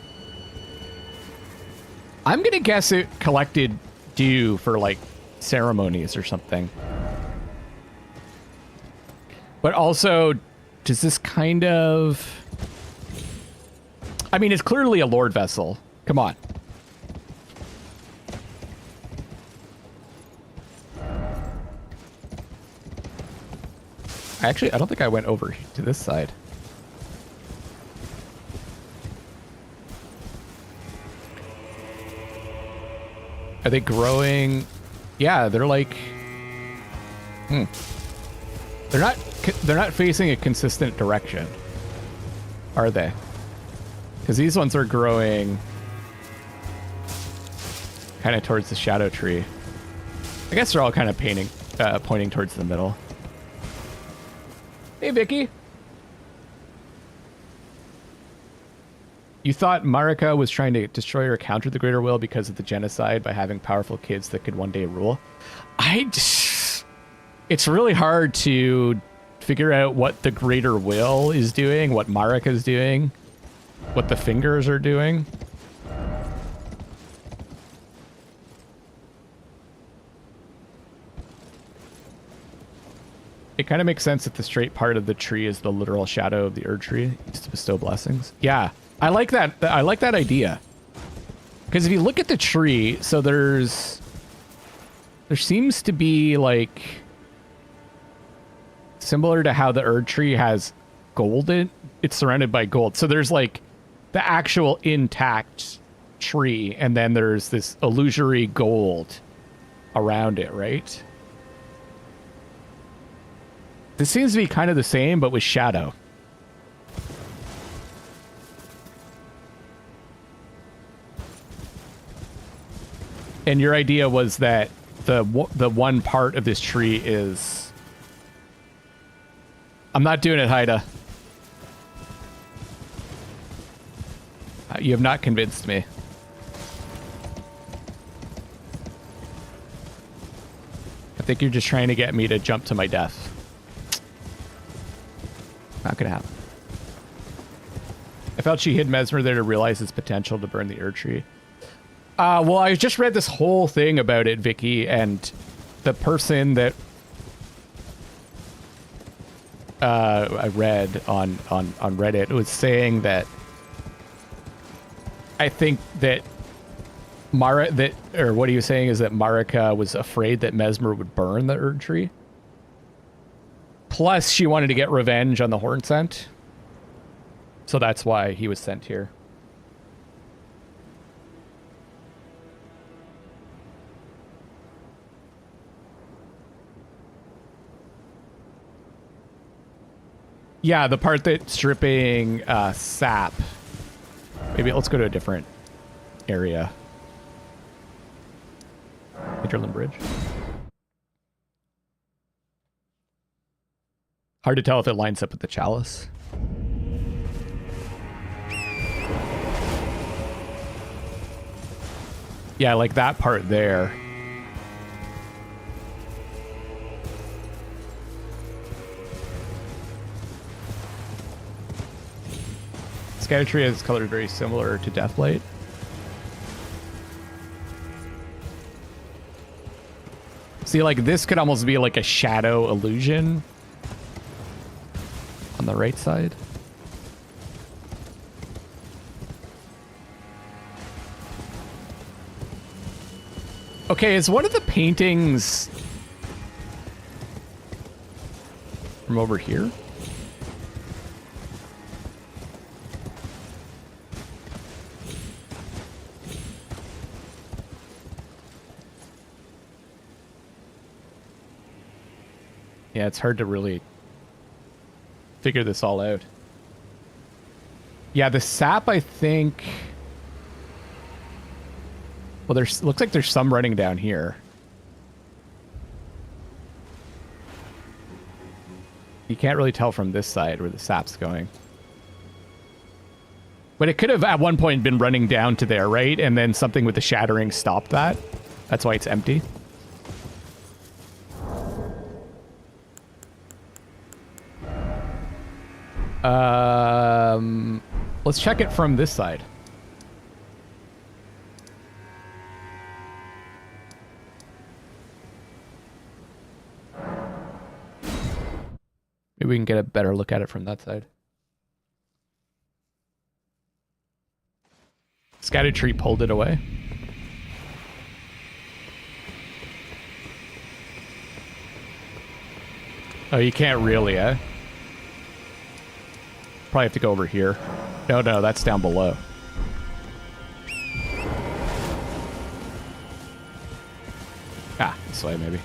I'm gonna guess it collected dew for like ceremonies or something. But also, does this kind of... I mean, it's clearly a Lord vessel. Come on. Actually, I don't think I went over to this side. Are they growing? Yeah, they're like... They're not facing a consistent direction, are they? Because these ones are growing kind of towards the shadow tree. I guess they're all kind of pointing towards the middle. Hey, Vicky. You thought Marika was trying to destroy or counter the Greater Will because of the genocide by having powerful kids that could one day rule? It's really hard to figure out what the Greater Will is doing, what Marika is doing, what the fingers are doing. It kind of makes sense that the straight part of the tree is the literal shadow of the Erdtree used to bestow blessings. Yeah, I like that. I like that idea. Because if you look at the tree, so there seems to be like similar to how the Erdtree has gold in it's surrounded by gold. So there's like the actual intact tree, and then there's this illusory gold around it, right? This seems to be kind of the same, but with shadow. And your idea was that the one part of this tree is... I'm not doing it, Haida. You have not convinced me. I think you're just trying to get me to jump to my death. Not gonna happen. I felt she hid Messmer there to realize its potential to burn the Erdtree. Well, I just read this whole thing about it, Vicky, and the person that I read on Reddit was saying that I think that what he was saying is that Marika was afraid that Messmer would burn the Erdtree. Plus, she wanted to get revenge on the Horn Scent. So that's why he was sent here. Yeah, the part that's stripping sap. Maybe let's go to a different area. Hinterland Bridge. Hard to tell if it lines up with the chalice. Yeah, like that part there. Scatter Tree is colored very similar to Deathlight. See, like this could almost be like a shadow illusion on the right side. Okay, is one of the paintings from over here? Yeah, it's hard to really figure this all out. Yeah, the sap, I think... Well, looks like there's some running down here. You can't really tell from this side where the sap's going. But it could have at one point been running down to there, right? And then something with the shattering stopped that. That's why it's empty. Let's check it from this side. Maybe we can get a better look at it from that side. Erdtree pulled it away. Oh, you can't really, eh? Probably have to go over here. No, that's down below. Ah, this way maybe.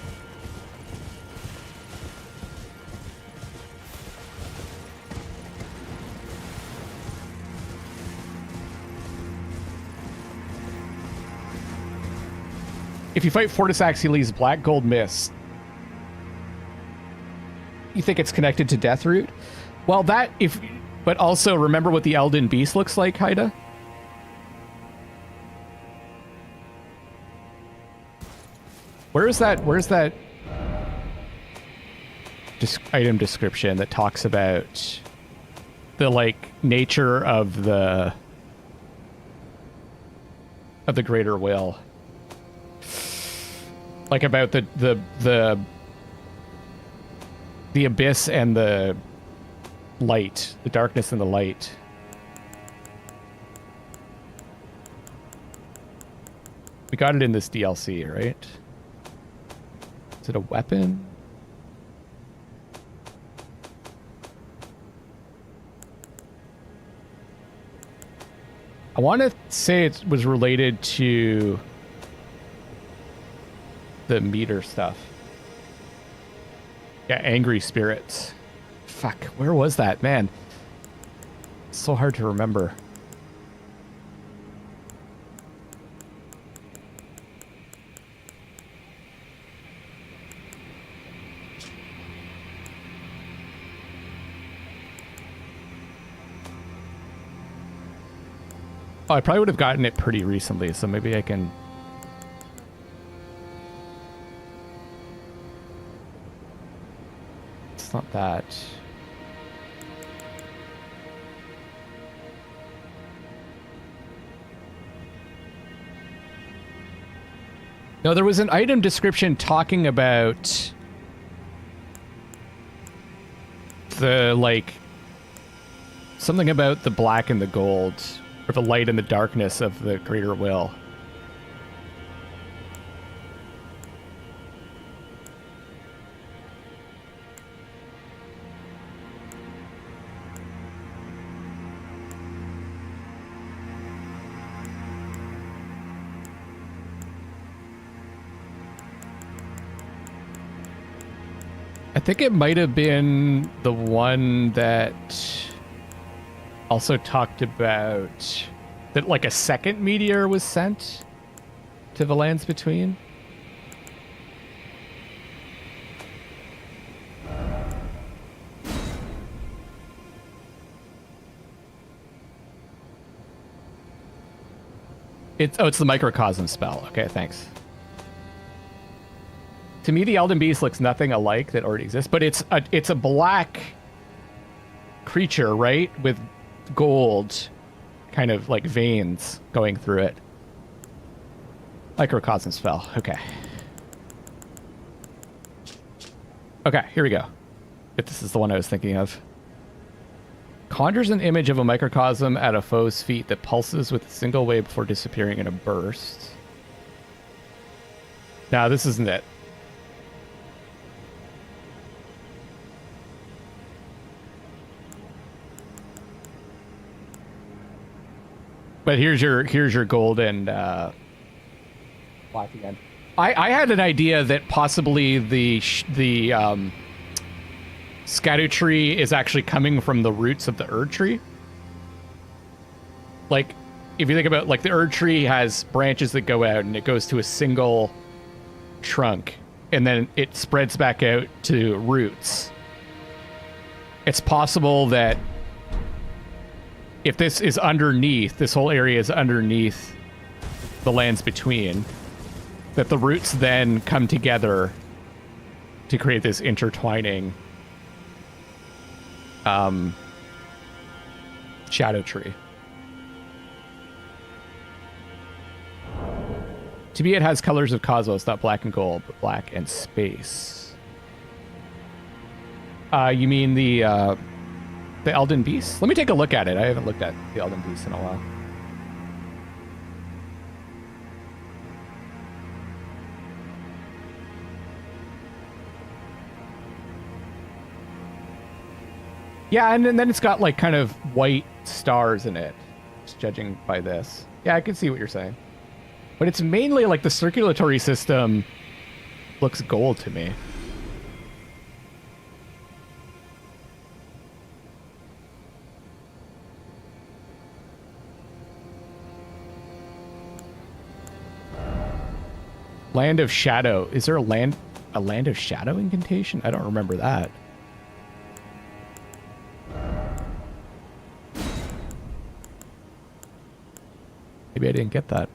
If you fight Fortis Axioles Black Gold Mist, you think it's connected to Deathroot? Well, but also remember what the Elden Beast looks like, Haida? Where's that item description that talks about the, like, nature of the greater will? Like about the abyss and the light, the darkness and the light. We got it in this DLC, right? Is it a weapon? I want to say it was related to the meter stuff. Yeah, angry spirits. Fuck, where was that, man? It's so hard to remember. Oh, I probably would have gotten it pretty recently, so maybe I can... It's not that. No, there was an item description talking about the, like, something about the black and the gold, or the light and the darkness of the greater will. I think it might have been the one that also talked about that, like, a second meteor was sent to the lands between. It's the microcosm spell. Okay, thanks. To me, the Elden Beast looks nothing alike that already exists, but it's a black creature, right? With gold kind of like veins going through it. Microcosm spell. Okay. Okay, here we go. If this is the one I was thinking of. Conjures an image of a microcosm at a foe's feet that pulses with a single wave before disappearing in a burst. No, this isn't it. But here's your golden black again. I had an idea that possibly the Tree is actually coming from the roots of the Erdtree. Like, if you think about, like, the Erdtree has branches that go out and it goes to a single trunk, and then it spreads back out to roots. It's possible that if this is underneath, this whole area is underneath the lands between, that the roots then come together to create this intertwining shadow tree. To me, it has colors of cosmos, not black and gold, but black and space. You mean the Elden Beast? Let me take a look at it. I haven't looked at the Elden Beast in a while. Yeah, and then it's got like kind of white stars in it, just judging by this. Yeah, I can see what you're saying. But it's mainly like the circulatory system looks gold to me. Land of Shadow. Is there a land of shadow incantation? I don't remember that. Maybe I didn't get that.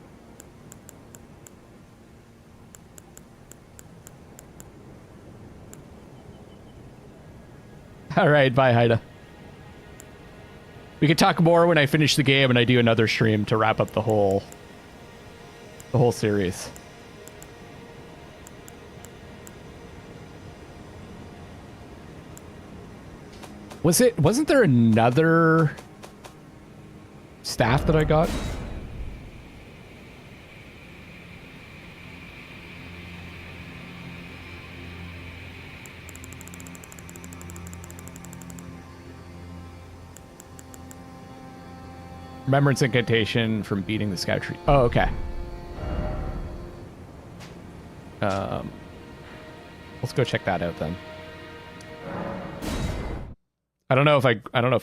All right, bye, Haida. We could talk more when I finish the game and I do another stream to wrap up the whole series. Wasn't there another staff that I got? Remembrance incantation from beating the scout tree. Oh, okay. Let's go check that out then. I don't know if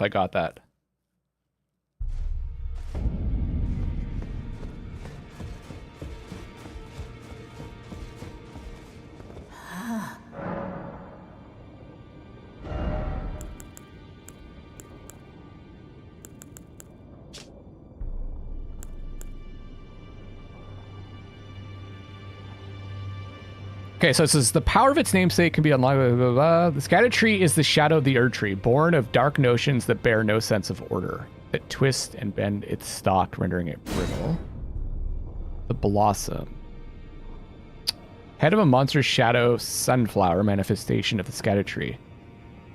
I got that. Okay, so it says, the power of its namesake can be unlocked, blah, blah, blah. The scattered tree is the shadow of the Erdtree, born of dark notions that bear no sense of order, that twist and bend its stalk, rendering it brittle. The blossom. Head of a monstrous shadow sunflower manifestation of the scattered tree.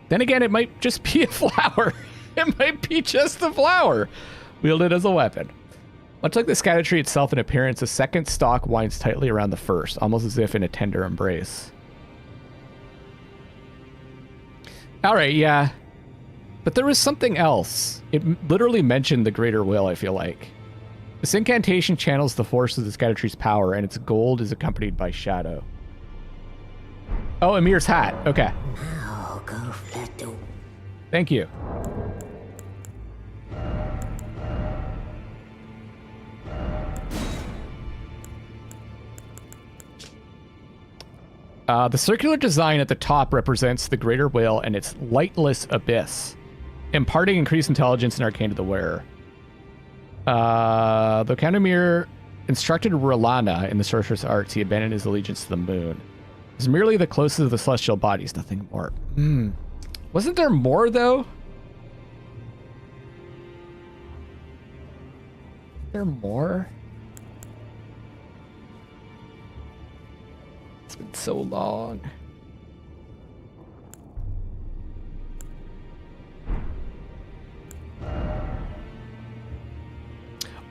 Then again, it might just be a flower. It might be just a flower, wielded as a weapon. Much like the scatter tree itself in appearance, the second stalk winds tightly around the first, almost as if in a tender embrace. Alright, yeah. But there was something else. It literally mentioned the greater will, I feel like. This incantation channels the force of the scatter tree's power, and its gold is accompanied by shadow. Oh, Amir's hat. Okay. Now go for the door. Thank you. The circular design at the top represents the greater will and its lightless abyss, imparting increased intelligence and arcane to the wearer. Though Candomir instructed Rolana in the sorceress arts, he abandoned his allegiance to the moon. It was merely the closest of the celestial bodies, nothing more. Wasn't there more, though? Is there more? It's been so long.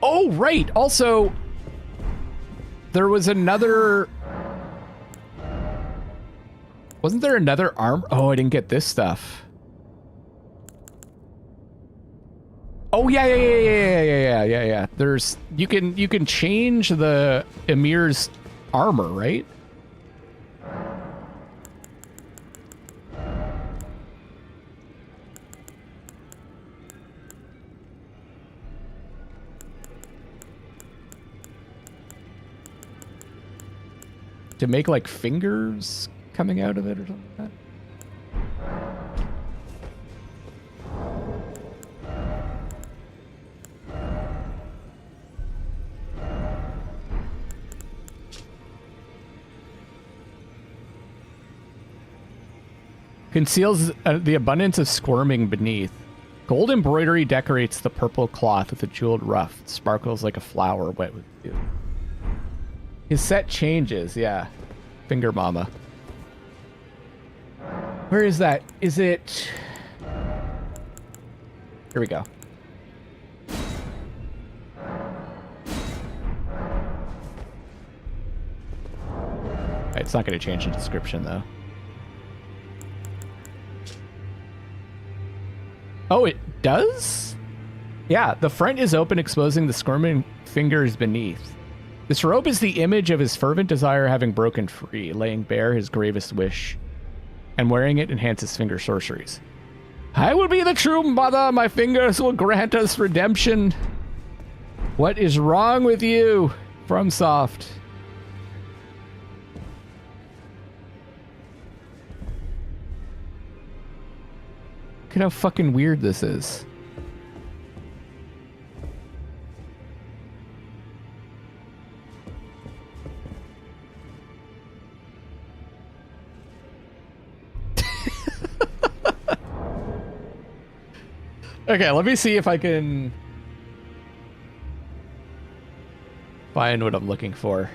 Oh, right. Also, there was another... Wasn't there another arm? Oh, I didn't get this stuff. Oh, yeah. There's... You can change the Emir's armor, right? to make like fingers coming out of it or something like that. Conceals the abundance of squirming beneath. Gold embroidery decorates the purple cloth with a jeweled ruff. It sparkles like a flower wet with dew. His set changes, yeah. Finger mama. Where is that? Is it... Here we go. It's not going to change the description, though. Oh, it does? Yeah, the front is open, exposing the squirming fingers beneath. This robe is the image of his fervent desire having broken free, laying bare his gravest wish, and wearing it enhances finger sorceries. I will be the true mother, my fingers will grant us redemption. What is wrong with you? FromSoft. Look at how fucking weird this is. Okay, let me see if I can find what I'm looking for.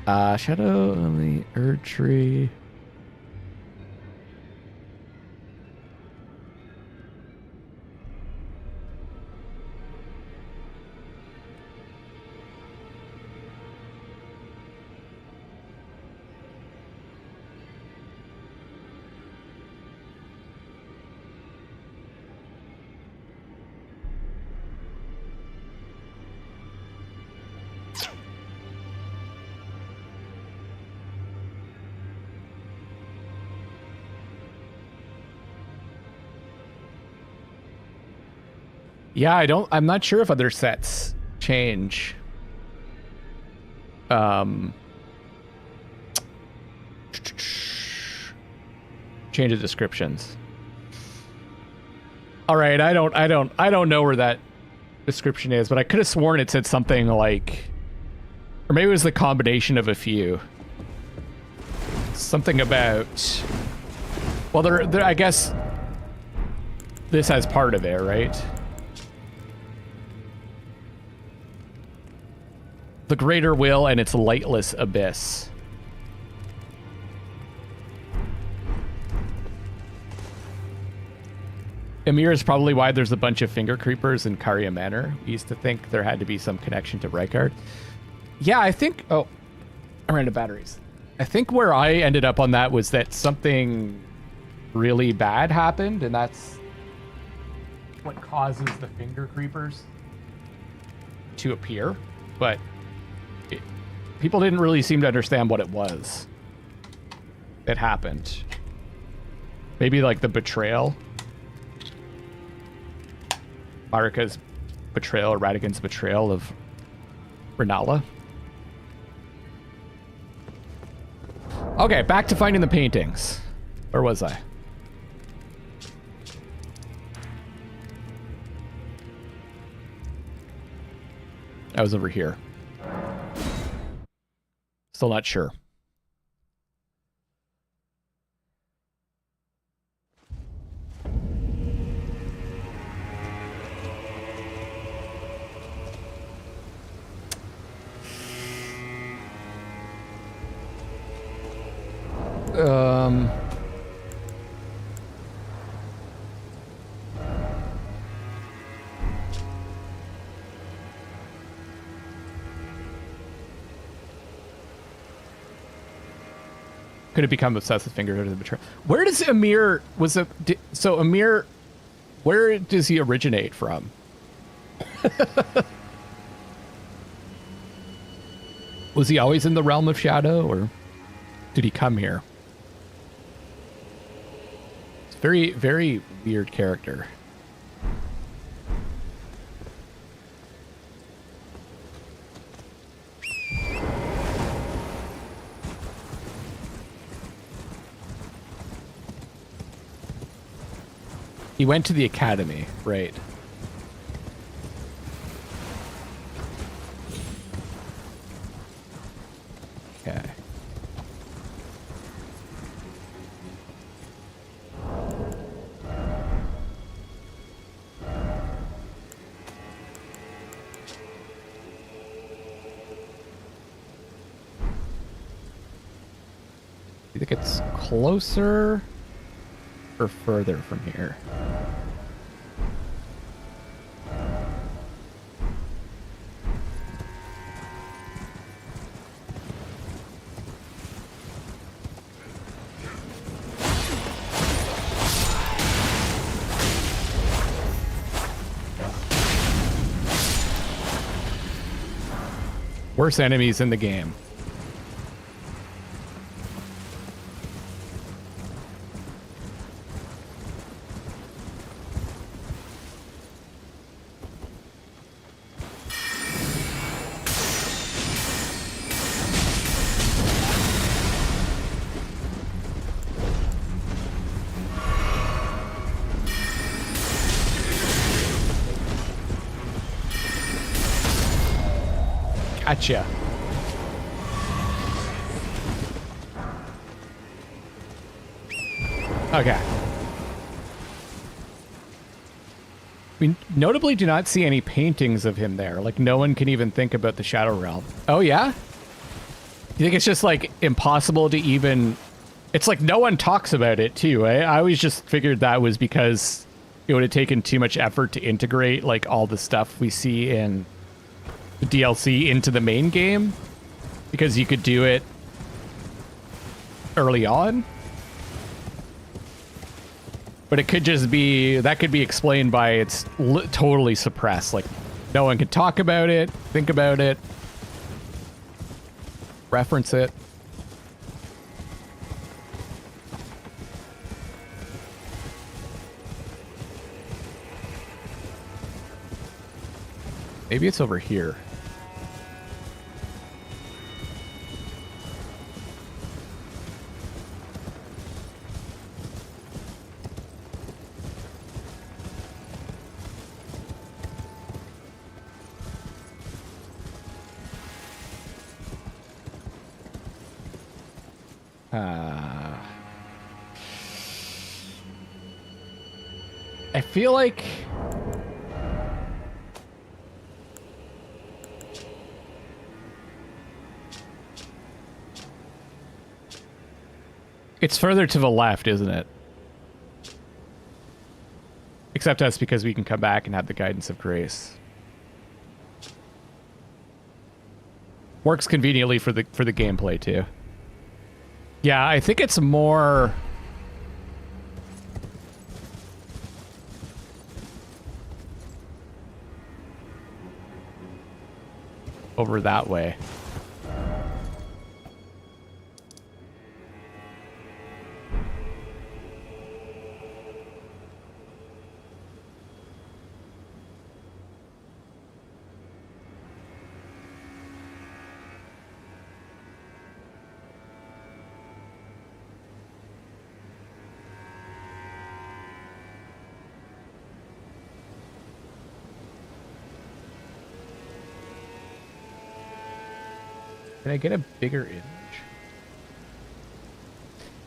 Shadow on the Erdtree. Yeah, I'm not sure if other sets change. Change the descriptions. All right, I don't know where that description is, but I could have sworn it said something like, or maybe it was the combination of a few. Something about, well, there I guess this has part of it, right? The greater will and its lightless abyss. Emir is probably why there's a bunch of finger creepers in Karya Manor. We used to think there had to be some connection to Rykard. Yeah, I think... Oh, I ran out of batteries. I think where I ended up on that was that something really bad happened, and that's what causes the finger creepers to appear. But... people didn't really seem to understand what it was that happened. Maybe like the betrayal. Marika's betrayal, or Radigan's betrayal of Renala. Okay, back to finding the paintings. Where was I? I was over here. Still not sure. Could have become obsessed with finger to the betrayal. Where does Emir so Emir, where does he originate from? Was he always in the realm of shadow, or did he come here? It's very, very weird character. He went to the academy, right? Okay. You think it's closer or further from here? Worst enemies in the game. Gotcha. Okay. We notably do not see any paintings of him there. Like, no one can even think about the Shadow Realm. Oh, yeah? You think it's just, like, impossible to even... It's like no one talks about it, too. I always just figured that was because it would have taken too much effort to integrate, like, all the stuff we see in the DLC into the main game. Because you could do it early on. But it could just be, that could be explained by it's totally suppressed. Like, no one can talk about it, think about it, reference it. Maybe it's over here. I feel like it's further to the left, isn't it? Except that's because we can come back and have the guidance of grace. Works conveniently for the gameplay too. Yeah, I think it's more over that way. Can I get a bigger image?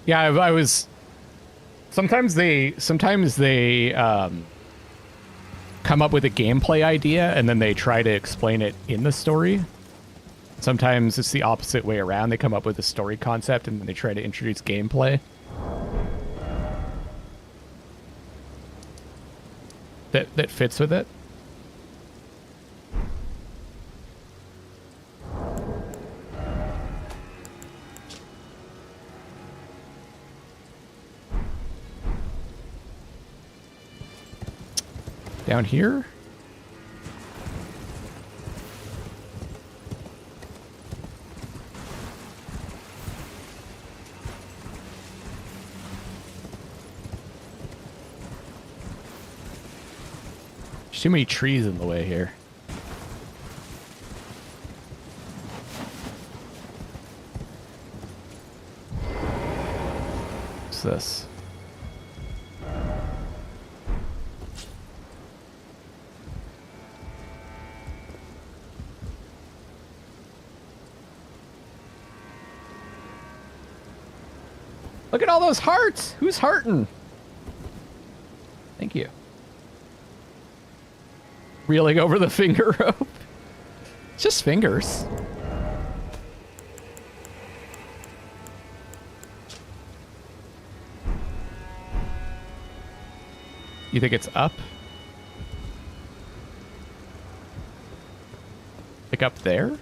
Yeah, I was... Sometimes they come up with a gameplay idea and then they try to explain it in the story. Sometimes it's the opposite way around. They come up with a story concept and then they try to introduce gameplay. That fits with it. Down here? There's too many trees in the way here. What's this? Look at all those hearts. Who's hearting? Thank you. Reeling over the finger rope. It's just fingers. You think it's up? Like up there?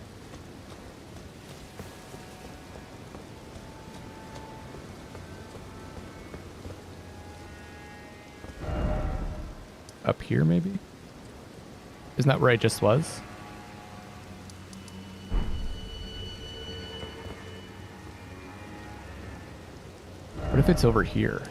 Up here, maybe? Isn't that where I just was? What if it's over here?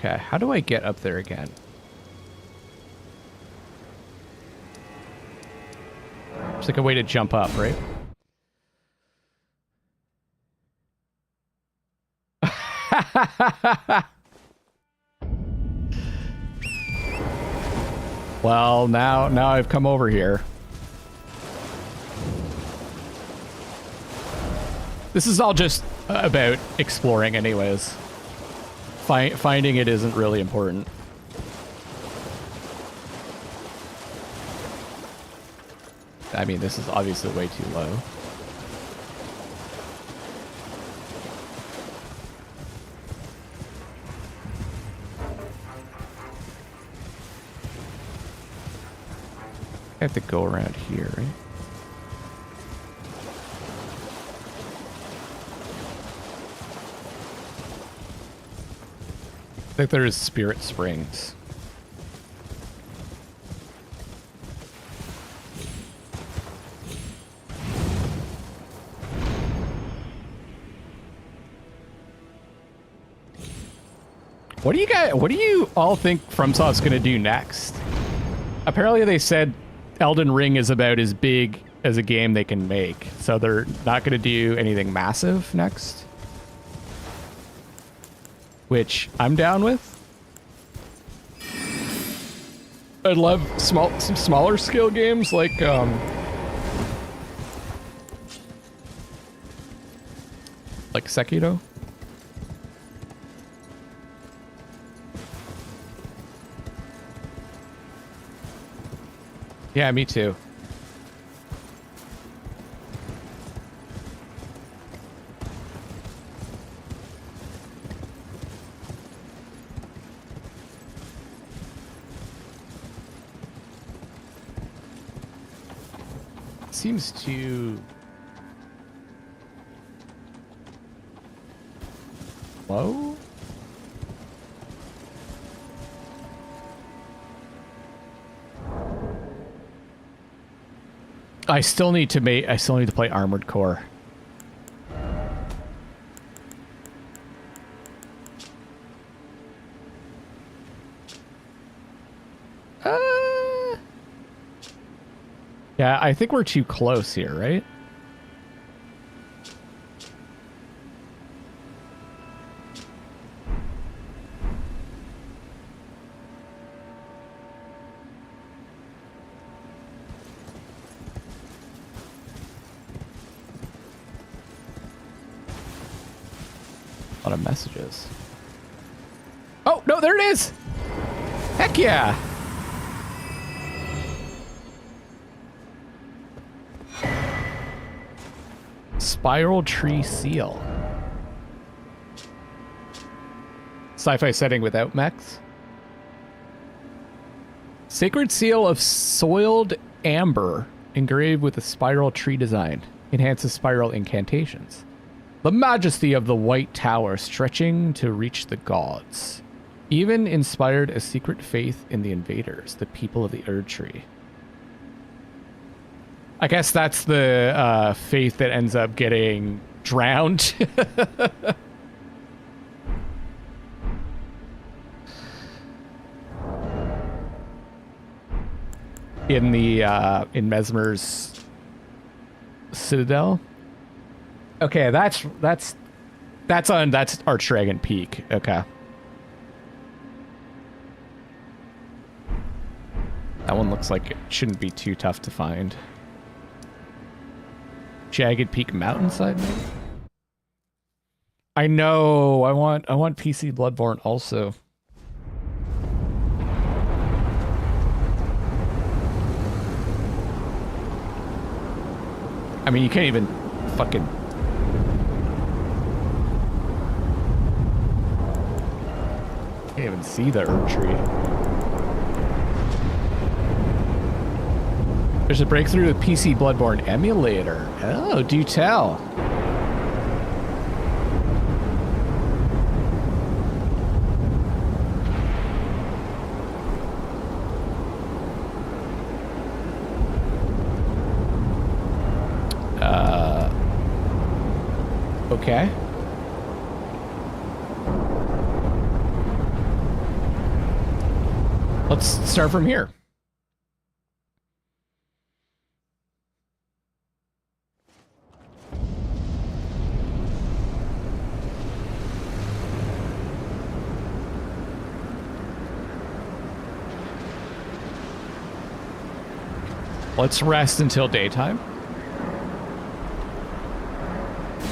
Okay, how do I get up there again? It's like a way to jump up, right? Well, now I've come over here. This is all just about exploring anyways. Finding it isn't really important. I mean, this is obviously way too low. I have to go around here, right? I think there's Spirit Springs. What do you all think FromSoft's gonna do next? Apparently they said Elden Ring is about as big as a game they can make, so they're not gonna do anything massive next. Which I'm down with. I'd love some smaller scale games like Sekiro. Yeah, me too. Seems too low. I still need to play Armored Core. Yeah, I think we're too close here, right? A lot of messages. Oh, no, there it is! Heck yeah! Spiral Tree Seal. Sci-fi setting without mechs. Sacred Seal of Soiled Amber, engraved with a spiral tree design. Enhances spiral incantations. The majesty of the White Tower stretching to reach the gods. Even inspired a secret faith in the invaders, the people of the Erdtree. I guess that's the faith that ends up getting drowned. in the in Messmer's Citadel. Okay, that's Archdragon Peak. Okay. That one looks like it shouldn't be too tough to find. Jagged Peak Mountainside, maybe? I know. I want PC Bloodborne also. I mean, you can't even fucking... Can't even see the Erdtree. There's a breakthrough with PC Bloodborne emulator. Oh, do tell. Okay. Let's start from here. Let's rest until daytime.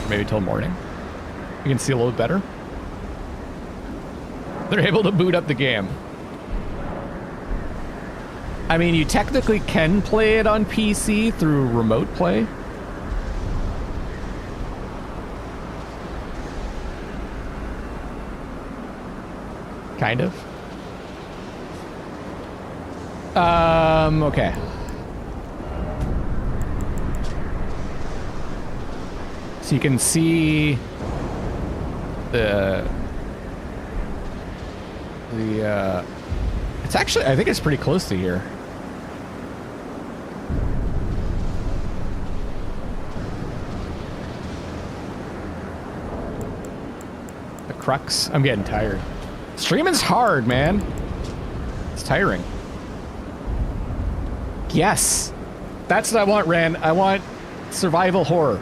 Maybe till morning. You can see a little better. They're able to boot up the game. I mean, you technically can play it on PC through remote play. Kind of. Okay. So you can see it's actually, I think it's pretty close to here. The crux. I'm getting tired. Streaming's hard, man. It's tiring. Yes. That's what I want, Ran. I want survival horror.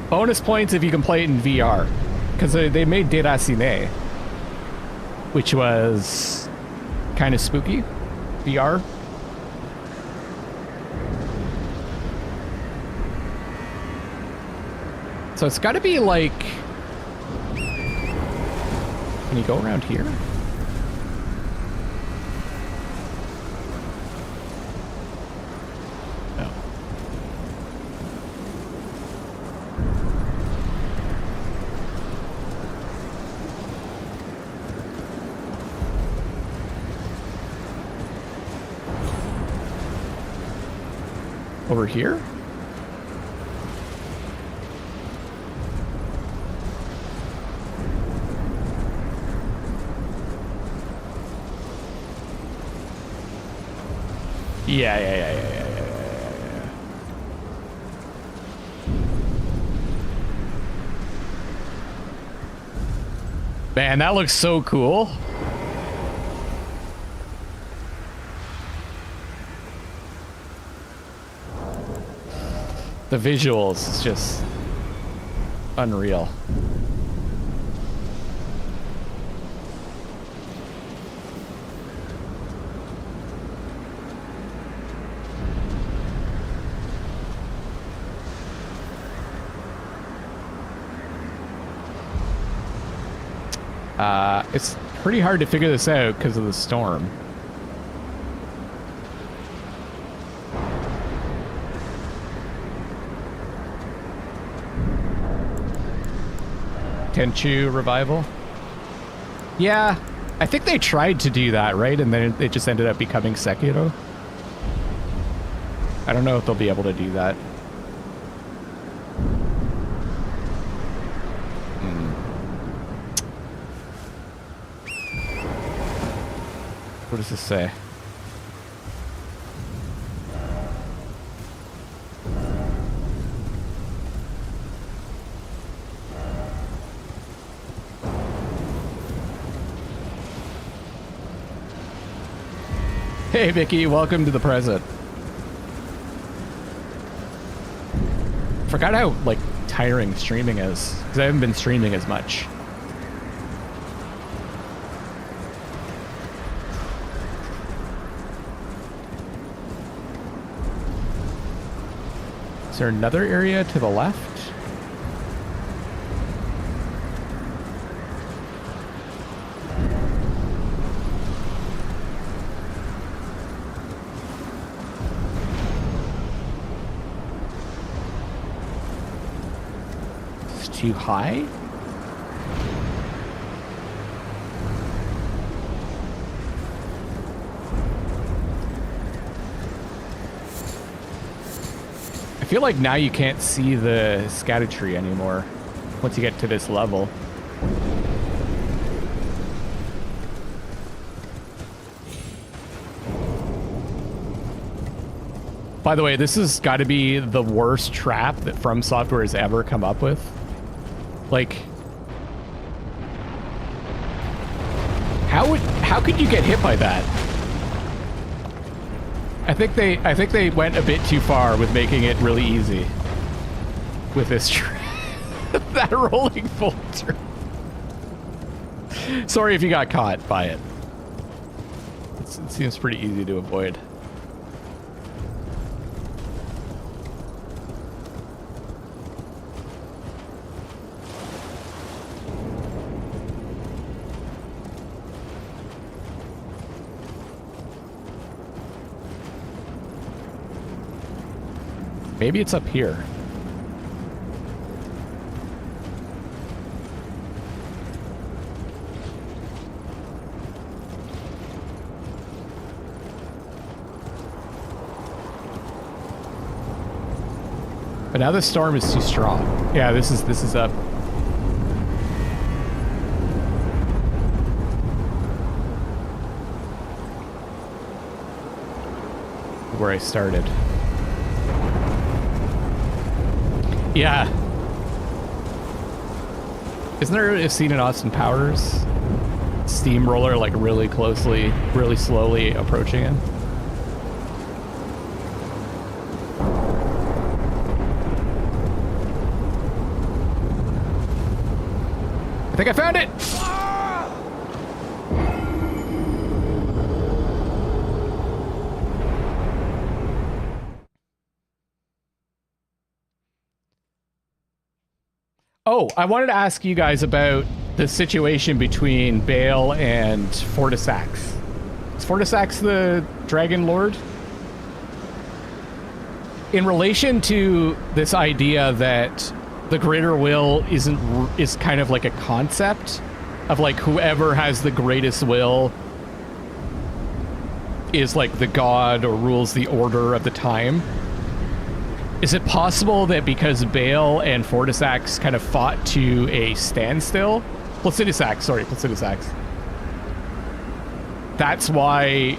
Bonus points if you can play it in VR. Because they made Déraciné, which was kind of spooky. VR. So it's got to be like... Can you go around here? No. Over here? Yeah. Man, that looks so cool. The visuals is just unreal. It's pretty hard to figure this out because of the storm. Tenchu revival? Yeah, I think they tried to do that, right? And then it just ended up becoming Sekiro. I don't know if they'll be able to do that. What does this say? Hey, Vicky, welcome to the present. Forgot how, like, tiring streaming is, because I haven't been streaming as much. Is there another area to the left? It's too high? I feel like now you can't see the scatter tree anymore once you get to this level. By the way, this has got to be the worst trap that From Software has ever come up with. Like, how could you get hit by that? I think they went a bit too far with making it really easy with this that rolling boulder. Sorry if you got caught by it. It seems pretty easy to avoid. Maybe it's up here. But now the storm is too strong. Yeah, this is up. Where I started. Yeah. Isn't there a scene in Austin Powers? Steamroller, like, really slowly approaching him? I think I found it! Oh, I wanted to ask you guys about the situation between Bale and Fortisax. Is Fortisax the Dragon Lord? In relation to this idea that the greater will is kind of like a concept of, like, whoever has the greatest will is like the god or rules the order of the time. Is it possible that because Bale and Fortisax kind of fought to a standstill? Placidusax. That's why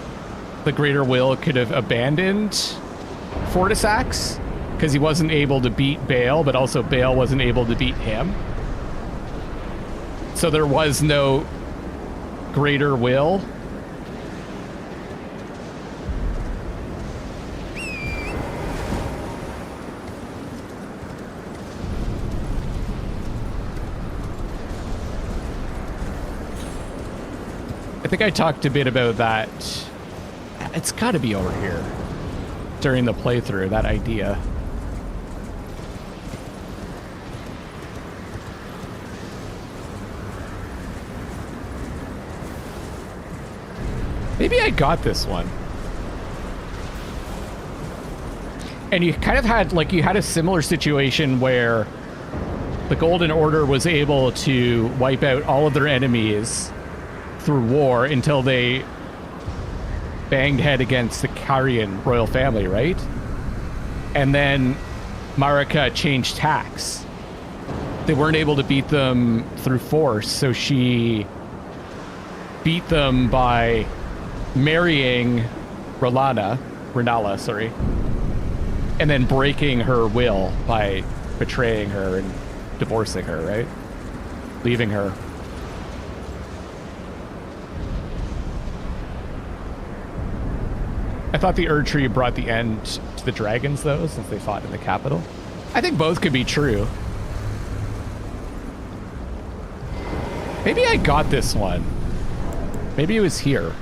the greater will could have abandoned Fortisax? Because he wasn't able to beat Bale, but also Bale wasn't able to beat him. So there was no greater will. I think I talked a bit about that. It's got to be over here during the playthrough, that idea. Maybe I got this one. And you kind of had, like, you had a similar situation where the Golden Order was able to wipe out all of their enemies through war until they banged head against the Carian royal family, right? And then Marika changed tacks. They weren't able to beat them through force, so she beat them by marrying Renala, and then breaking her will by betraying her and divorcing her, right? Leaving her. I thought the Erdtree brought the end to the dragons, though, since they fought in the capital. I think both could be true. Maybe I got this one. Maybe it was here.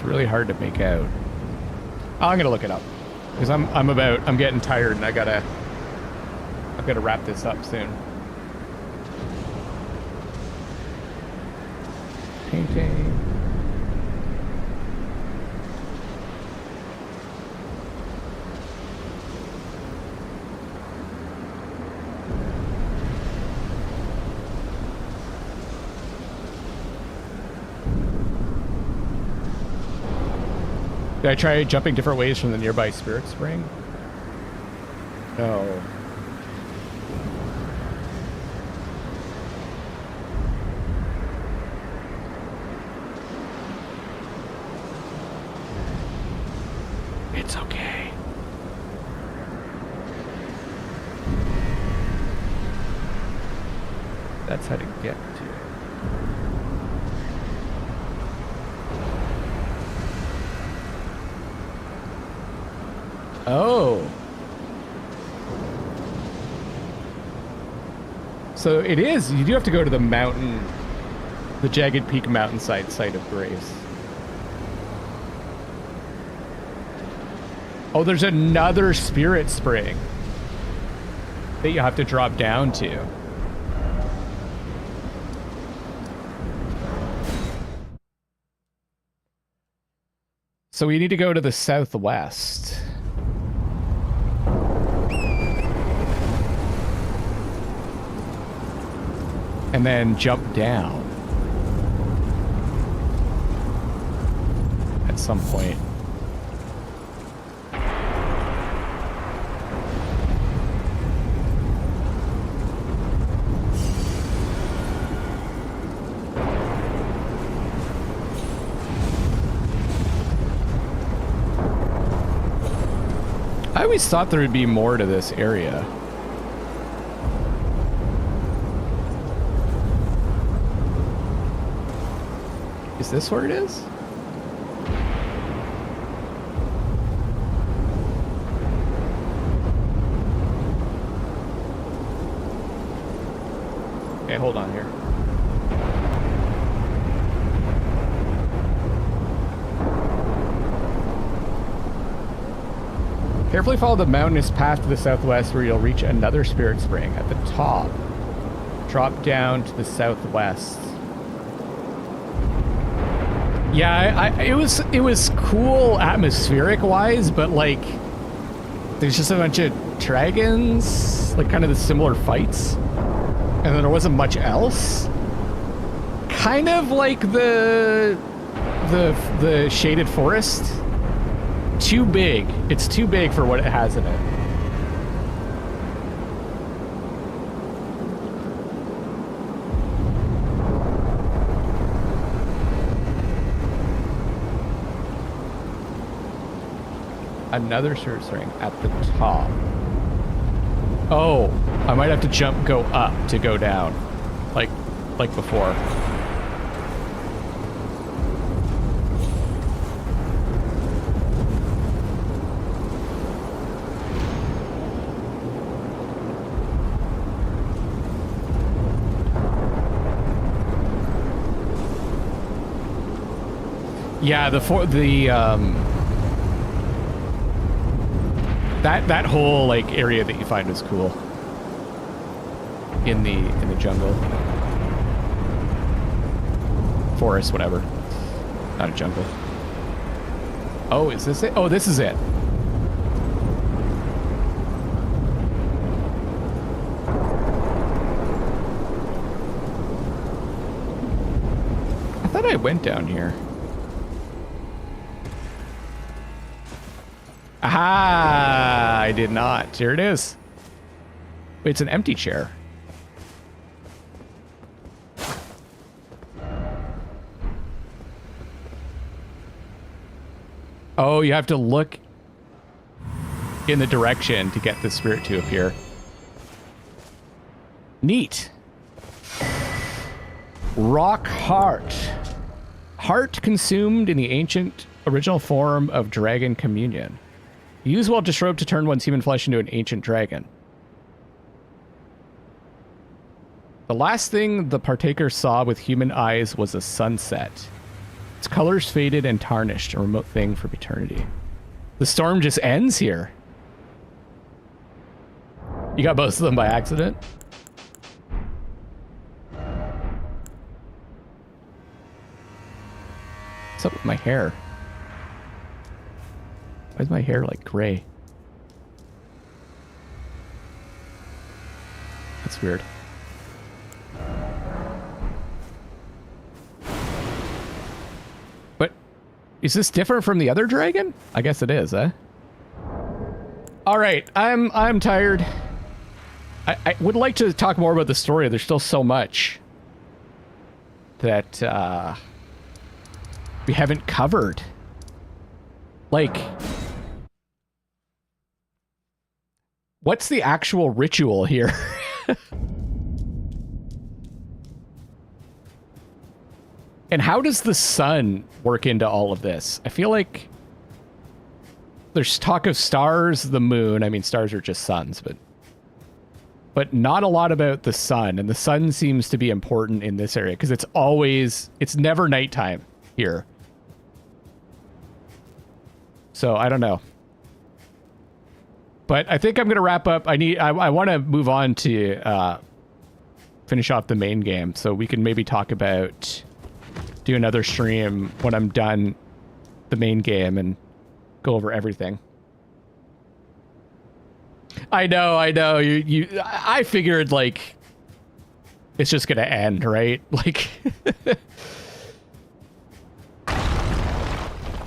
Really hard to make out. Oh, I'm gonna look it up because I'm getting tired and I've gotta wrap this up soon. Painting. Did I try jumping different ways from the nearby spirit spring? No. It's okay. That's how to get to it. Oh. So it is, you do have to go to the mountain, the Jagged Peak mountainside site of grace. Oh, there's another spirit spring that you have to drop down to. So we need to go to the southwest. And then jump down at some point. I always thought there would be more to this area. Is this where it is? Okay, hold on here. Carefully follow the mountainous path to the southwest where you'll reach another spirit spring at the top. Drop down to the southwest. Yeah, it was cool atmospheric wise, but like there's just a bunch of dragons, like kind of the similar fights, and then there wasn't much else. Kind of like the shaded forest. Too big. It's too big for what it has in it. Another spirit spring at the top. Oh, I might have to go up to go down, like before. Yeah, that whole like area that you find is cool in the jungle, forest, whatever. Not a jungle. Oh, is this it? Oh, this is it. I thought I went down here. Aha! I did not. Here it is. It's an empty chair. Oh, you have to look in the direction to get the spirit to appear. Neat. Rock heart. Heart consumed in the ancient original form of dragon communion. Use while disrobed to turn one's human flesh into an ancient dragon. The last thing the partaker saw with human eyes was a sunset. Its colors faded and tarnished, a remote thing from eternity. The storm just ends here. You got both of them by accident? What's up with my hair? Why is my hair like gray? That's weird. But is this different from the other dragon? I guess it is, eh? All right, I'm tired. I would like to talk more about the story. There's still so much that we haven't covered. Like, what's the actual ritual here? And how does the sun work into all of this? I feel like there's talk of stars, the moon. I mean, stars are just suns, but not a lot about the sun. And the sun seems to be important in this area because it's never nighttime here. So I don't know. But I think I'm going to wrap up. I want to move on to finish off the main game. So we can maybe talk about, do another stream when I'm done the main game and go over everything. I know. I figured, like, it's just gonna end, right? Like,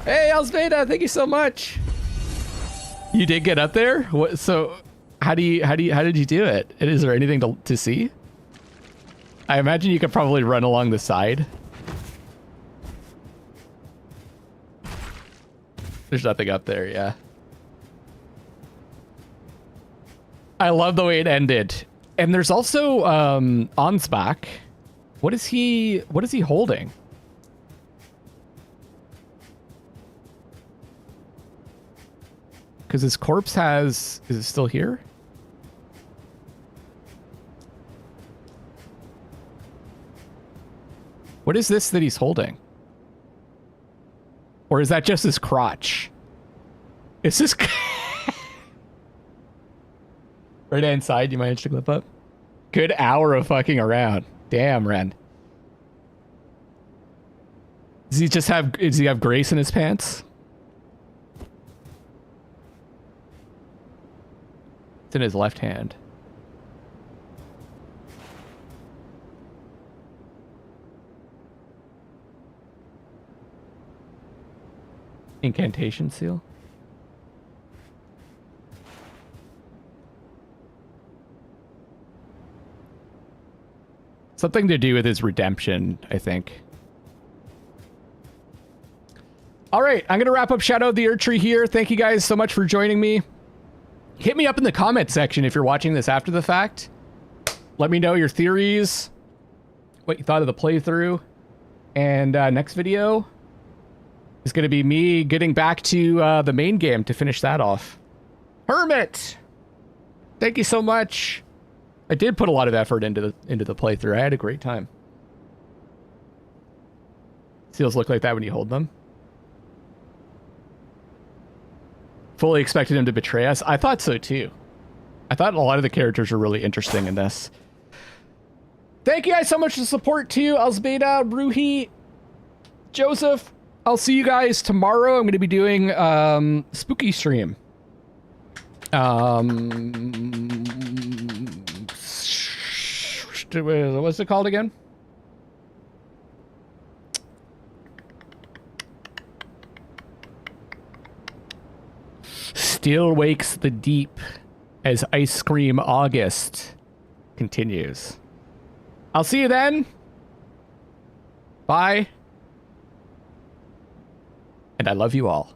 hey, Alsbeda, thank you so much. You did get up there? What? So, how did you do it? Is there anything to see? I imagine you could probably run along the side. There's nothing up there, yeah. I love the way it ended. And there's also Ansbach. What is he holding? Because his corpse is it still here? What is this that he's holding? Or is that just his crotch? Is this... Right inside, you managed to clip up? Good hour of fucking around. Damn, Ren. Does he have grace in his pants? It's in his left hand. Incantation seal. Something to do with his redemption, I think. All right, I'm going to wrap up Shadow of the Erdtree here. Thank you guys so much for joining me. Hit me up in the comment section if you're watching this after the fact. Let me know your theories, what you thought of the playthrough. And next video is going to be me getting back to the main game to finish that off. Hermit! Thank you so much. I did put a lot of effort into the playthrough. I had a great time. Seals look like that when you hold them. Fully expected him to betray us. I thought so too. I thought a lot of the characters were really interesting in this. Thank you guys so much for the support too. Alsbeda, Ruhi, Joseph. I'll see you guys tomorrow. I'm going to be doing spooky stream. What's it called again? still wakes the deep as Ice Cream August continues. I'll see you then. Bye. And I love you all.